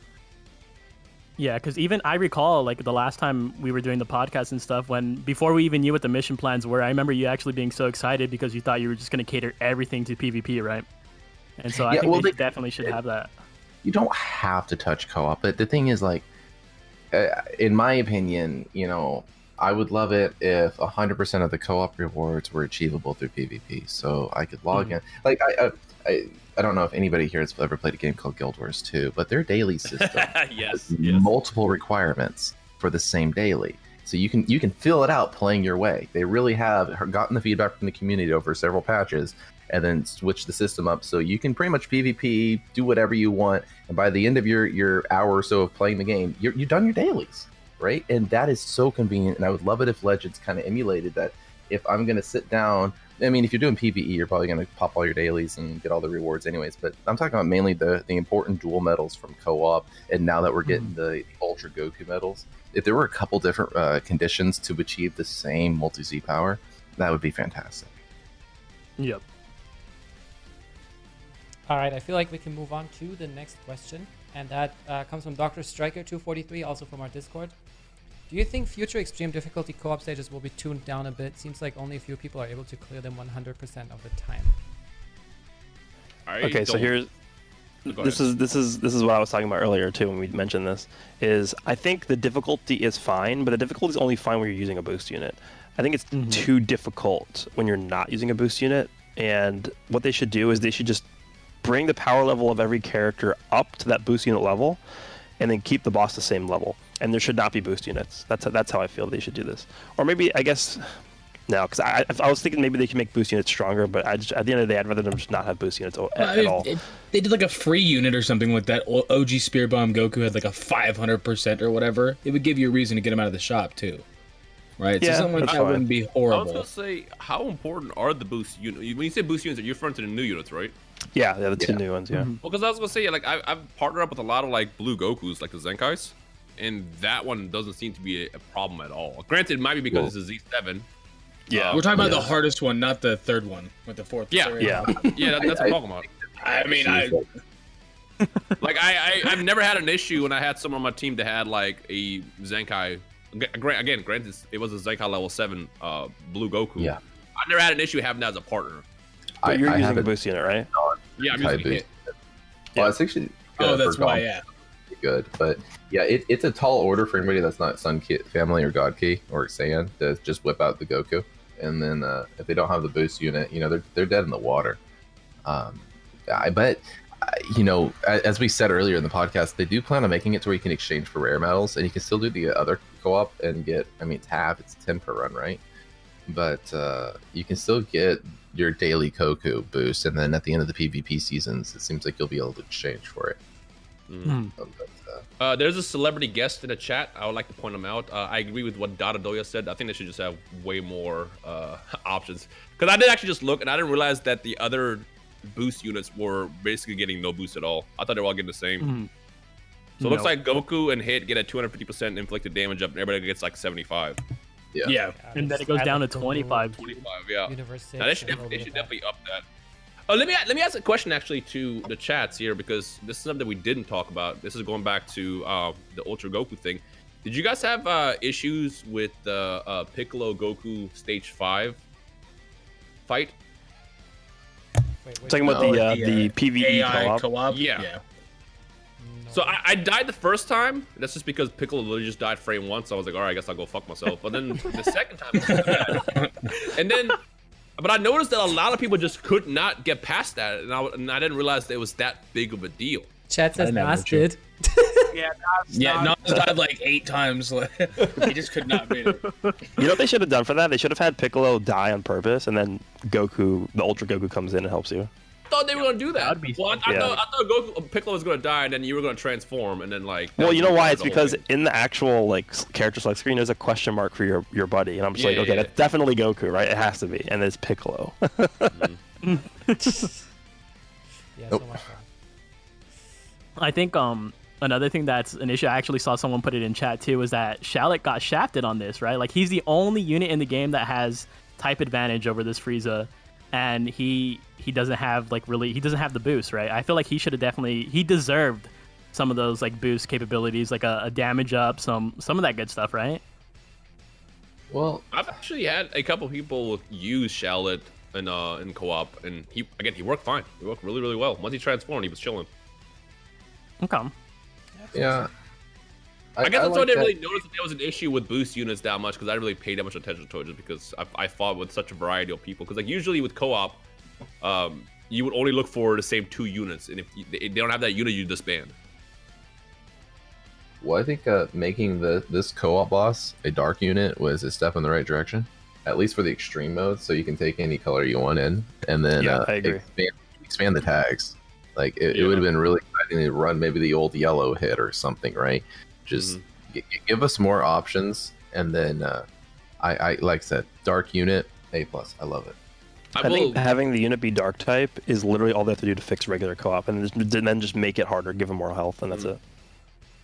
[SPEAKER 2] Yeah, because even I recall like the last time we were doing the podcast and stuff, when before we even knew what the mission plans were, I remember you actually being so excited because you thought you were just going to cater everything to PvP, right? And so I think they definitely should have that.
[SPEAKER 7] You don't have to touch co-op, but the thing is, like, in my opinion, I would love it if 100% of the co-op rewards were achievable through PvP, so I could log in. Like, I don't know if anybody here has ever played a game called Guild Wars 2, but their daily system
[SPEAKER 5] yes.
[SPEAKER 7] has multiple requirements for the same daily. So you can fill it out playing your way. They really have gotten the feedback from the community over several patches and then switch the system up so you can pretty much PvP, do whatever you want, and by the end of your hour or so of playing the game, you've done your dailies, right? And that is so convenient, and I would love it if Legends kind of emulated that. If I'm going to sit down, I mean, if you're doing PvE, you're probably going to pop all your dailies and get all the rewards anyways, but I'm talking about mainly the important dual medals from co-op, and now that we're getting the Ultra Goku medals, if there were a couple different conditions to achieve the same multi-Z power, that would be fantastic.
[SPEAKER 2] Yep.
[SPEAKER 1] All right, I feel like we can move on to the next question, and that comes from Dr. Striker 243, also from our Discord. Do you think future extreme difficulty co-op stages will be tuned down a bit? Seems like only a few people are able to clear them 100% of the time.
[SPEAKER 6] Okay, so here's this is what I was talking about earlier too when we mentioned this. Is I think the difficulty is fine, but the difficulty is only fine when you're using a boost unit. I think it's too difficult when you're not using a boost unit. And what they should do is they should just bring the power level of every character up to that boost unit level, and then keep the boss the same level. And there should not be boost units. That's how I feel they should do this. Or maybe, I guess, no, because I was thinking maybe they can make boost units stronger, but at the end of the day, I'd rather them just not have boost units at all.
[SPEAKER 4] They did like a free unit or something like that. OG Spear Bomb Goku had like a 500% or whatever. It would give you a reason to get him out of the shop too, right?
[SPEAKER 6] Yeah,
[SPEAKER 4] so something like
[SPEAKER 6] that's
[SPEAKER 4] that
[SPEAKER 6] fine.
[SPEAKER 4] wouldn't be
[SPEAKER 5] I was
[SPEAKER 4] horrible.
[SPEAKER 5] gonna say, how important are the boost units? When you say boost units, you're referring to the new units, right?
[SPEAKER 6] Yeah, the two new ones, yeah.
[SPEAKER 5] Well, because I was gonna say, like, I've partnered up with a lot of like blue Gokus, like the Zenkais, and that one doesn't seem to be a problem at all. Granted, it might be because it's a Z7.
[SPEAKER 6] Yeah,
[SPEAKER 4] We're talking about the hardest one, not the third one with the fourth.
[SPEAKER 5] Yeah.
[SPEAKER 4] area.
[SPEAKER 6] Yeah.
[SPEAKER 5] Yeah, that's what I'm talking about.
[SPEAKER 4] I mean,
[SPEAKER 5] Like, I've never had an issue when I had someone on my team that had like a Zenkai. Again, granted, it was a Zenkai level 7 blue Goku.
[SPEAKER 7] Yeah.
[SPEAKER 5] I've never had an issue having that as a partner.
[SPEAKER 2] But you're
[SPEAKER 7] I
[SPEAKER 2] using
[SPEAKER 7] have
[SPEAKER 2] a
[SPEAKER 7] it
[SPEAKER 2] boost unit, right?
[SPEAKER 5] Yeah, I'm
[SPEAKER 7] type
[SPEAKER 5] using
[SPEAKER 7] boost.
[SPEAKER 5] hit.
[SPEAKER 7] Well, it's actually
[SPEAKER 4] Oh,
[SPEAKER 7] good
[SPEAKER 4] that's
[SPEAKER 7] for
[SPEAKER 4] why.
[SPEAKER 7] Gom-
[SPEAKER 4] Yeah.
[SPEAKER 7] good, but yeah, it's a tall order for anybody that's not Sun Ki family or God Ki or Saiyan to just whip out the Goku, and then if they don't have the boost unit, they're dead in the water. I bet, as we said earlier in the podcast, they do plan on making it to where you can exchange for rare medals, and you can still do the other co-op and get. I mean, it's half, it's 10 per run, right? But you can still get your daily Goku boost, and then at the end of the PvP seasons, it seems like you'll be able to exchange for it.
[SPEAKER 5] There's a celebrity guest in the chat. I would like to point them out. I agree with what Dada Doya said. I think they should just have way more options. Because I did actually just look, and I didn't realize that the other boost units were basically getting no boost at all. I thought they were all getting the same. So it looks like Goku and Hit get a 250% inflicted damage up, and everybody gets like 75.
[SPEAKER 4] Yeah.
[SPEAKER 2] And then it goes down to 25.
[SPEAKER 5] 25, yeah.
[SPEAKER 1] Universe
[SPEAKER 5] Now, they
[SPEAKER 1] 6
[SPEAKER 5] should definitely up that. Oh, let me ask a question actually to the chats here, because this is something we didn't talk about. This is going back to the Ultra Goku thing. Did you guys have issues with the Piccolo Goku Stage 5 fight?
[SPEAKER 6] Talking about the PvE
[SPEAKER 4] AI
[SPEAKER 6] co-op.
[SPEAKER 5] Yeah. So I died the first time. That's just because Piccolo literally just died frame once. So I was like, all right, I guess I'll go fuck myself. But then the second time, but I noticed that a lot of people just could not get past that, and I didn't realize that it was that big of a deal.
[SPEAKER 1] Chat says
[SPEAKER 4] I never
[SPEAKER 1] Nas did.
[SPEAKER 7] Yeah,
[SPEAKER 4] Nas died like 8 times. He just could not beat it.
[SPEAKER 6] You know what they should have done for that? They should have had Piccolo die on purpose, and then Goku, the Ultra Goku, comes in and helps you.
[SPEAKER 5] I thought they were gonna do that.
[SPEAKER 2] That'd be
[SPEAKER 5] Well, I thought Goku Piccolo was gonna die, and then you were gonna transform, and then like.
[SPEAKER 6] Well, you know why? It's
[SPEAKER 5] the whole
[SPEAKER 6] because
[SPEAKER 5] thing.
[SPEAKER 6] in the actual character select screen, there's a question mark for your buddy, and I'm just okay, that's definitely Goku, right? It has to be, and it's Piccolo.
[SPEAKER 1] Yeah, so much fun.
[SPEAKER 2] I think another thing that's an issue, I actually saw someone put it in chat too, is that Shallot got shafted on this, right? Like, he's the only unit in the game that has type advantage over this Frieza, and he doesn't have he doesn't have the boost, right? I feel like he should have he deserved some of those boost capabilities, like a damage up, some of that good stuff, right?
[SPEAKER 7] Well,
[SPEAKER 5] I've actually had a couple people use Shallot in co-op, and he worked fine. He worked really, really well. Once he transformed, he was chilling.
[SPEAKER 2] Okay.
[SPEAKER 7] yeah.
[SPEAKER 5] I guess that's why I
[SPEAKER 7] like
[SPEAKER 5] didn't
[SPEAKER 7] that.
[SPEAKER 5] really notice that there was an issue with boost units that much, because I didn't really pay that much attention to it, just because I fought with such a variety of people. Because usually with co-op, you would only look for the same 2 units, and if they don't have that unit, you disband.
[SPEAKER 7] Well, I think making this co-op boss a dark unit was a step in the right direction, at least for the extreme mode, so you can take any color you want in, and then
[SPEAKER 6] Yeah, I agree.
[SPEAKER 7] expand the tags. Like it would have been really exciting to run maybe the old yellow hit or something, right? Just give us more options, and then I like I said, dark unit A+. I love it.
[SPEAKER 6] I think having the unit be dark type is literally all they have to do to fix regular co-op, and then just make it harder, give them more health, and that's it.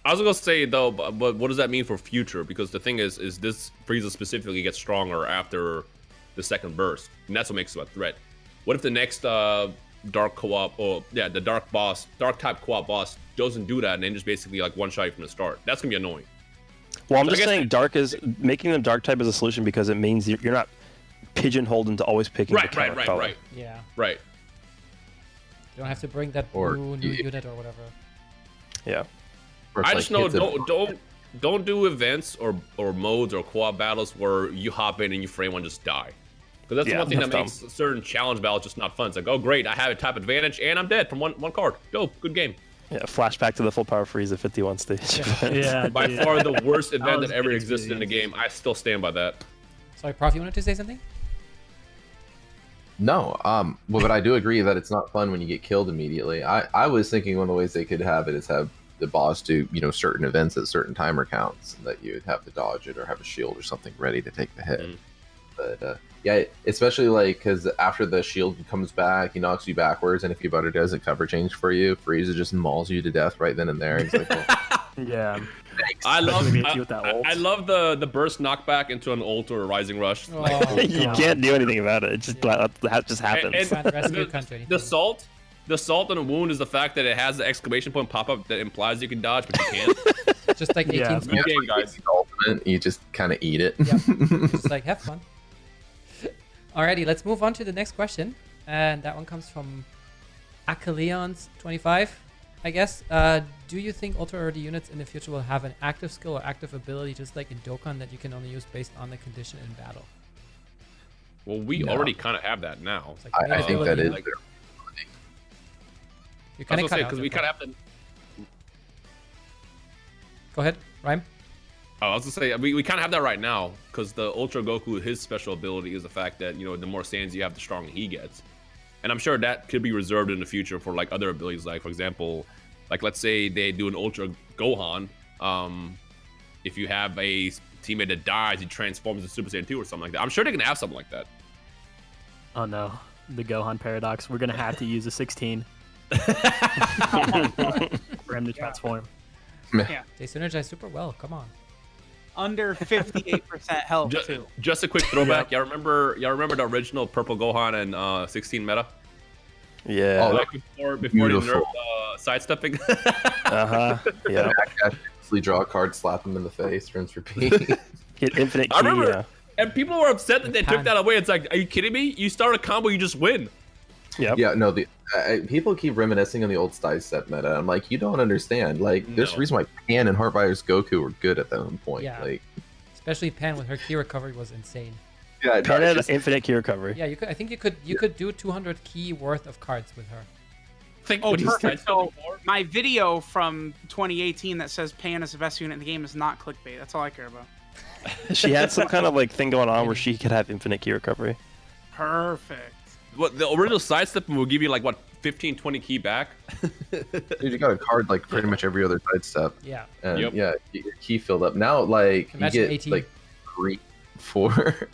[SPEAKER 5] I was gonna say though, but what does that mean for future? Because the thing is this Frieza specifically gets stronger after the second burst, and that's what makes it a threat. What if the next dark co-op, the dark type co-op boss doesn't do that, and then just basically one shot you from the start? That's gonna be annoying.
[SPEAKER 6] Well, I'm
[SPEAKER 5] So I
[SPEAKER 6] just
[SPEAKER 5] guess-
[SPEAKER 6] saying making them dark type is a solution, because it means you're not pigeonholed into always picking the counter color.
[SPEAKER 5] Right.
[SPEAKER 1] Yeah.
[SPEAKER 5] Right.
[SPEAKER 1] You don't have to bring that
[SPEAKER 7] Or
[SPEAKER 1] new unit or whatever.
[SPEAKER 6] Yeah.
[SPEAKER 7] Or it's
[SPEAKER 5] I
[SPEAKER 7] like
[SPEAKER 5] just know
[SPEAKER 7] hits a-
[SPEAKER 5] don't do events or modes or co-op battles where you hop in and you frame one just die. Because that's the
[SPEAKER 6] Yeah,
[SPEAKER 5] one thing that
[SPEAKER 6] that's
[SPEAKER 5] makes certain challenge battles just not fun. It's like, oh great, I have a type advantage and I'm dead from one card. Go, good game.
[SPEAKER 6] Yeah, flashback to the full power Frieza 51 stage.
[SPEAKER 2] Yeah.
[SPEAKER 5] By
[SPEAKER 2] dude.
[SPEAKER 5] far the worst event
[SPEAKER 2] was
[SPEAKER 5] that ever
[SPEAKER 2] good
[SPEAKER 5] existed in the game. I still stand by that.
[SPEAKER 1] Sorry, Prof, you wanted to say something?
[SPEAKER 7] No, well, but I do agree that it's not fun when you get killed immediately. I was thinking one of the ways they could have it is have the boss do certain events at certain timer counts, and that you'd have to dodge it or have a shield or something ready to take the hit. But yeah, especially because after the shield comes back, he knocks you backwards, and if your butter does a cover change for you, Frieza just mauls you to death right then and there. He's like, well,
[SPEAKER 2] Yeah.
[SPEAKER 5] I love
[SPEAKER 2] Especially with that ult.
[SPEAKER 5] I love the burst knockback into an ult or a rising rush.
[SPEAKER 1] Oh,
[SPEAKER 6] You
[SPEAKER 1] God.
[SPEAKER 6] can't do anything about it. It just that just happens.
[SPEAKER 5] And-
[SPEAKER 1] Can't rescue country.
[SPEAKER 5] The salt on a wound is the fact that it has the exclamation point pop up that implies you can dodge, but you can't.
[SPEAKER 1] Just like 18
[SPEAKER 2] Yeah.
[SPEAKER 1] small.
[SPEAKER 5] Good game, guys.
[SPEAKER 7] the ultimate, you just kind of eat it.
[SPEAKER 1] Yep. Just like, have fun. Alrighty, let's move on to the next question. And that one comes from Akaleon's 25, I guess. Do you think Ultra Rarity units in the future will have an active skill or active ability, just like in Dokkan, that you can only use based on the condition in battle?
[SPEAKER 5] Well, we already kind of have that now.
[SPEAKER 1] It's like
[SPEAKER 7] I think that is.
[SPEAKER 1] You
[SPEAKER 5] I
[SPEAKER 1] kind
[SPEAKER 5] was
[SPEAKER 1] of
[SPEAKER 5] gonna say because we kind of have to.
[SPEAKER 1] Go ahead, Rhyme.
[SPEAKER 5] Oh, I was gonna say we kind of have that right now because the Ultra Goku, his special ability is the fact that the more Saiyans you have, the stronger he gets, and I'm sure that could be reserved in the future for like other abilities, like for example, like let's say they do an Ultra Gohan. If you have a teammate that dies, he transforms into Super Saiyan 2 or something like that. I'm sure they can have something like that.
[SPEAKER 2] Oh no, the Gohan paradox. We're gonna have to use a 16 for him to transform.
[SPEAKER 3] Yeah.
[SPEAKER 1] They synergize super well. Come on.
[SPEAKER 3] Under 58% health too.
[SPEAKER 5] Just a quick throwback. Y'all remember the original Purple Gohan and 16 meta?
[SPEAKER 6] Yeah.
[SPEAKER 7] Oh,
[SPEAKER 5] Like before they
[SPEAKER 7] beautiful.
[SPEAKER 5] nerfed sidestepping.
[SPEAKER 6] Yeah.
[SPEAKER 7] Actually draw a card, slap him in the face, rinse, repeat.
[SPEAKER 6] Get infinite
[SPEAKER 5] I
[SPEAKER 6] key.
[SPEAKER 5] remember,
[SPEAKER 6] Yeah.
[SPEAKER 5] and people were upset that they took that away. It's like, are you kidding me? You start a combo, you just win.
[SPEAKER 6] Yep.
[SPEAKER 7] Yeah, no, people keep reminiscing on the old Style set meta. I'm like, you don't understand. Like, there's a reason why Pan and Heartfire's Goku were good at that one point.
[SPEAKER 1] Yeah.
[SPEAKER 7] Like,
[SPEAKER 1] Especially Pan with her key recovery was insane.
[SPEAKER 7] yeah,
[SPEAKER 6] Pan had infinite key recovery.
[SPEAKER 1] Yeah, you could. I think you could do 200 key worth of cards with her.
[SPEAKER 3] Oh,
[SPEAKER 5] What he
[SPEAKER 3] perfect.
[SPEAKER 5] said
[SPEAKER 3] So
[SPEAKER 5] before.
[SPEAKER 3] my video from 2018 that says Pan is the best unit in the game is not clickbait. That's all I care about.
[SPEAKER 6] She had some kind of like thing going on where she could have infinite key recovery.
[SPEAKER 3] Perfect.
[SPEAKER 5] What the original sidestepping will give you like what 15, 20 key back.
[SPEAKER 7] dude, you got a card like pretty much every other sidestep.
[SPEAKER 1] Yeah.
[SPEAKER 7] And
[SPEAKER 5] Yep.
[SPEAKER 7] yeah, get your key filled up. Now, like,
[SPEAKER 1] Imagine
[SPEAKER 7] you get
[SPEAKER 1] 18.
[SPEAKER 7] like 3, 4.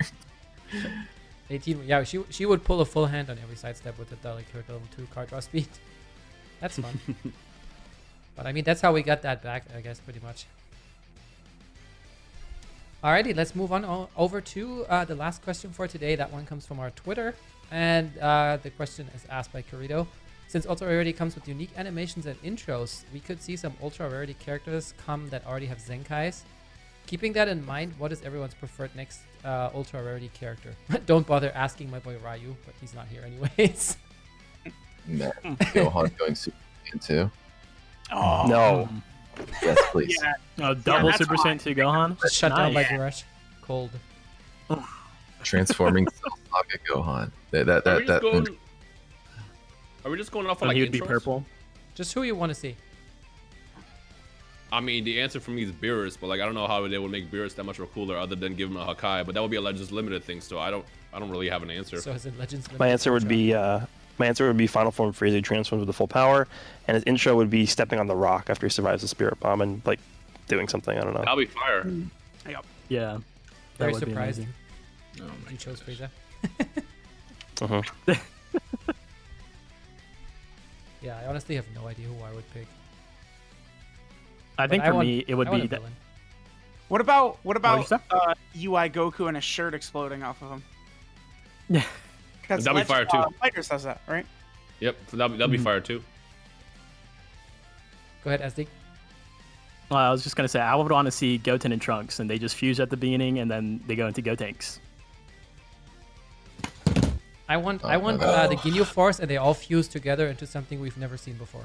[SPEAKER 1] 18. Yeah, she would pull a full hand on every sidestep with the like her level 2 card draw speed. That's fun. But I mean, that's how we got that back, I guess, pretty much. Alrighty, let's move on over to the last question for today. That one comes from our Twitter. And the question is asked by Corrido. Since Ultra Rarity comes with unique animations and intros, we could see some Ultra Rarity characters come that already have Zenkais. Keeping that in mind, what is everyone's preferred next Ultra Rarity character? Don't bother asking my boy Ryu, but he's not here anyways.
[SPEAKER 7] Man, Gohan going Super Saiyan 2.
[SPEAKER 3] Oh
[SPEAKER 6] No.
[SPEAKER 7] Yes, please.
[SPEAKER 3] Yeah.
[SPEAKER 2] Oh, double
[SPEAKER 3] that's
[SPEAKER 2] Super Saiyan 2 Gohan.
[SPEAKER 1] Just shut down by
[SPEAKER 2] Nice.
[SPEAKER 1] Gurash. Cold.
[SPEAKER 7] Transforming Cell Saga Gohan.
[SPEAKER 5] Are we just going off of
[SPEAKER 2] And
[SPEAKER 5] like
[SPEAKER 2] he would be
[SPEAKER 5] intros?
[SPEAKER 2] purple.
[SPEAKER 1] Just who you want to see.
[SPEAKER 5] I mean, the answer for me is Beerus, but like I don't know how they would make Beerus that much more cooler other than give him a Hakai. But that would be a Legends Limited thing, so I don't really have an answer.
[SPEAKER 1] So is it Legends
[SPEAKER 6] My
[SPEAKER 1] Limited
[SPEAKER 6] answer would
[SPEAKER 1] Ultra?
[SPEAKER 6] be Final Form Frieza. He transforms with the full power, and his intro would be stepping on the rock after he survives the Spirit Bomb and like doing something. I don't know.
[SPEAKER 5] That'll be fire.
[SPEAKER 3] Yep.
[SPEAKER 2] Yeah. That
[SPEAKER 1] Very
[SPEAKER 2] would be
[SPEAKER 1] surprised
[SPEAKER 2] amazing.
[SPEAKER 4] Oh my
[SPEAKER 1] you chose
[SPEAKER 4] goodness.
[SPEAKER 1] Frieza.
[SPEAKER 6] Uh-huh.
[SPEAKER 1] Yeah, I honestly have no idea who I would pick.
[SPEAKER 2] I think
[SPEAKER 1] But
[SPEAKER 2] for
[SPEAKER 1] want-
[SPEAKER 2] me it would
[SPEAKER 1] I want
[SPEAKER 2] be
[SPEAKER 1] a
[SPEAKER 2] that.
[SPEAKER 1] villain.
[SPEAKER 3] What about
[SPEAKER 2] What'd you say?
[SPEAKER 3] UI Goku and a shirt exploding off of him?
[SPEAKER 2] Yeah.
[SPEAKER 3] Because
[SPEAKER 5] That'd be fire, too.
[SPEAKER 3] Fighters does that, right?
[SPEAKER 5] Yep, that'll be fire too.
[SPEAKER 1] Go ahead, SD.
[SPEAKER 2] Well, I was just gonna say I would want to see Goten and Trunks, and they just fuse at the beginning, and then they go into Gotenks.
[SPEAKER 1] I want
[SPEAKER 7] no.
[SPEAKER 1] the Ginyu Force, and they all fuse together into something we've never seen before.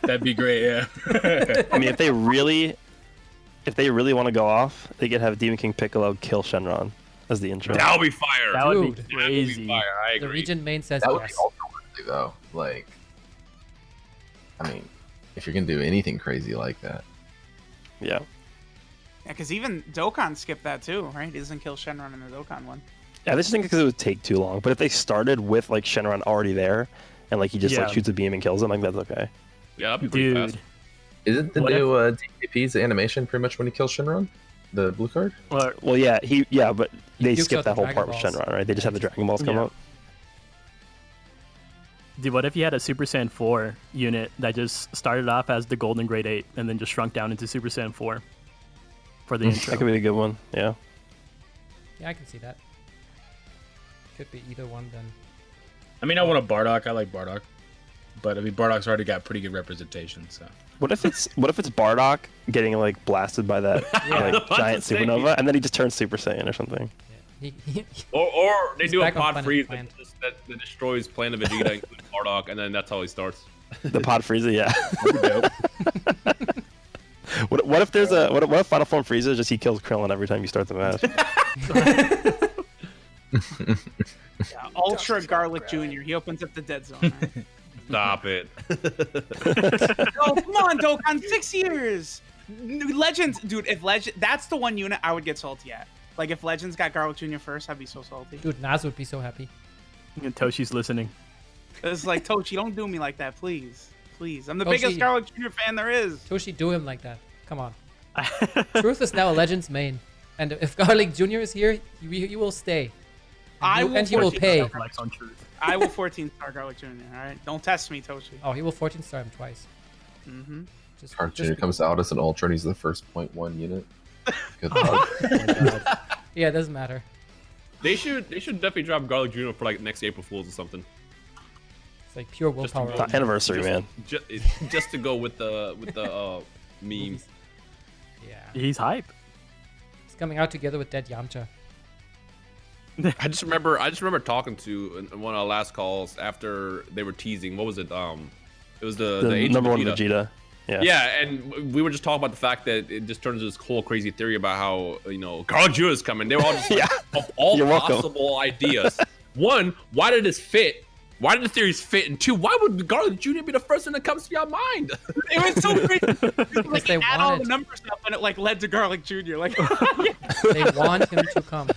[SPEAKER 4] That'd be great, yeah.
[SPEAKER 6] I mean, if they really want to go off, they could have Demon King Piccolo kill Shenron as the intro.
[SPEAKER 5] That'll be fire.
[SPEAKER 2] That would be
[SPEAKER 1] Dude.
[SPEAKER 5] That would be
[SPEAKER 2] crazy.
[SPEAKER 5] fire. I
[SPEAKER 1] The
[SPEAKER 5] agree.
[SPEAKER 1] region main says
[SPEAKER 7] That would
[SPEAKER 1] yes.
[SPEAKER 7] be ultra worthy, though. Like, I mean, if you're gonna do anything crazy like that,
[SPEAKER 6] Yeah.
[SPEAKER 3] Yeah, because even Dokkan skipped that too, right? He doesn't kill Shenron in the Dokkan one.
[SPEAKER 6] Yeah, I just think because it would take too long. But if they started with like Shenron already there, and like he just like
[SPEAKER 2] Yeah.
[SPEAKER 6] shoots a beam and kills him, like that's okay.
[SPEAKER 5] Yeah, that'd be pretty
[SPEAKER 2] Dude.
[SPEAKER 5] fast.
[SPEAKER 7] isn't the
[SPEAKER 2] What
[SPEAKER 7] new DKP's animation pretty much when he kills Shenron, the blue card?
[SPEAKER 6] Well, yeah, but they
[SPEAKER 1] pukes
[SPEAKER 6] skip
[SPEAKER 1] out
[SPEAKER 6] that
[SPEAKER 1] the
[SPEAKER 6] whole part with
[SPEAKER 1] Dragon Balls.
[SPEAKER 6] Shenron, right? They just have the Dragon Balls come
[SPEAKER 2] Yeah.
[SPEAKER 6] out.
[SPEAKER 2] Dude, what if you had a Super Saiyan 4 unit that just started off as the Golden Grade 8 and then just shrunk down into Super Saiyan 4 for the
[SPEAKER 6] That
[SPEAKER 2] intro?
[SPEAKER 6] could be a good one. Yeah.
[SPEAKER 1] Yeah, I can see that. Could be either one then.
[SPEAKER 4] I mean, I want a Bardock. I like Bardock. But I mean, Bardock's already got pretty good representation, so.
[SPEAKER 6] What if it's Bardock getting like blasted by that
[SPEAKER 1] Yeah.
[SPEAKER 6] like giant
[SPEAKER 5] Say.
[SPEAKER 6] supernova, and then he just turns Super Saiyan or something?
[SPEAKER 1] Yeah.
[SPEAKER 5] Or they
[SPEAKER 1] He's
[SPEAKER 5] do a
[SPEAKER 1] back on
[SPEAKER 5] pod
[SPEAKER 1] Planet
[SPEAKER 5] freeze
[SPEAKER 1] Defiant.
[SPEAKER 5] that destroys Planet Vegeta, including Bardock, and then that's how he starts.
[SPEAKER 6] The pod Frieza, yeah. What if there's what if Final Form Frieza just he kills Krillin every time you start the match?
[SPEAKER 3] Yeah, Ultra Garlic Jr. He opens up the dead zone. Right?
[SPEAKER 5] Stop it.
[SPEAKER 3] Oh, come on, Dokkan, 6 years. Legends, dude. If Legend, that's the one unit I would get salty at. Like if Legends got Garlic Jr. first, I'd be so salty.
[SPEAKER 1] Dude, Naz would be so happy.
[SPEAKER 2] And Toshi's listening.
[SPEAKER 3] It's like Tochi, don't do me like that, please, please. I'm the
[SPEAKER 1] Toshi.
[SPEAKER 3] biggest Garlic Jr. fan there is.
[SPEAKER 1] Toshi, do him like that. Come on. Truth is now a Legends main. And if Garlic Jr. is here, he will stay. And he will
[SPEAKER 3] 14
[SPEAKER 1] pay.
[SPEAKER 3] star
[SPEAKER 2] Flex on Truth.
[SPEAKER 3] I will 14-star Garlic Jr. All right, don't test me, Toshi.
[SPEAKER 1] Oh, he will 14 star him twice.
[SPEAKER 3] Mm-hmm.
[SPEAKER 7] Garlic Jr. comes out as an Ultra and he's the first 0.1 unit. Good luck.
[SPEAKER 1] Oh my God. Yeah, it doesn't matter.
[SPEAKER 5] They should definitely drop Garlic Jr. for like next April Fools or something.
[SPEAKER 1] It's like pure willpower.
[SPEAKER 5] Just to go-
[SPEAKER 6] Anniversary, man.
[SPEAKER 5] Just to go with the meme.
[SPEAKER 1] Movies. Yeah.
[SPEAKER 2] He's hype.
[SPEAKER 1] It's coming out together with Dead Yamcha.
[SPEAKER 5] I just remember talking to in one of our last calls after they were teasing. What was it? It was the Age
[SPEAKER 6] number
[SPEAKER 5] of
[SPEAKER 6] one Vegeta. Yeah.
[SPEAKER 5] Yeah, and we were just talking about the fact that it just turns into this whole crazy theory about how Garlic Jr. is coming. They were all just like, of all
[SPEAKER 6] You're welcome.
[SPEAKER 5] possible ideas. One, why did this fit? Why did the theories fit? And two, why would Garlic Jr. be the first thing that comes to your mind?
[SPEAKER 3] It was so crazy. Like
[SPEAKER 1] they
[SPEAKER 3] add all the
[SPEAKER 1] wanted.
[SPEAKER 3] numbers up, and it like led to Garlic Jr. Like,
[SPEAKER 1] They want him to come.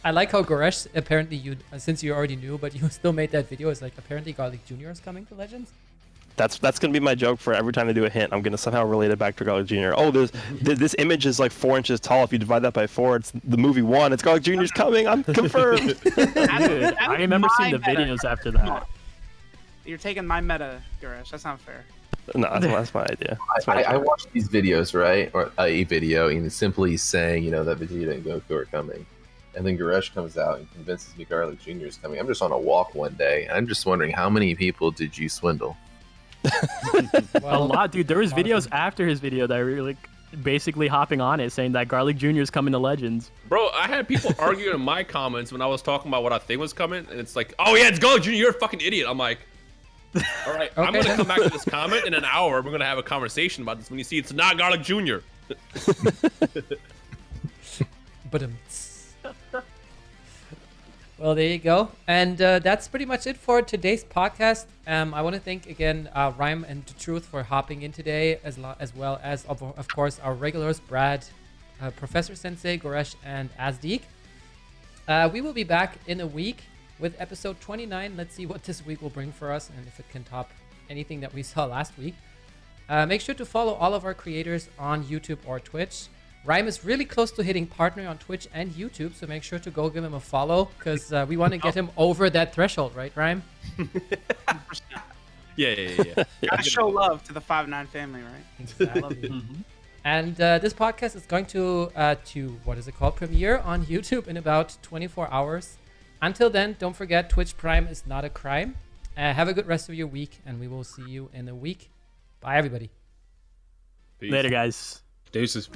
[SPEAKER 1] I like how Goresh, apparently since you already knew, but you still made that video. It's like, apparently Garlic Jr. is coming to Legends.
[SPEAKER 6] That's gonna be my joke for every time they do a hint. I'm gonna somehow relate it back to Garlic Jr. Oh, this image is like 4 inches tall. If you divide that by 4, it's the movie 1. It's Garlic Jr.'s coming. I'm confirmed.
[SPEAKER 2] Dude, I remember seeing the videos after that.
[SPEAKER 3] You're taking my meta, Garish. That's not fair.
[SPEAKER 6] No, that's my idea. That's my
[SPEAKER 7] I
[SPEAKER 6] joke.
[SPEAKER 7] watched these videos, right? Or a video, and it's simply saying, that Vegeta and Goku are coming. And then Goresh comes out and convinces me Garlic Jr. is coming. I'm just on a walk one day, and I'm just wondering, how many people did you swindle?
[SPEAKER 2] A lot, dude. There was videos after his video that were like basically hopping on it, saying that Garlic Jr. is coming to Legends.
[SPEAKER 5] Bro, I had people arguing in my comments when I was talking about what I think was coming, and it's like, oh yeah, it's Garlic Jr., you're a fucking idiot. I'm like, all right, I'm
[SPEAKER 1] Okay,
[SPEAKER 5] gonna
[SPEAKER 1] then.
[SPEAKER 5] come back to this comment in an hour. We're gonna have a conversation about this when you see it's not Garlic Jr.
[SPEAKER 1] But well, there you go. And that's pretty much it for today's podcast. I want to thank again Rhyme and Truth for hopping in today, as well as, of course, our regulars, Brad, Professor Sensei, Goresh, and Azdeek. We will be back in a week with episode 29. Let's see what this week will bring for us and if it can top anything that we saw last week. Make sure to follow all of our creators on YouTube or Twitch. Rhyme is really close to hitting partner on Twitch and YouTube, so make sure to go give him a follow because we want to get him over that threshold, right, Rhyme?
[SPEAKER 5] Yeah.
[SPEAKER 3] Gotta show love to the 5'9" family, right?
[SPEAKER 1] Exactly.
[SPEAKER 3] I love you.
[SPEAKER 1] And this podcast is going to what is it called, premiere on YouTube in about 24 hours. Until then, don't forget Twitch Prime is not a crime. Have a good rest of your week, and we will see you in a week. Bye, everybody.
[SPEAKER 5] Peace.
[SPEAKER 2] Later, guys.
[SPEAKER 4] Deuces.